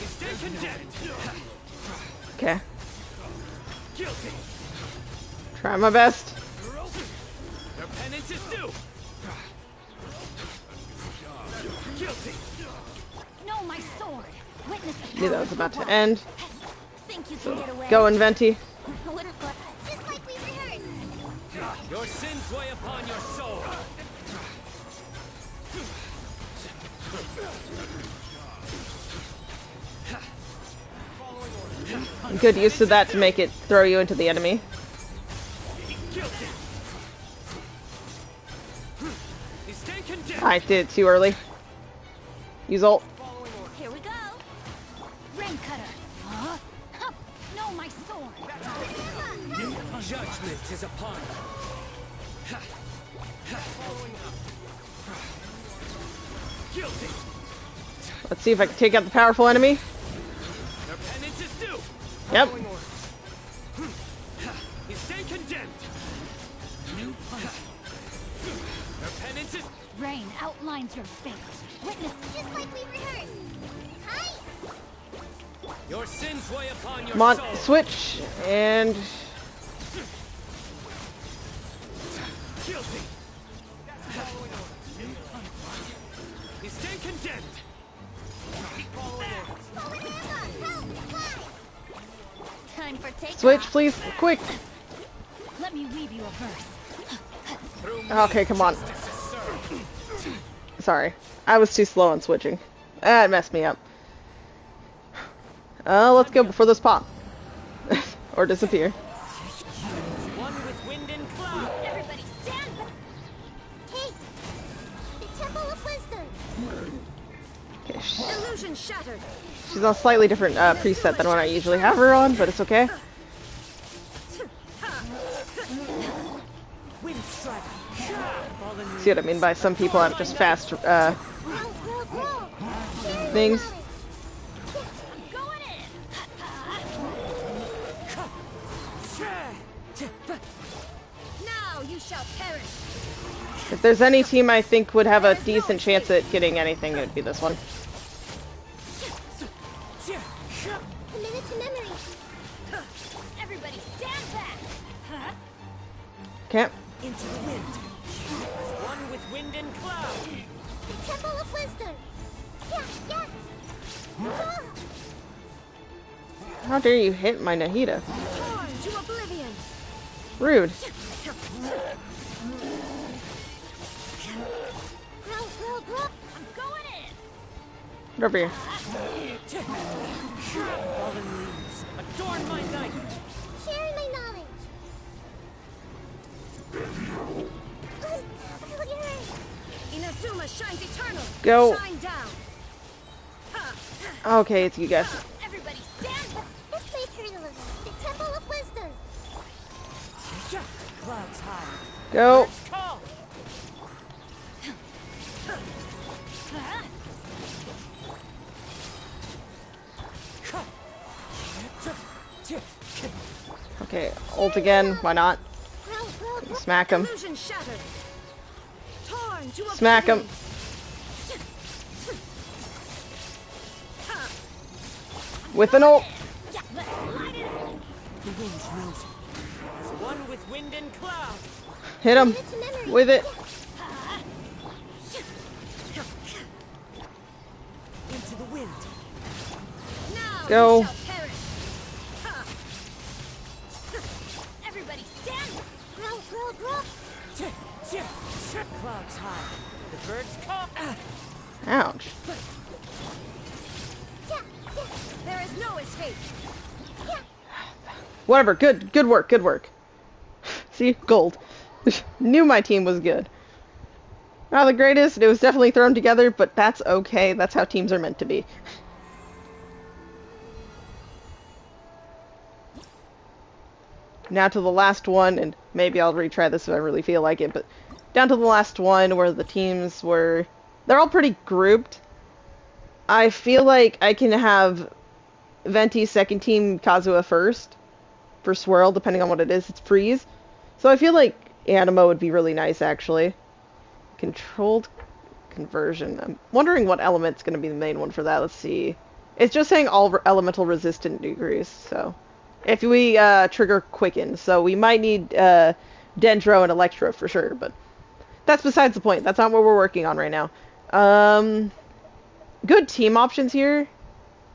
You stand condemned. Okay. Guilty. Try my best. Their penance is due. Guilty. No, my sword. Witness the Knew that power was of about to Gugwa. end. Think you can get away? Go, Venti. Just like we rehearsed. Your sins weigh upon your soul. Good use of that to make it throw you into the enemy. I did it too early. Use ult. Here we go. Rain cutter. Huh? Huh. No, my sword. Judgment is upon you. Guilty. Let's see if I can take out the powerful enemy. Their penance is due. Yep. You stand condemned. New punishment. Their penance is. Rain outlines your fate. Witness. Just like we rehearsed. Hi. Your sins weigh upon your Come on, soul. switch and Guilty. You stand condemned. Time for take switch, please, quick. Let me weave you a verse. Okay, come on. Sorry, I was too slow on switching. That messed me up. Let's go before this pop. Or disappear. One with wind and cloud. Everybody stand back. Hey, the Temple of Wisdom. Okay, Illusion shattered. she's on a slightly different preset than what I usually have her on, but it's okay. Wind strike. See what I mean by some people have just fast things. Going in. Now you shall perish. If there's any team I think would have a decent chance at getting anything, it would be this one. Commit to memory. Everybody stand back. Huh? Can't. Into the wind. One with wind and cloud. The Temple of Wisdom. Yeah, yeah. Oh, How dare you hit my Nahida? Torn to oblivion. Rude. grow, grow, grow. I'm going in. Get over here. Fallen leaves. Adorn my night. Sharing my knowledge. Look at her. Inazuma shines eternal. Go. Shine down. Okay, it's you guys. Everybody stand back. This materialism. The Temple of Wisdom. Clouds high. Go. Call. Okay, ult again. Why not? Grow, grow, grow. Smack him. Illusion shattered. Torn to Smack him. oblivion. With an ult. Yeah, let's light it up. The wind knows it. One with wind and cloud. Hit him. With it. Into the wind. Now Go. you shall perish. Everybody stand back. Grow, grow, grow. Clouds high. The birds call. Ouch. There is no escape. Whatever. Good work. Good work. See? Gold. Knew my team was good. Not the greatest. It was definitely thrown together, but that's okay. That's how teams are meant to be. Now to the last one, and maybe I'll retry this if I really feel like it, but down to the last one where the teams were... They're all pretty grouped. I feel like I can have Venti's second team Kazuha first for Swirl, depending on what it is. It's freeze. So I feel like Animo would be really nice, actually. Controlled conversion. I'm wondering what element's going to be the main one for that. Let's see. It's just saying all elemental resistant degrees, so... If we trigger Quicken, so we might need Dendro and Electro for sure, but that's besides the point. That's not what we're working on right now. Good team options here.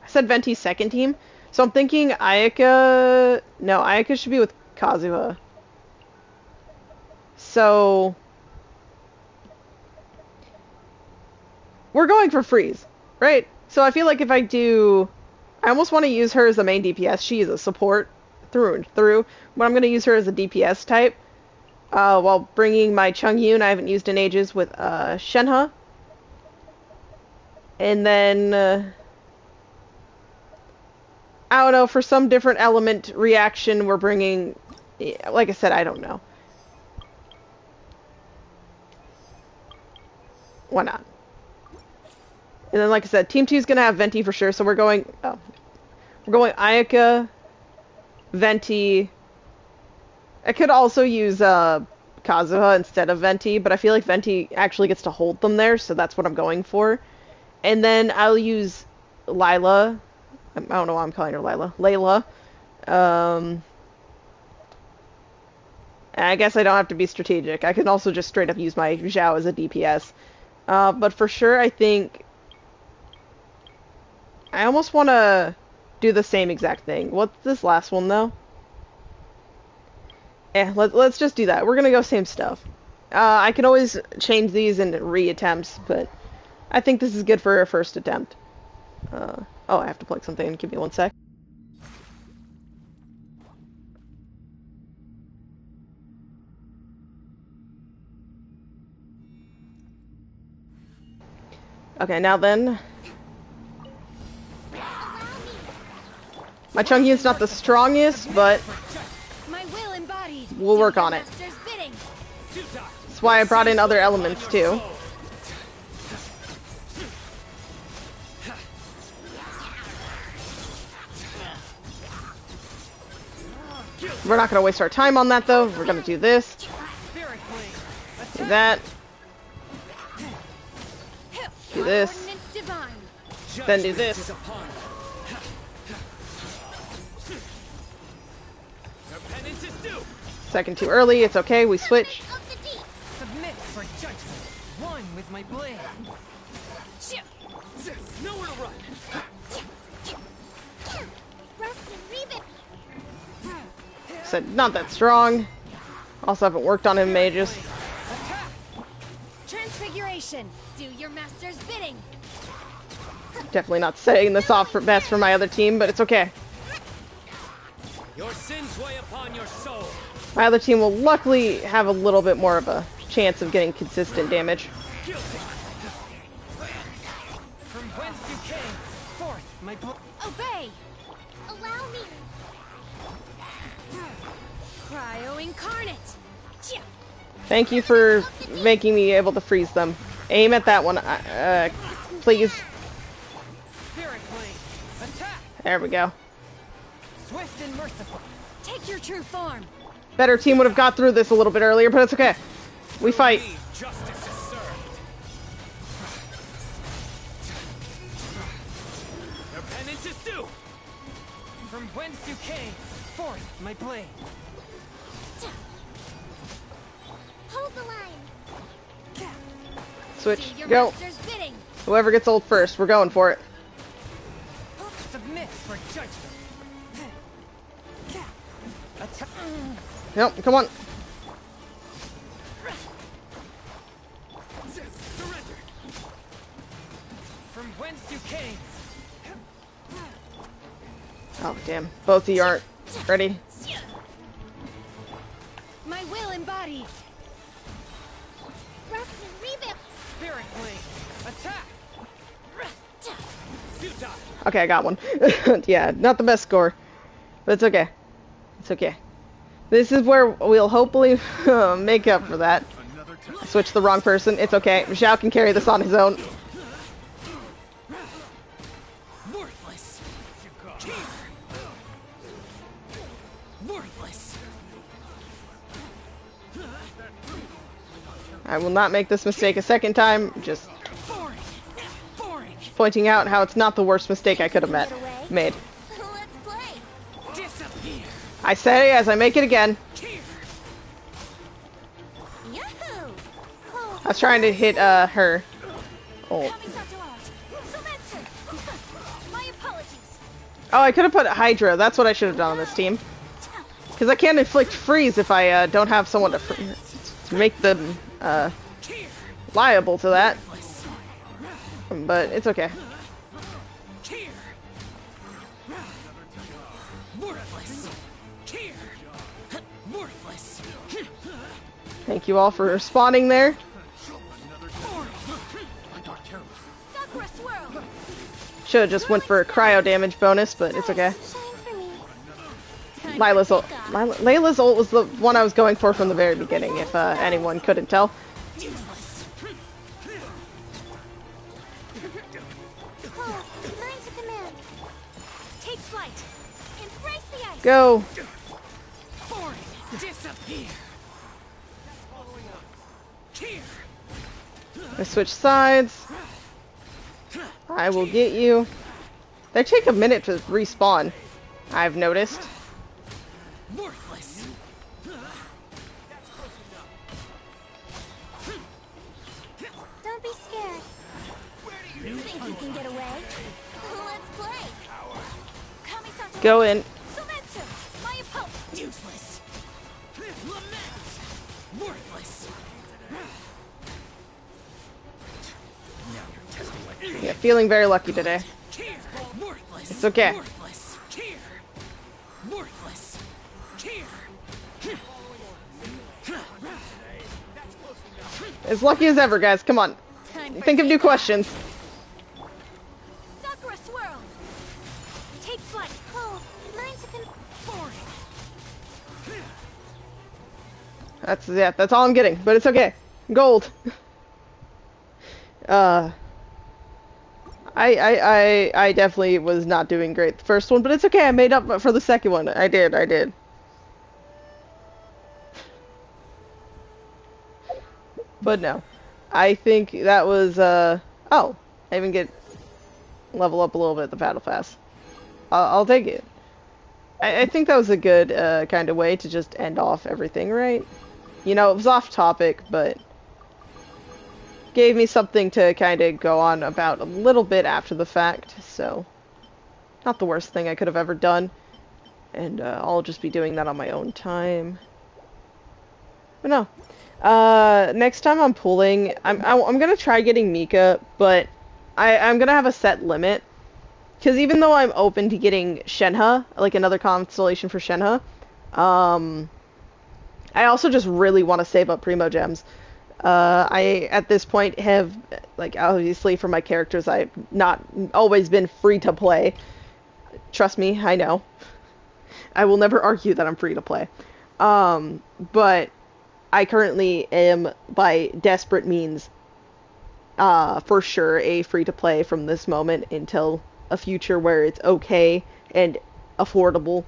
I said Venti's second team, so I'm thinking Ayaka... No, Ayaka should be with Kazuha. So... we're going for freeze, right? So I feel like if I do, I almost want to use her as the main DPS. She is a support through and through, but I'm going to use her as a DPS type. While bringing my Chungyun, I haven't used in ages, with Shenhe. And then, I don't know, for some different element reaction, we're bringing, like I said, I don't know. Why not? And then, like I said, Team 2 is going to have Venti for sure, so we're going Ayaka, Venti. I could also use Kazuha instead of Venti, but I feel like Venti actually gets to hold them there, so that's what I'm going for. And then I'll use Lila. I don't know why I'm calling her Lila. Layla. I guess I don't have to be strategic. I can also just straight up use my Zhao as a DPS. But for sure, I think I almost want to do the same exact thing. What's this last one, though? Let's just do that. We're gonna go same stuff. I can always change these in re-attempts, but I think this is good for a first attempt. Oh, I have to plug something in. Give me one sec. Okay, now then. My Chungyun's not the strongest, but we'll work on it. That's why I brought in other elements, too. We're not going to waste our time on that, though. We're going to do this. Do that. Do this. Then do this. Second too early, it's okay, we switch. Submit for judgment. One with my blade. Nowhere to run. Said not that strong. Also haven't worked on him in ages. Transfiguration. Do your master's bidding. Definitely not setting this off for best for my other team, but it's okay. Your sins weigh upon your soul. My other team will luckily have a little bit more of a chance of getting consistent damage. From whence you came, forth my obey. Allow me. Cryo incarnate. Thank you for making me able to freeze them. Aim at that one, please. There we go. Swift and merciful. Take your true form. Better team would have got through this a little bit earlier, but it's okay. We fight. Justice is served. Your penance is due. From whence you came, forth my blade. Hold the line. Switch. Go. Whoever gets ult first, we're going for it. Submit for judgment. Nope, come on. Surrender. From whence you came. Oh, damn. Both of you aren't ready. My will embodied. Spirit Blade. Attack. Okay, I got one. Yeah, not the best score. But it's okay. It's okay. This is where we'll hopefully make up for that. Switch the wrong person. It's okay. Zhao can carry this on his own. Worthless. Worthless. I will not make this mistake a second time. Just pointing out how it's not the worst mistake I could have made. I say as I make it again. I was trying to hit her. Oh, I could have put Hydra. That's what I should have done on this team. Because I can't inflict freeze if I don't have someone to make them liable to that. but it's okay. Here. Worthless. Here. Worthless. Thank you all for spawning there. Sakura swirl. Should have just went for a cryo damage bonus, but it's okay. Layla's ult. Layla's ult was the one I was going for from the very beginning, if anyone couldn't tell. Take flight. Embrace the ice. Go. Disappear. Here. I switch sides. I will get you. They take a minute to respawn, I've noticed. Worthless. Don't be scared. You think you can get away? Let's play. Kami-san's Go in. Sumetsu, my opponent. Useless. Lament. Worthless. Yeah, feeling very lucky today. Here. Worthless. It's okay. Worthless. Here. Worthless. Here. As lucky as ever, guys. Come on. Think of new questions. Sakura swirl. Take flight. Oh, mine's a That's all I'm getting, but it's okay. Gold. I definitely was not doing great the first one, but it's okay. I made up for the second one. I did. But no. I think that was, oh, I even get level up a little bit at the battle pass. I'll take it. I think that was a good, kind of way to just end off everything, right? You know, it was off topic, but gave me something to kind of go on about a little bit after the fact, so not the worst thing I could have ever done. And I'll just be doing that on my own time. But no. Next time I'm pulling, I'm gonna try getting Mika, but I'm gonna have a set limit. Because even though I'm open to getting Shenhe, like another constellation for Shenhe, I also just really want to save up Primo Gems. I, at this point, have, like, obviously for my characters, I've not always been free to play. Trust me, I know. I will never argue that I'm free to play. But I currently am, by desperate means, for sure, a free to play from this moment until a future where it's okay and affordable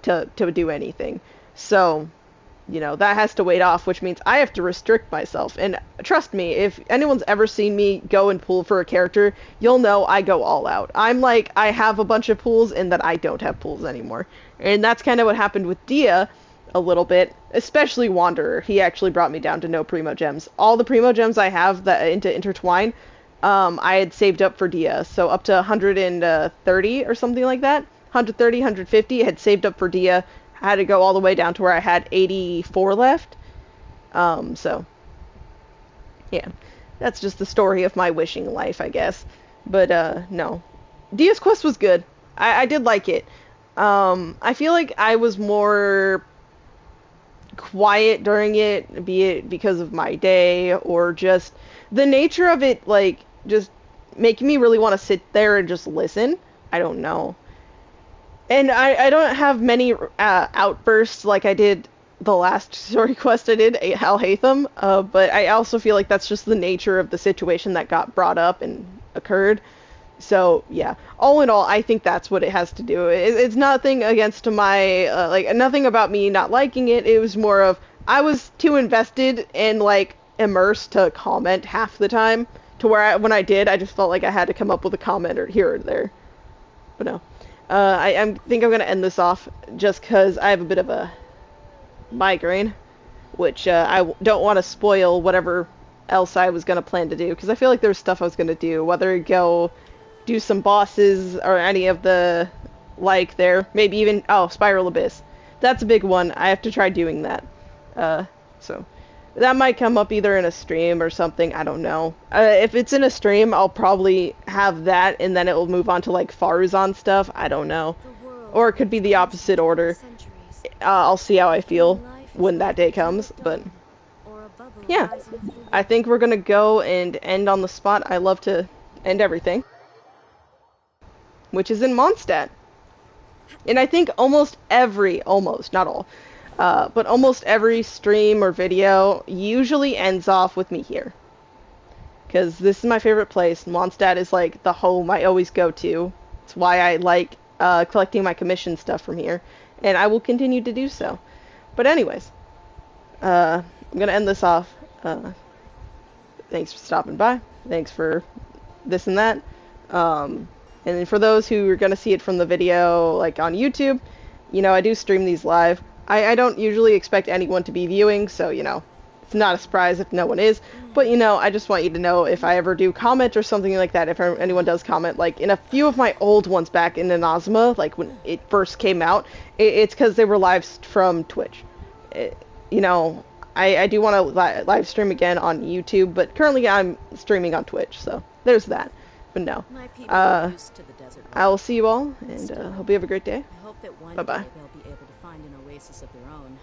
to do anything. So, you know, that has to wait off, which means I have to restrict myself. And trust me, if anyone's ever seen me go and pull for a character, you'll know I go all out. I'm like, I have a bunch of pulls and then I don't have pulls anymore. And that's kind of what happened with Dehya a little bit, especially Wanderer. He actually brought me down to no Primo Gems. All the Primo Gems I have that into Intertwine, I had saved up for Dehya. So up to 130 or something like that. 130, 150 I had saved up for Dehya. I had to go all the way down to where I had 84 left. So, yeah. That's just the story of my wishing life, I guess. But, no. Dehya's Quest was good. I did like it. I feel like I was more quiet during it, be it because of my day, or just the nature of it, like, just making me really want to sit there and just listen. I don't know. And I don't have many outbursts like I did the last story quest I did, Alhaitham, but I also feel like that's just the nature of the situation that got brought up and occurred. So, yeah. All in all, I think that's what it has to do. It's nothing against my, like, nothing about me not liking it. It was more of, I was too invested and, like, immersed to comment half the time, to where when I did, I just felt like I had to come up with a comment or here or there. But no. I think I'm going to end this off just because I have a bit of a migraine, which I don't want to spoil whatever else I was going to plan to do, because I feel like there's stuff I was going to do, whether go do some bosses or any of the like there, maybe even, oh, Spiral Abyss. That's a big one. I have to try doing that. So, That might come up either in a stream or something, I don't know. If it's in a stream, I'll probably have that, and then it will move on to, like, Faruzan stuff, I don't know. Or it could be the opposite order. I'll see how I feel when that day comes, but... yeah, I think we're gonna go and end on the spot I love to end everything, which is in Mondstadt. And I think almost, not all, but almost every stream or video usually ends off with me here. Because this is my favorite place. Mondstadt is like the home I always go to. It's why I like collecting my commission stuff from here. And I will continue to do so. But anyways, I'm going to end this off. Thanks for stopping by. Thanks for this and that. And for those who are going to see it from the video, like on YouTube, you know, I do stream these live. I don't usually expect anyone to be viewing, so, you know, it's not a surprise if no one is. But, you know, I just want you to know if I ever do comment or something like that, if anyone does comment, like, in a few of my old ones back in Inazuma, like, when it first came out, it's because they were live from Twitch. You know, I do want to live stream again on YouTube, but currently I'm streaming on Twitch, so there's that. But no. I will see you all, and hope you have a great day. I hope that one Bye-bye. day they'll be able to find an oasis of their own.